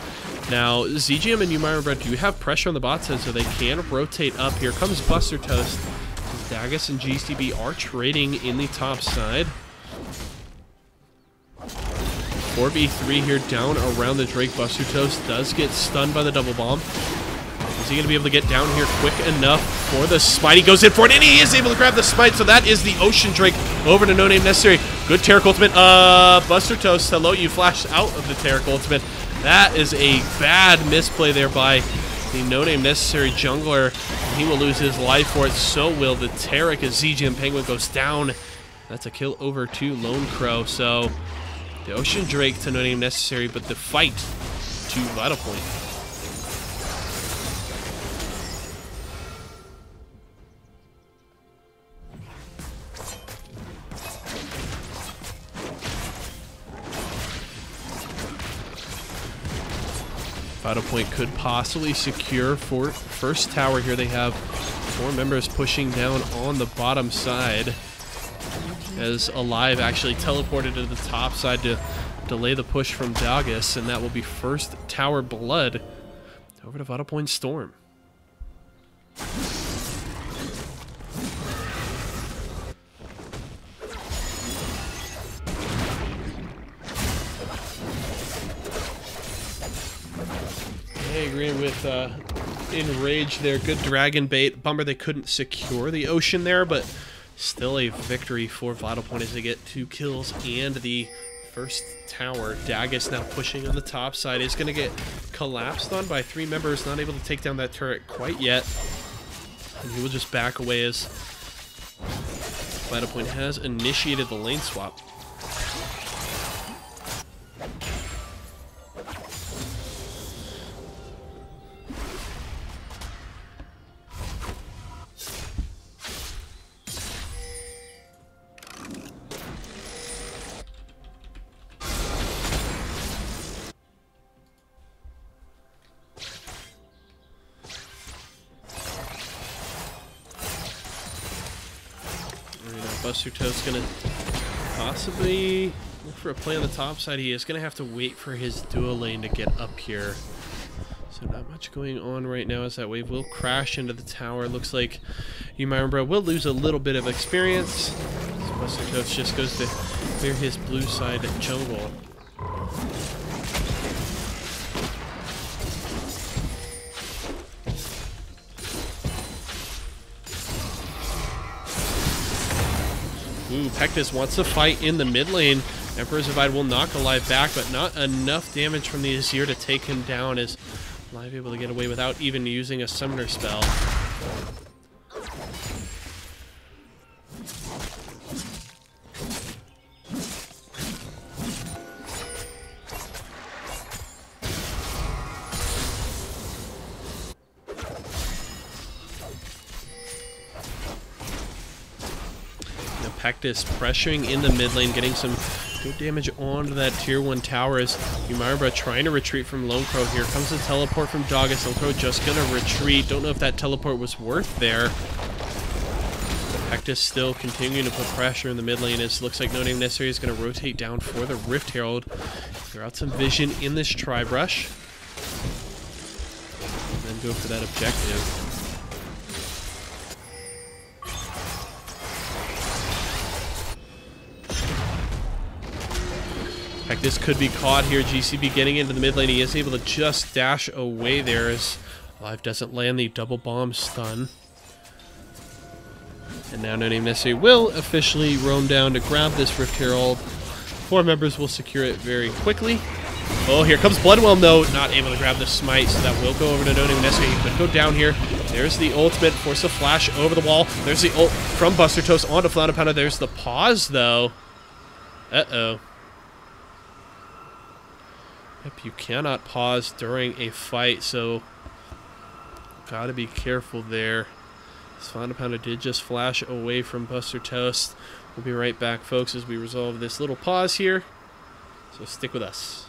Now, ZGM and Umaira do have pressure on the bot side, so they can rotate up. Here comes Buster Toast. Dagus and GCB are trading in the top side. 4v3 here down around the Drake. Buster Toast does get stunned by the double bomb. Is he going to be able to get down here quick enough for the smite? He goes in for it, and he is able to grab the smite, so that is the Ocean Drake over to No Name Necessary. Good Taric ultimate. Buster Toast, hello, you flashed out of the Taric ultimate. That is a bad misplay there by the No Name Necessary jungler. He will lose his life for it, so will the Taric as ZGM Penguin goes down. That's a kill over to Lone Crow, so the Ocean Drake to No Name Necessary, but the fight to Vital Point. Vital Point could possibly secure for first tower here. They have 4 members pushing down on the bottom side, as Alive actually teleported to the top side to delay the push from Dagus, and that will be first tower blood over to Vital Point Storm. I agree with Enrage there. Good dragon bait. Bummer they couldn't secure the Ocean there, but still a victory for Vital Point as they get 2 kills and the first tower. Dagus now pushing on the top side. Is going to get collapsed on by 3 members. Not able to take down that turret quite yet. And he will just back away as Vital Point has initiated the lane swap. Buster Toast's gonna possibly look for a play on the top side. He is gonna have to wait for his dual lane to get up here. So not much going on right now as that wave will crash into the tower. Looks like Umaira will lose a little bit of experience. So Buster Toast just goes to clear his blue side jungle. Ooh, Pectus wants to fight in the mid lane. Emperor's Divide will knock Alive back, but not enough damage from the Azir to take him down, as Alive able to get away without even using a summoner spell. Pectus pressuring in the mid lane, getting some Good damage onto that tier 1 tower as Umarba trying to retreat from Lone Crow. Here comes the teleport from Doggus. Lone Crow just gonna retreat. Don't know if that teleport was worth there. Hectus still continuing to put pressure in the mid lane. It looks like No Name Necessary is going to rotate down for the Rift Herald. Clear out some vision in this Tri-Brush. And then go for that objective. Hectus could be caught here. GCB getting into the mid lane. He is able to just dash away there as Live doesn't land the double bomb stun. And now No Name Necessary will officially roam down to grab this Rift Herald. 4 members will secure it very quickly. Oh, here comes Bloodwhelm, though. Not able to grab the smite, so that will go over to No Name Necessary. He could go down here. There's the ultimate. Force a flash over the wall. There's the ult from Buster Toast onto Flounder Pounder. There's the pause, though. Uh-oh. Yep, you cannot pause during a fight, so gotta be careful there. Flounder Pounder did just flash away from Buster Toast. We'll be right back, folks, as we resolve this little pause here. So stick with us.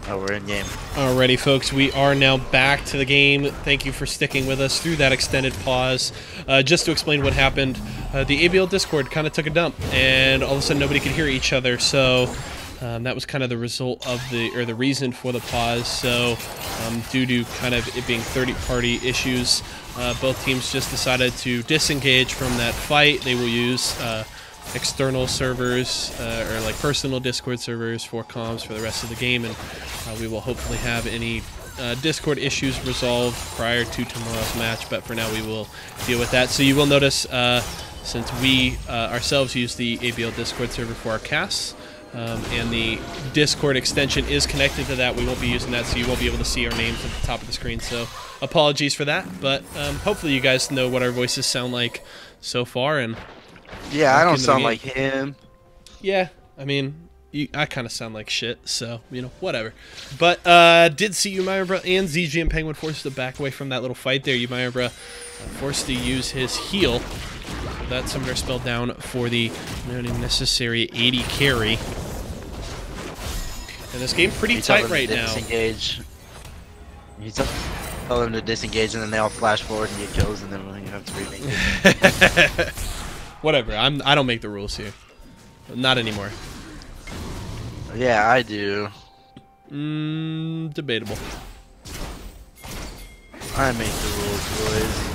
Oh, we're in game. Alrighty, folks, we are now back to the game. Thank you for sticking with us through that extended pause. Just to explain what happened, the ABL Discord kind of took a dump, and all of a sudden nobody could hear each other. So that was kind of the result of the reason for the pause. So due to kind of it being 30-party issues, both teams just decided to disengage from that fight. They will use external servers or like personal Discord servers for comms for the rest of the game, and we will hopefully have any Discord issues resolved prior to tomorrow's match, but for now we will deal with that. So you will notice since we ourselves use the ABL Discord server for our casts, and the Discord extension is connected to that, we won't be using that, so you won't be able to see our names at the top of the screen. So apologies for that, but hopefully you guys know what our voices sound like so far. And yeah, I don't sound like him. Yeah, I mean, I kind of sound like shit, so, you know, whatever. But did see Umayra and ZG and Penguin forced to back away from that little fight there. Umayra forced to use his heal. That summoner spell down for the necessary 80 carry. And this game pretty tight right now. Disengage. You tell them to disengage, and then they all flash forward and get kills, and then you have to remake it. Whatever. I don't make the rules here. Not anymore. Yeah, I do. Debatable. I make the rules, boys.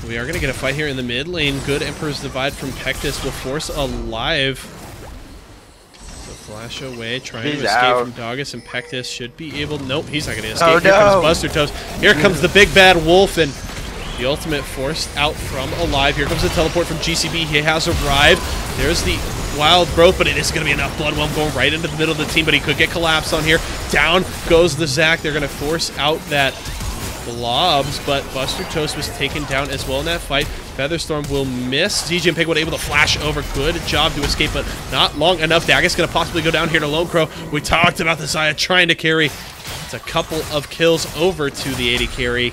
We are going to get a fight here in the mid lane. Good Emperor's Divide from Pectus will force Alive. So flash away, trying to escape from Doggus, and Pectus should be able... Nope, he's not going to escape. Oh, Here no. comes Buster Toast. Here comes the big bad wolf, and the ultimate forced out from Alive. Here comes the teleport from GCB. He has arrived. There's the wild growth, but it is going to be enough. Bloodwhelm going right into the middle of the team, but he could get collapsed on here. Down goes the Zac. They're going to force out that blobs, but Buster Toast was taken down as well in that fight. Featherstorm will miss. ZG and Penguin able to flash over. Good job to escape, but not long enough. Daggus going to possibly go down here to Lone Crow. We talked about the Xayah trying to carry. It's a couple of kills over to the 80 carry.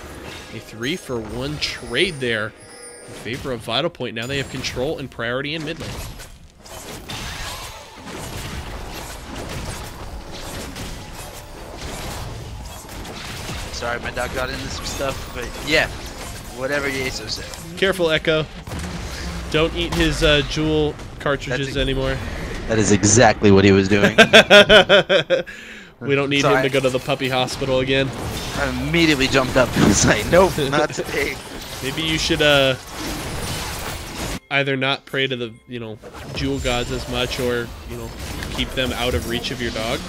A 3-for-1 trade there in favor of Vital Point. Now they have control and priority in mid lane. Sorry, my dog got into some stuff, but yeah, whatever Yeso said. Careful, Echo. Don't eat his jewel cartridges anymore. That is exactly what he was doing. We don't need him to go to the puppy hospital again. I immediately jumped up and was like, nope, not today. Maybe you should either not pray to the, jewel gods as much, or, keep them out of reach of your dog.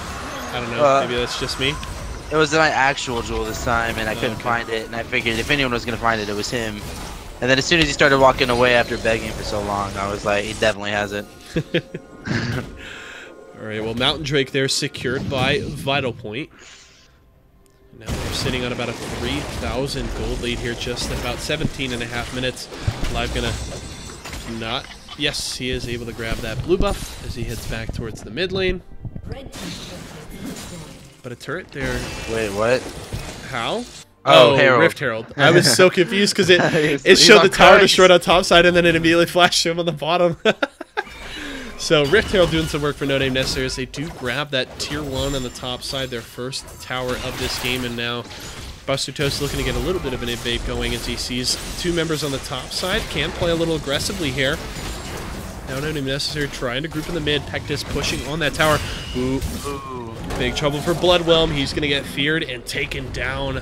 I don't know, maybe that's just me. It was my actual jewel this time, and I couldn't find it, and I figured if anyone was going to find it, it was him. And then as soon as he started walking away after begging for so long, I was like, he definitely has it. Alright, well, Mountain Drake there secured by Vital Point. Now we're sitting on about a 3,000 gold lead here, just at about 17.5 minutes. Live gonna not... Yes, he is able to grab that blue buff as he heads back towards the mid lane. But a turret there. Wait, what? How? Oh, Herald. Rift Herald. I was so confused because it showed the tower destroyed on top side, and then it immediately flashed to him on the bottom. So Rift Herald doing some work for No Name Necessary as they do grab that tier 1 on the top side, their first tower of this game, and now Buster Toast looking to get a little bit of an invade going as he sees two members on the top side. Can play a little aggressively here. Now No Name Necessary trying to group in the mid. Pectus pushing on that tower. Ooh. Big trouble for Bloodwhelm. He's going to get feared and taken down.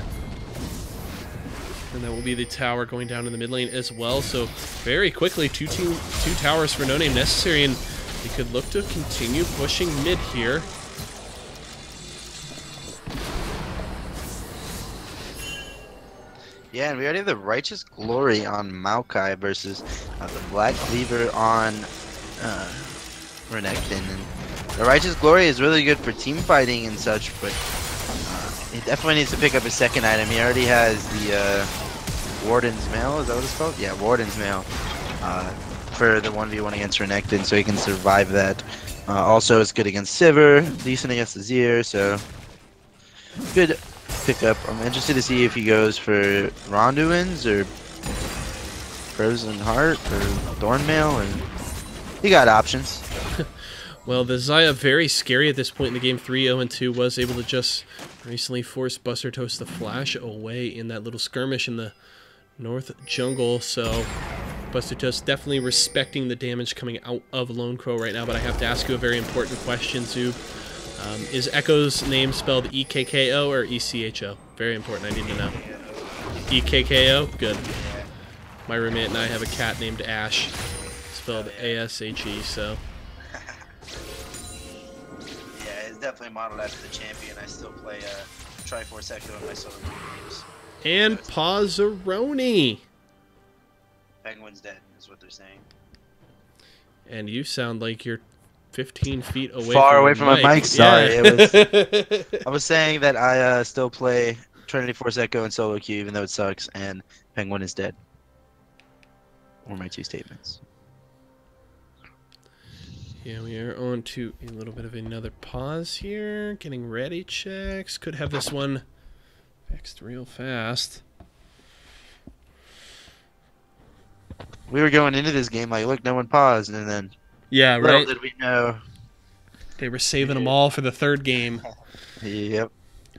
And that will be the tower going down in the mid lane as well. So very quickly, two towers for No Name Necessary, and he could look to continue pushing mid here. Yeah, and we already have the Righteous Glory on Maokai versus the Black Cleaver on Renekton. And the Righteous Glory is really good for team fighting and such, but he definitely needs to pick up his second item. He already has the Warden's Mail, is that what it's called? Yeah, Warden's Mail for the 1v1 against Renekton, so he can survive that. Also, it's good against Sivir, decent against Azir, so good pickup. I'm interested to see if he goes for Ronduins or Frozen Heart or Thornmail, and he got options. Well, the Zaya, very scary at this point in the game. 3-0-2, was able to just recently force Buster Toast to flash away in that little skirmish in the north jungle. So Buster Toast definitely respecting the damage coming out of Lone Crow right now. But I have to ask you a very important question, Zoob. Is Echo's name spelled E-K-K-O or E-C-H-O? Very important, I need to know. E-K-K-O? Good. My roommate and I have a cat named Ash, spelled A-S-H-E, so... Definitely modeled after the champion. I still play Triforce Echo in my solo games. And Pazzaroni. Penguin's dead, is what they're saying. And you sound like you're 15 feet away. Far away from my mic. Sorry, yeah. it was. I was saying that I still play Trinity Force Echo and solo queue, even though it sucks. And Penguin is dead. Were my two statements. Yeah, we are on to a little bit of another pause here. Getting ready checks. Could have this one fixed real fast. We were going into this game like, look, no one paused, and then yeah, little right. did we know They were saving them all for the third game. Yep.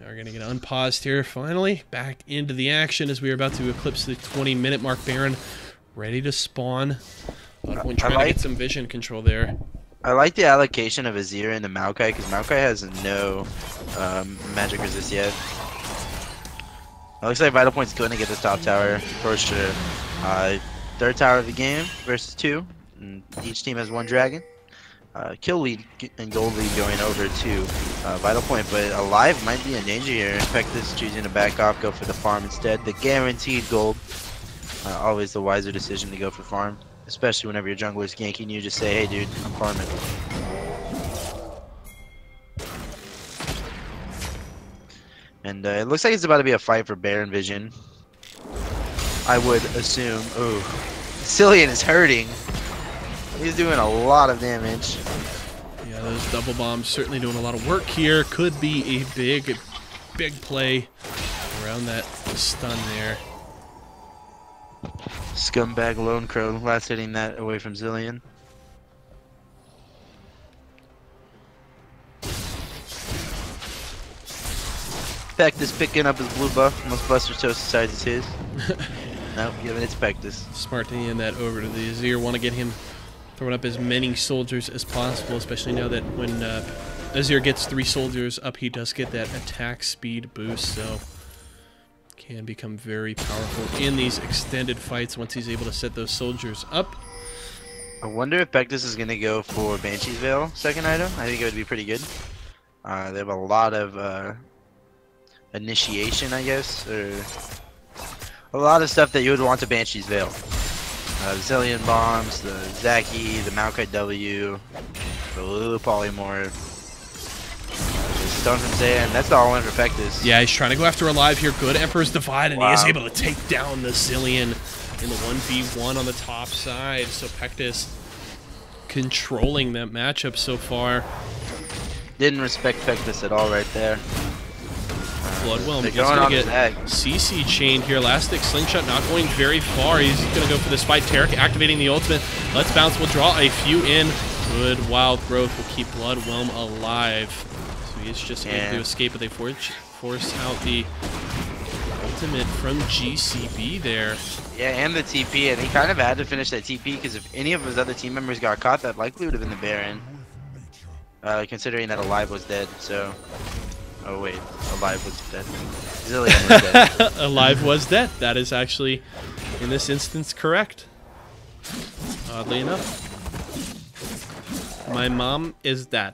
We're going to get unpaused here finally. Back into the action as we are about to eclipse the 20-minute mark. Baron ready to spawn. When trying to get some vision control there. I like the allocation of Azir into Maokai because Maokai has no magic resist yet. It looks like Vital Point's going to get this top tower for sure. Third tower of the game versus 2. And each team has 1 dragon. Kill lead and gold lead going over to Vital Point, but Alive might be in danger here. Infectus choosing to back off, go for the farm instead. The guaranteed gold. Always the wiser decision to go for farm. Especially whenever your jungler's ganking you, just say, hey dude, I'm farming. And it looks like it's about to be a fight for Baron Vision. I would assume. Ooh. Cillian is hurting. He's doing a lot of damage. Yeah, those double bombs certainly doing a lot of work here. Could be a big play around that stun there. Scumbag Lone Crow last hitting that away from Zillion. Pectus picking up his blue buff. Most Buster Toast decides it's his. Nope, giving it to Pectus. Smart to hand that over to the Azir. Want to get him throwing up as many soldiers as possible, especially now that when Azir gets 3 soldiers up, he does get that attack speed boost, so can become very powerful in these extended fights once he's able to set those soldiers up. I wonder if Pectus is going to go for Banshee's Veil second item. I think it would be pretty good. They have a lot of initiation, I guess, or a lot of stuff that you would want to Banshee's Veil. Zillion bombs, the Zaki, the Maokai W, the Lulu Polymorph, Stone from Zayn. That's the all-in for Pectus. Yeah, he's trying to go after Alive here. Good Emperor's Divide, and he is able to take down the Zillion in the 1v1 on the top side. So Pectus controlling that matchup so far. Didn't respect Pectus at all right there. Bloodwhelm is going to get CC chained here. Elastic Slingshot not going very far. He's going to go for this fight. Taric activating the ultimate. Let's Bounce will draw a few in. Good Wild Growth will keep Bloodwhelm alive. So he's just able to escape, but they force out the ultimate from GCB there. Yeah, and the TP, and he kind of had to finish that TP because if any of his other team members got caught, that likely would have been the Baron. Considering that Alive was dead, so... Oh wait, Alive was dead. Zillion was dead. Alive was dead. That is actually, in this instance, correct. Oddly enough. My mom is dead.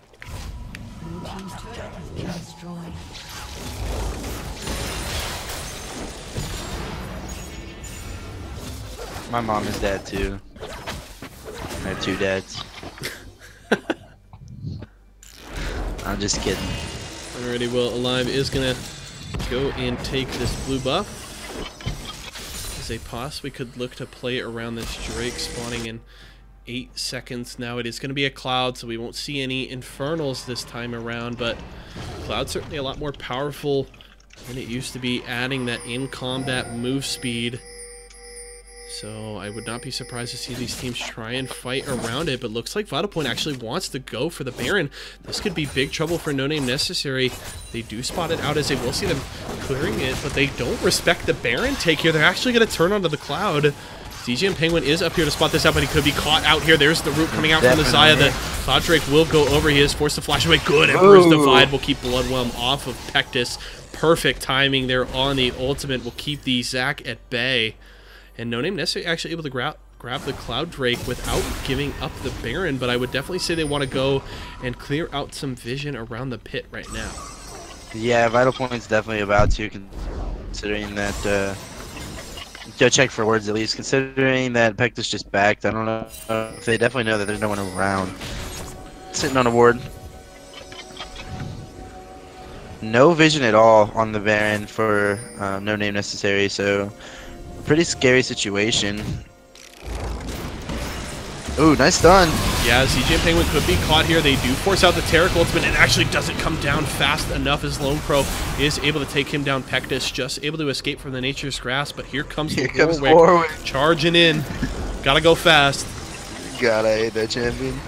My mom is dead too. I have 2 dads. I'm just kidding. Alrighty, well, Alive is going to go and take this blue buff. As they possibly could look to play around this Drake spawning in 8 seconds. Now it is going to be a Cloud, so we won't see any Infernals this time around, but Cloud's certainly a lot more powerful than it used to be, adding that in-combat move speed. So I would not be surprised to see these teams try and fight around it, but looks like Vital Point actually wants to go for the Baron. This could be big trouble for No Name Necessary. They do spot it out as they will see them clearing it, but they don't respect the Baron take here. They're actually going to turn onto the Cloud. CJ and Penguin is up here to spot this out, but he could be caught out here. There's the root coming out from the Zaya. The Cloud Drake will go over. He is forced to flash away. Good. Emperor's Divide will keep Bloodwhelm off of Pectus. Perfect timing there on the ultimate will keep the Zac at bay. And No Name Necessary actually able to grab the Cloud Drake without giving up the Baron, but I would definitely say they want to go and clear out some vision around the pit right now. Yeah, Vital Point's definitely about to, considering that, go check for words at least, considering that Pectus just backed. I don't know if they definitely know that there's no one around. Sitting on a ward. No vision at all on the Baron for No Name Necessary, so pretty scary situation. Ooh, nice stun. Yeah, CJ and Penguin could be caught here. They do force out the Taric ultimate. It actually doesn't come down fast enough as Lone Crow is able to take him down. Pectus just able to escape from the Nature's Grasp, but here comes Warwick charging in. Gotta go fast. Gotta hate that champion.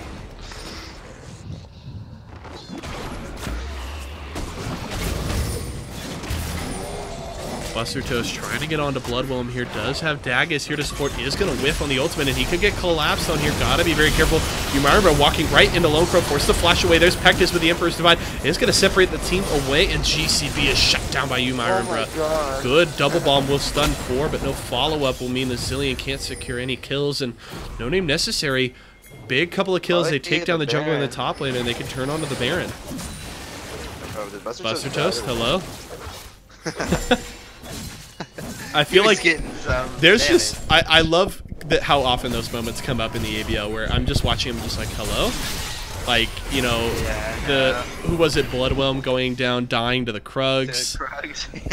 Buster Toast trying to get onto Bloodwhelm here. Does have Daggis here to support. Is going to whiff on the ultimate, and he could get collapsed on here. Gotta be very careful. Umaira walking right into Lone Crow, forced to flash away. There's Pectus with the Emperor's Divide. Is going to separate the team away, and GCB is shut down by Umaira. Oh Good double bomb will stun 4, but no follow-up will mean the Zillion can't secure any kills, and No Name Necessary. Big couple of kills. They take down the jungle in the top lane, and they can turn onto the Baron. Buster Toast, hello? I feel like there's just I love that how often those moments come up in the ABL where I'm just watching him just like hello, like you know who was it, Bloodwhelm going down dying to the Krugs,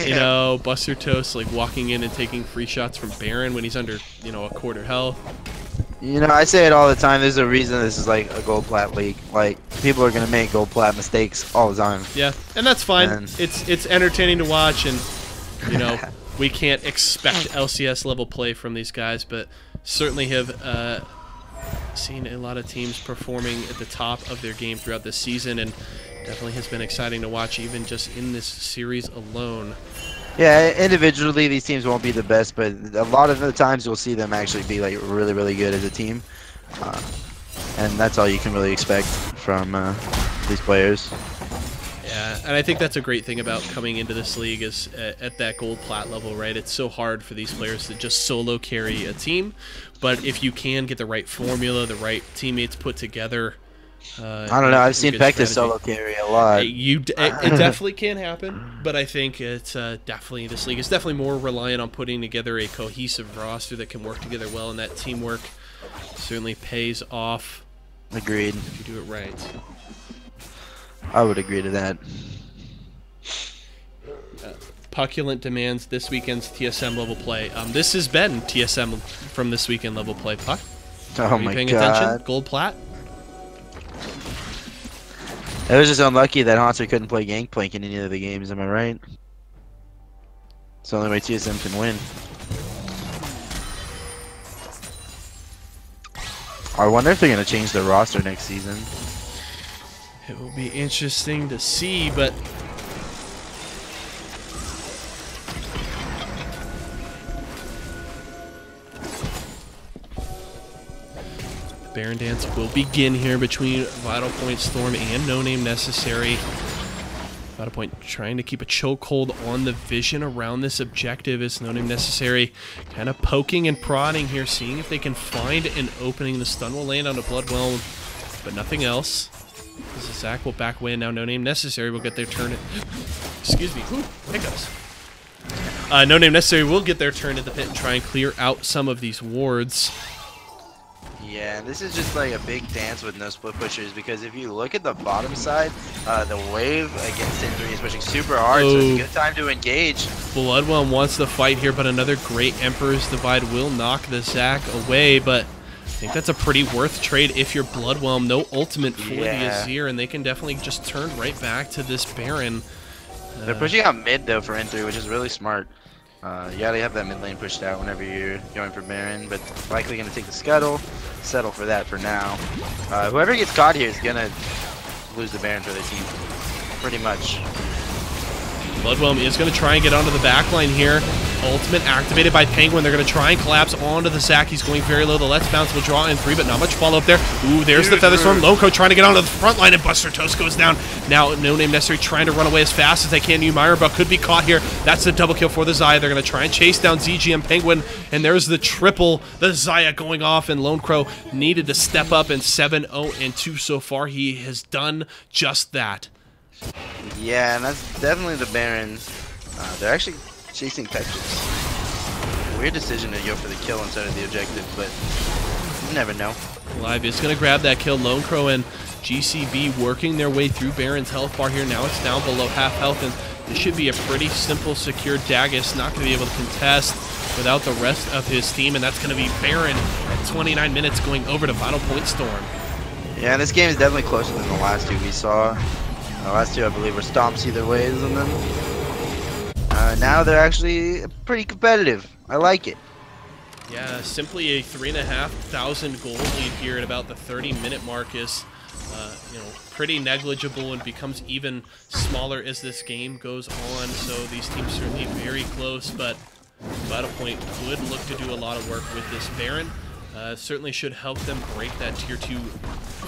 you know, Buster Toast like walking in and taking free shots from Baron when he's under a quarter health. You know, I say it all the time. There's a reason this is like a gold plat league. Like people are gonna make gold plat mistakes all the time. Yeah, and that's fine. It's entertaining to watch, and you know. We can't expect LCS level play from these guys, but certainly have seen a lot of teams performing at the top of their game throughout this season, and definitely has been exciting to watch even just in this series alone. Yeah, individually these teams won't be the best, but a lot of the times you'll see them actually be like really, really good as a team, and that's all you can really expect from these players. Yeah, and I think that's a great thing about coming into this league is at that gold plat level, right? It's so hard for these players to just solo carry a team, but if you can get the right formula, the right teammates put together. I don't know. I've seen Pectus solo carry a lot. It definitely can happen, but I think it's definitely this league is definitely more reliant on putting together a cohesive roster that can work together well, and that teamwork certainly pays off. Agreed. If you do it right. I would agree to that. Pucculent demands this weekend's TSM level play. This has been TSM from this weekend level play. Puck, oh my god! Attention? Gold plat. It was just unlucky that Haunter couldn't play Gangplank in any of the games. Am I right? It's the only way TSM can win. I wonder if they're gonna change their roster next season. It will be interesting to see, but Baron Dance will begin here between Vital Point Storm and No Name Necessary. Vital Point trying to keep a chokehold on the vision around this objective as No Name Necessary kind of poking and prodding here, seeing if they can find an opening. The stun will land on a Bloodwhelm, but nothing else. Zac will back away, and now No Name Necessary will get their turn. Excuse me. Ooh, hiccups. No Name Necessary will get their turn at the pit and try and clear out some of these wards. Yeah, this is just like a big dance with no split pushers, because if you look at the bottom side, the wave against N3 is pushing super hard, so it's a good time to engage. Bloodwhelm wants to fight here, but another great Emperor's Divide will knock the Zac away, but I think that's a pretty worth trade if you're Bloodwhelm. No ultimate for the Azir, and they can definitely just turn right back to this Baron. They're pushing out mid, though, for N3, which is really smart. You gotta have that mid lane pushed out whenever you're going for Baron, but likely gonna take the scuttle. Settle for that for now. Whoever gets caught here is gonna lose the Baron for their team, pretty much. Bloodwhelm is going to try and get onto the back line here. Ultimate activated by Penguin. They're going to try and collapse onto the Zac. He's going very low. The Let's Bounce will draw in 3, but not much follow-up there. Ooh, there's the Featherstorm. Lone Crow trying to get onto the front line, and Buster Toast goes down. Now, No Name Necessary trying to run away as fast as they can. Myra could be caught here. That's the double kill for the Xayah. They're going to try and chase down ZG and Penguin, and there's the triple. The Xayah going off, and Lone Crow needed to step up, and 7-0-2 so far. He has done just that. Yeah, and that's definitely the Baron. They're actually chasing Tetris. Weird decision to go for the kill instead of the objective, but you never know. Live is going to grab that kill. Lone Crow and GCB working their way through Baron's health bar here. Now it's down below half health, and this should be a pretty simple, secure Daggus. Not going to be able to contest without the rest of his team, and that's going to be Baron at 29 minutes going over to Vital Point Storm. Yeah, this game is definitely closer than the last two we saw. The last two, I believe, were stomps either ways, and then now they're actually pretty competitive. I like it. Yeah, simply a 3,500 gold lead here at about the 30-minute mark is, pretty negligible and becomes even smaller as this game goes on. So these teams certainly very close, but Vital Point would look to do a lot of work with this Baron. Certainly should help them break that tier 2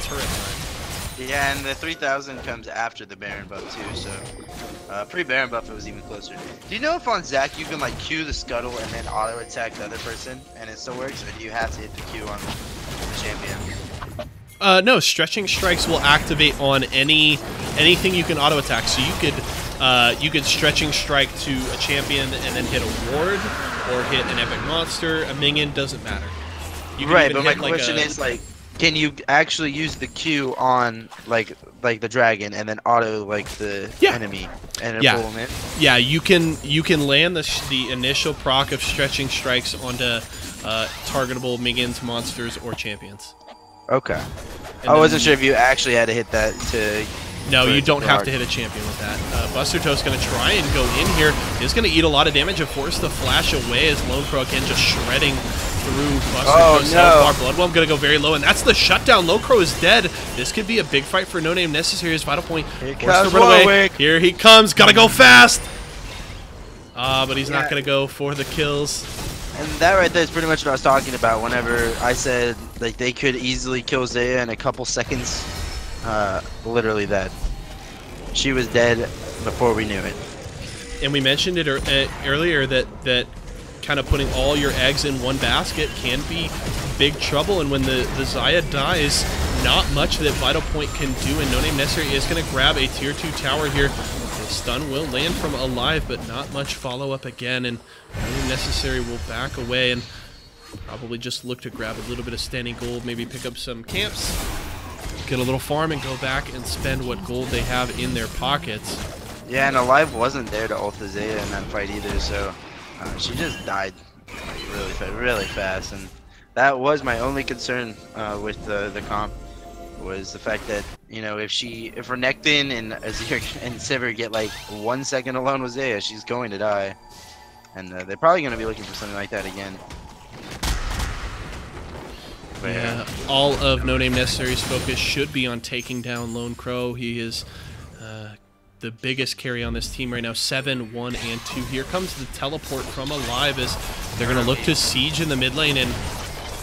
turret line. Yeah, and the 3,000 comes after the Baron buff too, so pre-Baron buff it was even closer. Do you know if on Zac you can like Q the scuttle and then auto attack the other person and it still works, or do you have to hit the Q on the champion? No, stretching strikes will activate on anything you can auto attack. So you could stretching strike to a champion and then hit a ward or hit an epic monster, a minion, doesn't matter. You can right, even but my hit, question is like, can you actually use the Q on like the dragon and then auto like the enemy and pull them in? Yeah, you can land the initial proc of stretching strikes onto targetable minions, monsters, or champions. Okay. And I wasn't sure if you actually had to hit that to. No, you don't have to hit a champion with that. Buster Toast going to try and go in here. Is going to eat a lot of damage and force the flash away as Lone Crow again just shredding through Buster Toast. No. Bloodwhelm going to go very low, and that's the shutdown. Lone Crow is dead. This could be a big fight for No Name Necessary as Vital Point. Here comes Here he comes. Got to go fast. But he's not going to go for the kills. And that right there is pretty much what I was talking about whenever I said like they could easily kill Xayah in a couple seconds. Literally that. She was dead before we knew it. And we mentioned it earlier that kind of putting all your eggs in one basket can be big trouble. And when the Xayah dies, not much that Vital Point can do. And No Name Necessary is going to grab a tier 2 tower here. The stun will land from Alive, but not much follow-up again. And No Name Necessary will back away and probably just look to grab a little bit of standing gold, maybe pick up some camps, get a little farm, and go back and spend what gold they have in their pockets. Yeah, and Alive wasn't there to ult the Xayah in that fight either, so she just died like, really fast. And that was my only concern with the comp, was the fact that, you know, if Renekton and Azir and Sivir get like 1 second alone with Xayah, she's going to die. And they're probably going to be looking for something like that again. But yeah, all of No Name Necessary's focus should be on taking down Lone Crow. He is the biggest carry on this team right now, 7, 1, and 2. Here comes the teleport from Alive as they're going to look to siege in the mid lane, and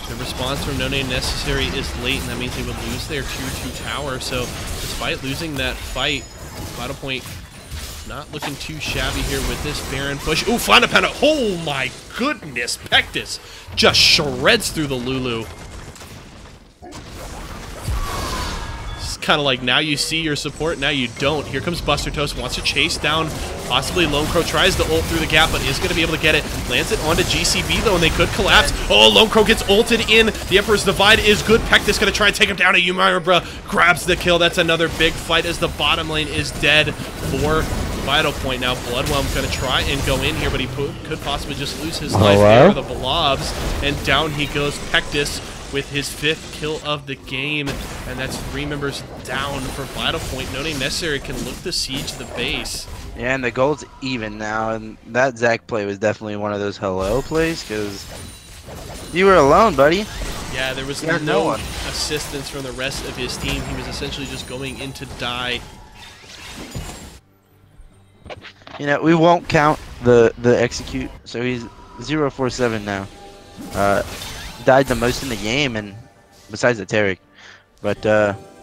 the response from No Name Necessary is late, and that means they would lose their tier 2 tower. So despite losing that fight, Vital Point not looking too shabby here with this Baron push. Ooh, Flying Panda. Oh my goodness, Pectus just shreds through the Lulu. Kind of like, now you see your support, now you don't. Here comes Buster Toast, wants to chase down possibly Lone Crow, tries to ult through the gap, but is going to be able to get it. Lands it onto GCB though, and they could collapse. Oh, Lone Crow gets ulted in. The Emperor's Divide is good. Pectus going to try and take him down. Myra grabs the kill. That's another big fight as the bottom lane is dead for Vital Point. Now Bloodwhelm going to try and go in here, but he could possibly just lose his life here with the blobs, and down he goes. Pectus with his 5th kill of the game, and that's 3 members down for Vital Point. No Name Necessary can look to siege the base. Yeah, and the gold's even now, and that Zach play was definitely one of those hello plays, because you were alone, buddy. Yeah, there was There's no no one. assistance from the rest of his team. He was essentially just going in to die. You know, we won't count the execute, so he's 0-4-7 now. Died the most in the game, and besides the Tarek, but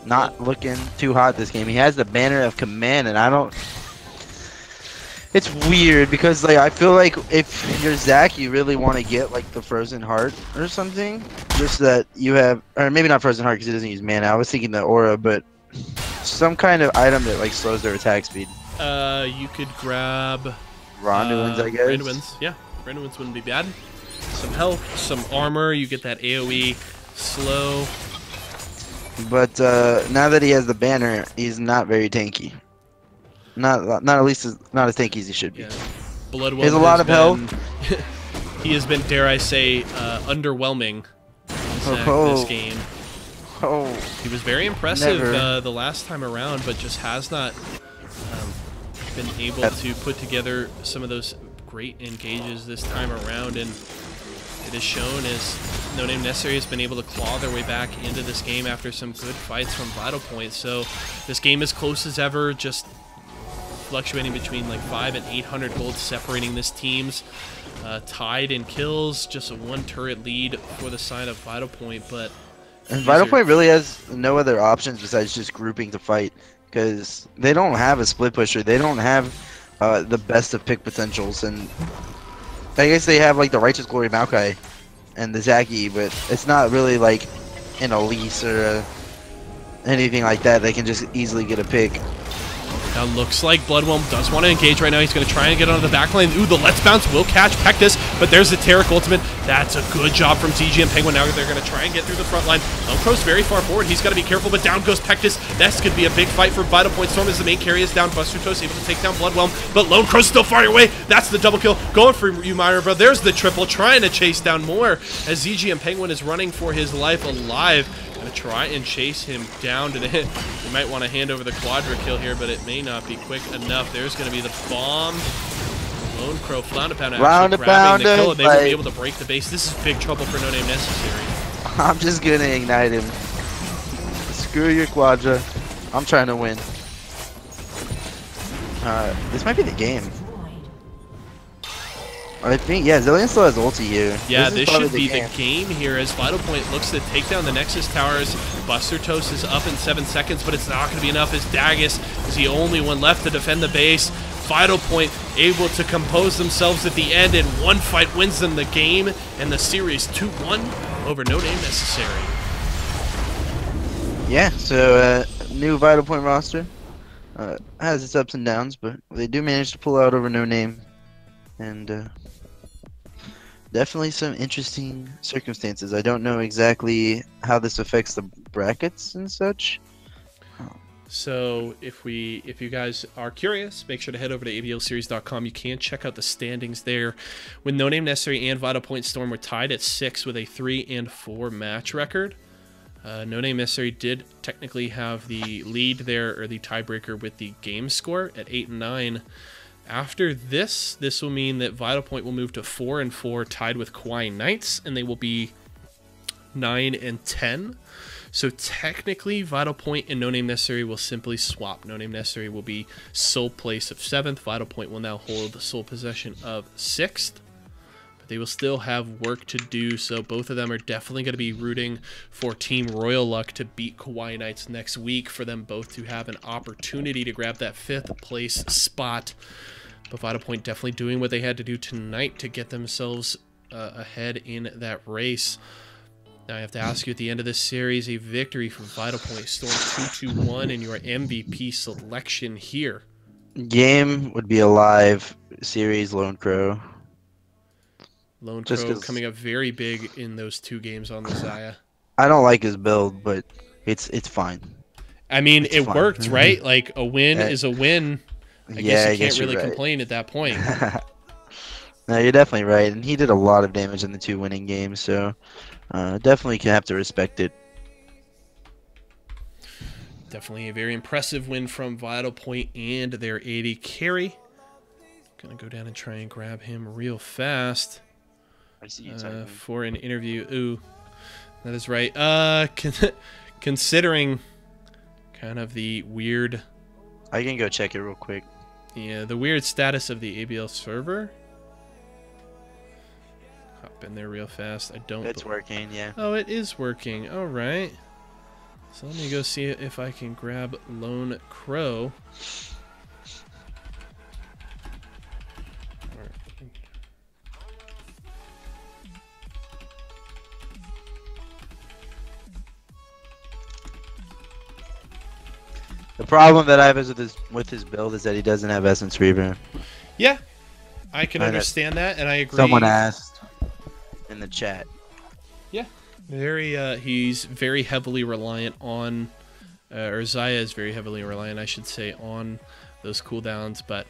not looking too hot this game. He has the banner of command, and I don't. It's weird because like I feel like if you're Zach, you really want to get like the frozen heart or something, just that you have, or maybe not frozen heart because he doesn't use mana. I was thinking the aura, but some kind of item that like slows their attack speed. You could grab Ronduins, I guess. Randuins, yeah. Randuins wouldn't be bad. Some health, some armor. You get that AOE slow. But now that he has the banner, he's not very tanky. Not at least not as tanky as he should be. Yeah. Bloodwhelm He has a lot of health. He has been, dare I say, underwhelming this game. Oh, He was very impressive Never. the last time around, but just has not been able to put together some of those great engages this time around, and it is shown as No Name Necessary has been able to claw their way back into this game after some good fights from Vital Point. So this game is close as ever, just fluctuating between like 500 and 800 gold separating this team's tied in kills, just a one turret lead for the side of Vital Point. But and Vital Point really has no other options besides just grouping to fight, because they don't have a split pusher. They don't have the best of pick potentials, and I guess they have like the Righteous Glory Maokai and the Zaki, but it's not really like an Elise or anything like that. They can just easily get a pick. now looks like Bloodwhelm does want to engage right now. He's going to try and get onto the back lane. Ooh, the Let's Bounce will catch Pectus, but there's the Tarek ultimate. That's a good job from ZG and Penguin. Now they're going to try and get through the front line. Lone Crow's very far forward. He's got to be careful, but down goes Pectus. This could be a big fight for Vital Point Storm as the main carry is down. Buster Toast able to take down Bloodwhelm, but Lone Crow's still far away. That's the double kill. Going for you, Myra, bro. There's the triple, trying to chase down more as ZG and Penguin is running for his life alive. Gonna try and chase him down to the hit. You might want to hand over the quadra kill here, but it may not be quick enough. There's gonna be the bomb. Lone Crow, Flounderpound actually grabbing the kill, and they will be able to break the base. This is big trouble for No Name Necessary. I'm just gonna ignite him. Screw your quadra. I'm trying to win. This might be the game. I think, yeah, Zillion still has ulti here. Yeah, this probably should be the game here as Vital Point looks to take down the Nexus Towers. Buster Toast is up in 7 seconds, but it's not going to be enough as Dagus is the only one left to defend the base. Vital Point able to compose themselves at the end, and one fight wins them the game, and the series 2-1 over No Name Necessary. Yeah, so new Vital Point roster. Has its ups and downs, but they do manage to pull out over No Name. And definitely some interesting circumstances. I don't know exactly how this affects the brackets and such. So if you guys are curious, make sure to head over to ablseries.com. You can check out the standings there. With No Name Necessary and Vital Point Storm were tied at 6 with a 3-4 match record. No Name Necessary did technically have the lead there, or the tiebreaker, with the game score at 8-9. After this will mean that Vital Point will move to 4-4, tied with Kauai Knights, and they will be 9-10. So technically, Vital Point and No Name Necessary will simply swap. No Name Necessary will be sole place of 7th. Vital Point will now hold the sole possession of 6th. But they will still have work to do, so both of them are definitely going to be rooting for Team Royal Luck to beat Kauai Knights next week, for them both to have an opportunity to grab that 5th place spot. But Vital Point definitely doing what they had to do tonight to get themselves ahead in that race. Now I have to ask you, at the end of this series, a victory for Vital Point Storm 2-1 in your MVP selection here. Game would be a live series, Lone Crow. Lone Crow coming up very big in those 2 games on the Xayah. I don't like his build, but it's fine. I mean, It's it fine. worked, right? Like, a win is a win. I guess you can't really you're right. complain at that point. No, you're definitely right, and he did a lot of damage in the 2 winning games, so definitely can have to respect it. Definitely a very impressive win from Vital Point and their AD carry. Gonna go down and try and grab him real fast I see you typing. for an interview. Ooh, that is right. Considering kind of the weird, I can go check it real quick. yeah, the weird status of the ABL server. Hop in there real fast. I don't. It's working, yeah. Oh, it is working. All right. So let me go see if I can grab Lone Crow. The problem that I have is with his build is that he doesn't have Essence Reaver. Yeah, I can I know. understand that, and I agree. Someone asked in the chat. Yeah, he's very heavily reliant on, or Zaya is very heavily reliant, I should say, on those cooldowns. But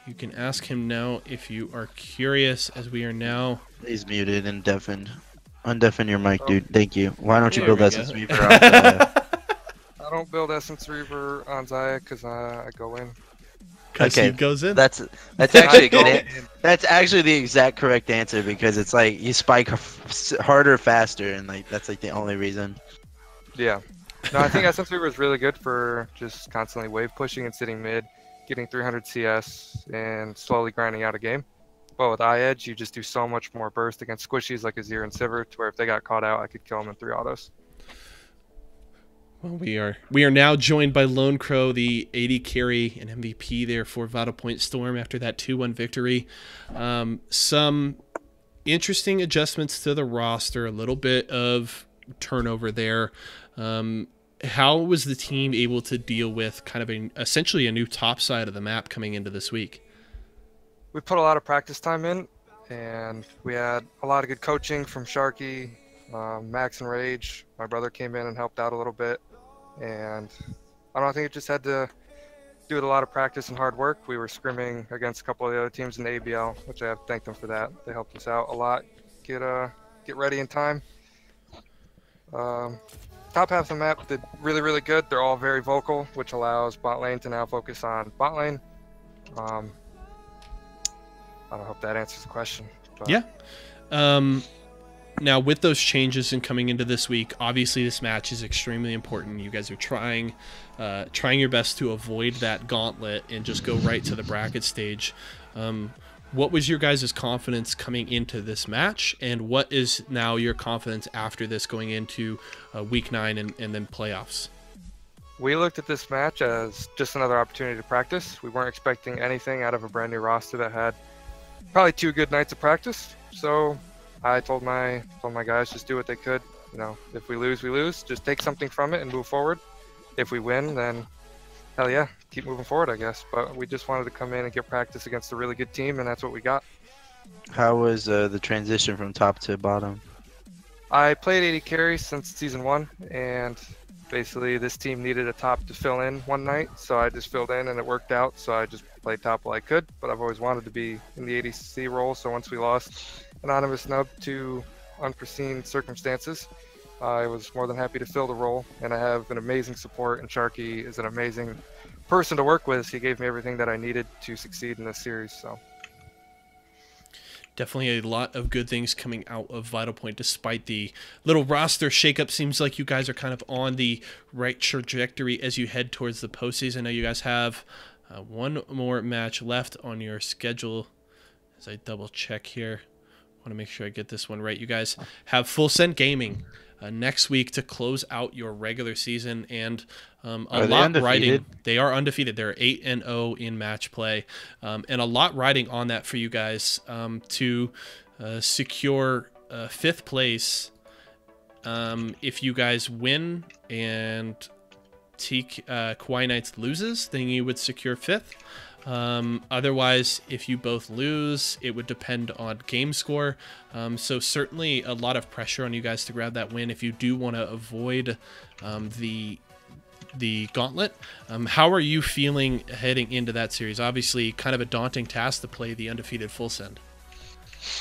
you can ask him now if you are curious, as we are now. He's muted and deafened. Undeafen your mic, dude. Thank you. Why don't you There build we Essence go. Reaver on the... I don't build Essence Reaver on Zaya because I go in. Because Okay, he goes in. That's actually a good. I go in. That's actually the exact correct answer because it's like you spike harder, faster, and like that's like the only reason. Yeah. No, I think Essence Reaver is really good for just constantly wave pushing and sitting mid, getting 300 CS, and slowly grinding out a game. But with Eye Edge, you just do so much more burst against squishies like Azir and Sivir, to where if they got caught out, I could kill them in 3 autos. Well, we are now joined by Lone Crow, the AD carry and MVP there for Vital Point Storm after that 2-1 victory. Some interesting adjustments to the roster, a little bit of turnover there. How was the team able to deal with kind of essentially a new top side of the map coming into this week? We put a lot of practice time in, and we had a lot of good coaching from Sharky, Max and Rage. My brother came in and helped out a little bit. And I don't think it just had to do with a lot of practice and hard work. We were scrimming against a couple of the other teams in the ABL, which I have to thank them for that. They helped us out a lot, get ready in time. Top half of the map did really, really good. They're all very vocal, which allows bot lane to now focus on bot lane. I don't hope that answers the question. But... Yeah. Now, with those changes and coming into this week, obviously this match is extremely important. You guys are trying your best to avoid that gauntlet and just go right to the bracket stage. What was your guys' confidence coming into this match, and what is now your confidence after this going into week 9 and then playoffs? We looked at this match as just another opportunity to practice. We weren't expecting anything out of a brand new roster that had probably 2 good nights of practice. So I told my guys just do what they could. You know, if we lose, we lose. Just take something from it and move forward. If we win, then hell yeah, keep moving forward, I guess. But we just wanted to come in and get practice against a really good team, and that's what we got. How was the transition from top to bottom? I played AD carry since season 1, and basically this team needed a top to fill in one night, so I just filled in and it worked out. So I just played top while I could, but I've always wanted to be in the ADC role. So once we lost Anonymous Snub to unforeseen circumstances, I was more than happy to fill the role, and I have an amazing support, and Sharky is an amazing person to work with. He gave me everything that I needed to succeed in this series. So Definitely a lot of good things coming out of Vital Point despite the little roster shakeup. Seems like you guys are kind of on the right trajectory as you head towards the postseason. I know you guys have one more match left on your schedule. As I double check here, I want to make sure I get this one right. You guys have Full Send Gaming next week to close out your regular season, and a lot riding. They are undefeated. They're 8-0 in match play, and a lot riding on that for you guys to secure 5th place. If you guys win and Kauai Knights loses, then you would secure 5th. Otherwise, if you both lose, it would depend on game score. So certainly a lot of pressure on you guys to grab that win if you do want to avoid the gauntlet. How are you feeling heading into that series? Obviously, kind of a daunting task to play the undefeated Full Send.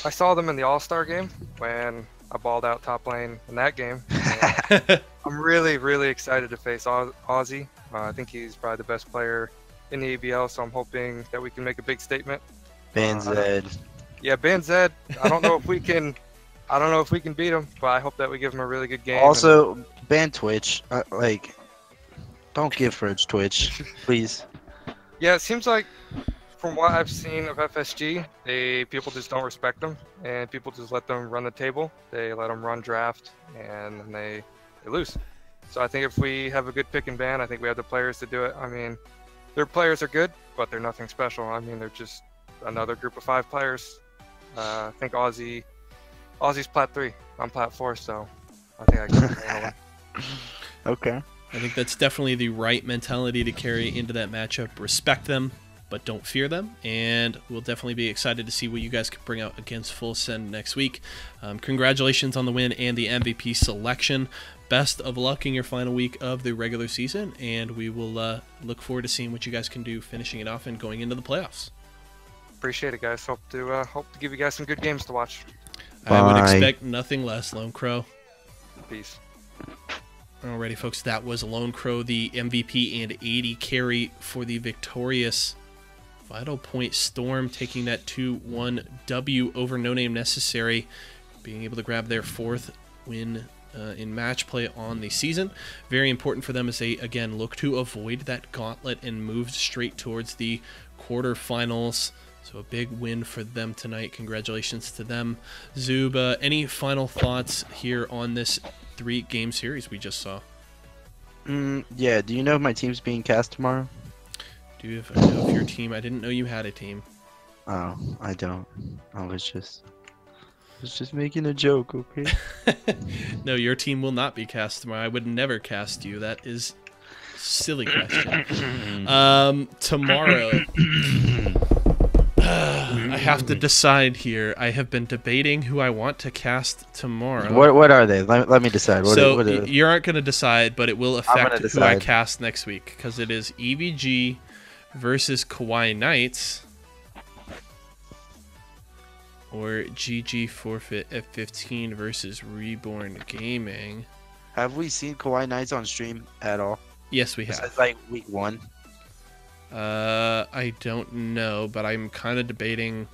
I saw them in the All-Star game when I balled out top lane in that game. I'm really, really excited to face Ozzy. I think he's probably the best player in the ABL, so I'm hoping that we can make a big statement. Ban Zed. Yeah, Ban Zed. I don't know if we can. I don't know if we can beat him, but I hope that we give him a really good game. Also, ban Twitch. Don't give Fridge Twitch, please. Yeah, it seems like from what I've seen of FSG, people just don't respect them, and people just let them run the table. They let them run draft, and then they lose. So I think if we have a good pick and ban, I think we have the players to do it. I mean, their players are good, but they're nothing special. I mean, they're just another group of 5 players. I think Aussie's plat 3. I'm plat 4, so I think I can handle it. Okay. I think that's definitely the right mentality to carry into that matchup. Respect them, but don't fear them. And we'll definitely be excited to see what you guys can bring out against Full Send next week. Congratulations on the win and the MVP selection. Best of luck in your final week of the regular season, and we will look forward to seeing what you guys can do finishing it off and going into the playoffs. Appreciate it, guys. Hope to give you guys some good games to watch. I would Bye. expect nothing less, Lone Crow. Peace. Alrighty, folks, that was Lone Crow, the MVP and 80 carry for the victorious Vital Point Storm, taking that 2-1 W over No Name Necessary, being able to grab their 4th win in match play on the season. Very important for them as they, again, look to avoid that gauntlet and move straight towards the quarterfinals. So a big win for them tonight. Congratulations to them. Zub, any final thoughts here on this 3-game series we just saw? Yeah, do you know if my team's being cast tomorrow? Do you know if your team? I didn't know you had a team. Oh, I don't. I was just making a joke, okay? No, your team will not be cast tomorrow. I would never cast you. That is a silly question. Tomorrow, I have to decide here. I have been debating who I want to cast tomorrow. What are they? Let me decide. You aren't going to decide, but it will affect who I decide. cast next week, because it is EVG versus Kawaii Knights, or GG Forfeit F15 versus Reborn Gaming. Have we seen Kawaii Knights on stream at all? Yes, we have. Besides, like week 1. I don't know, but I'm kind of debating.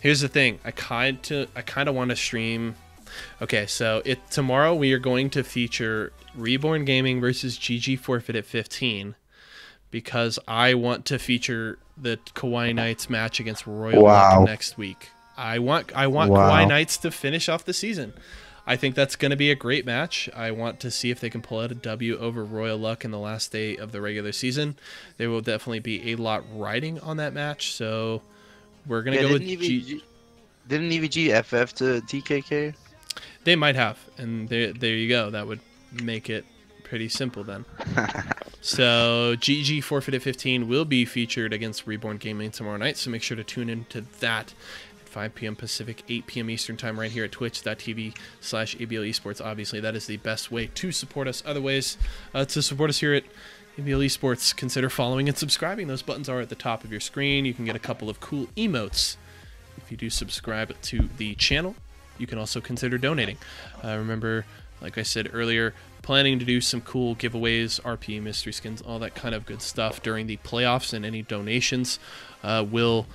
Here's the thing. I kind of want to stream. Okay, so tomorrow we are going to feature Reborn Gaming versus GG Forfeit at 15, because I want to feature the Kawaii Knights match against Royal Luck next week. I want Kawaii Knights to finish off the season. I think that's going to be a great match. I want to see if they can pull out a W over Royal Luck in the last day of the regular season. There will definitely be a lot riding on that match, so we're going to go with Didn't EVG FF to TKK? They might have, and there you go. That would make it pretty simple then. So GG Forfeit at 15 will be featured against Reborn Gaming tomorrow night, so make sure to tune in to that. 5 p.m. Pacific, 8 p.m. Eastern Time right here at twitch.tv/ABL Esports. Obviously, that is the best way to support us. Other ways to support us here at ABL Esports, consider following and subscribing. Those buttons are at the top of your screen. You can get a couple of cool emotes if you do subscribe to the channel. You can also consider donating. Remember, like I said earlier, planning to do some cool giveaways, RP, mystery skins, all that kind of good stuff during the playoffs, and any donations will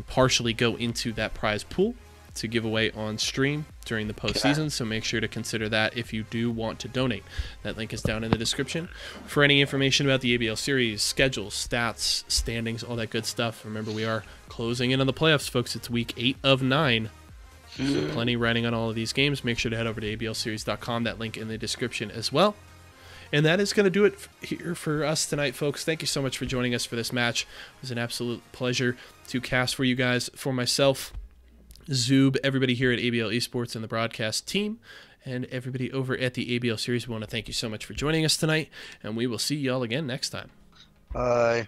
partially go into that prize pool to give away on stream during the postseason. So make sure to consider that if you do want to donate. That link is down in the description. For any information about the ABL series, schedules, stats, standings, all that good stuff. Remember, we are closing in on the playoffs, folks. It's week 8 of 9. So plenty riding on all of these games. Make sure to head over to ablseries.com. That link in the description as well. And that is going to do it here for us tonight, folks. Thank you so much for joining us for this match. It was an absolute pleasure to cast for you guys. For myself, Zoob, everybody here at ABL Esports and the broadcast team, and everybody over at the ABL series, we want to thank you so much for joining us tonight, and we will see y'all again next time. Bye.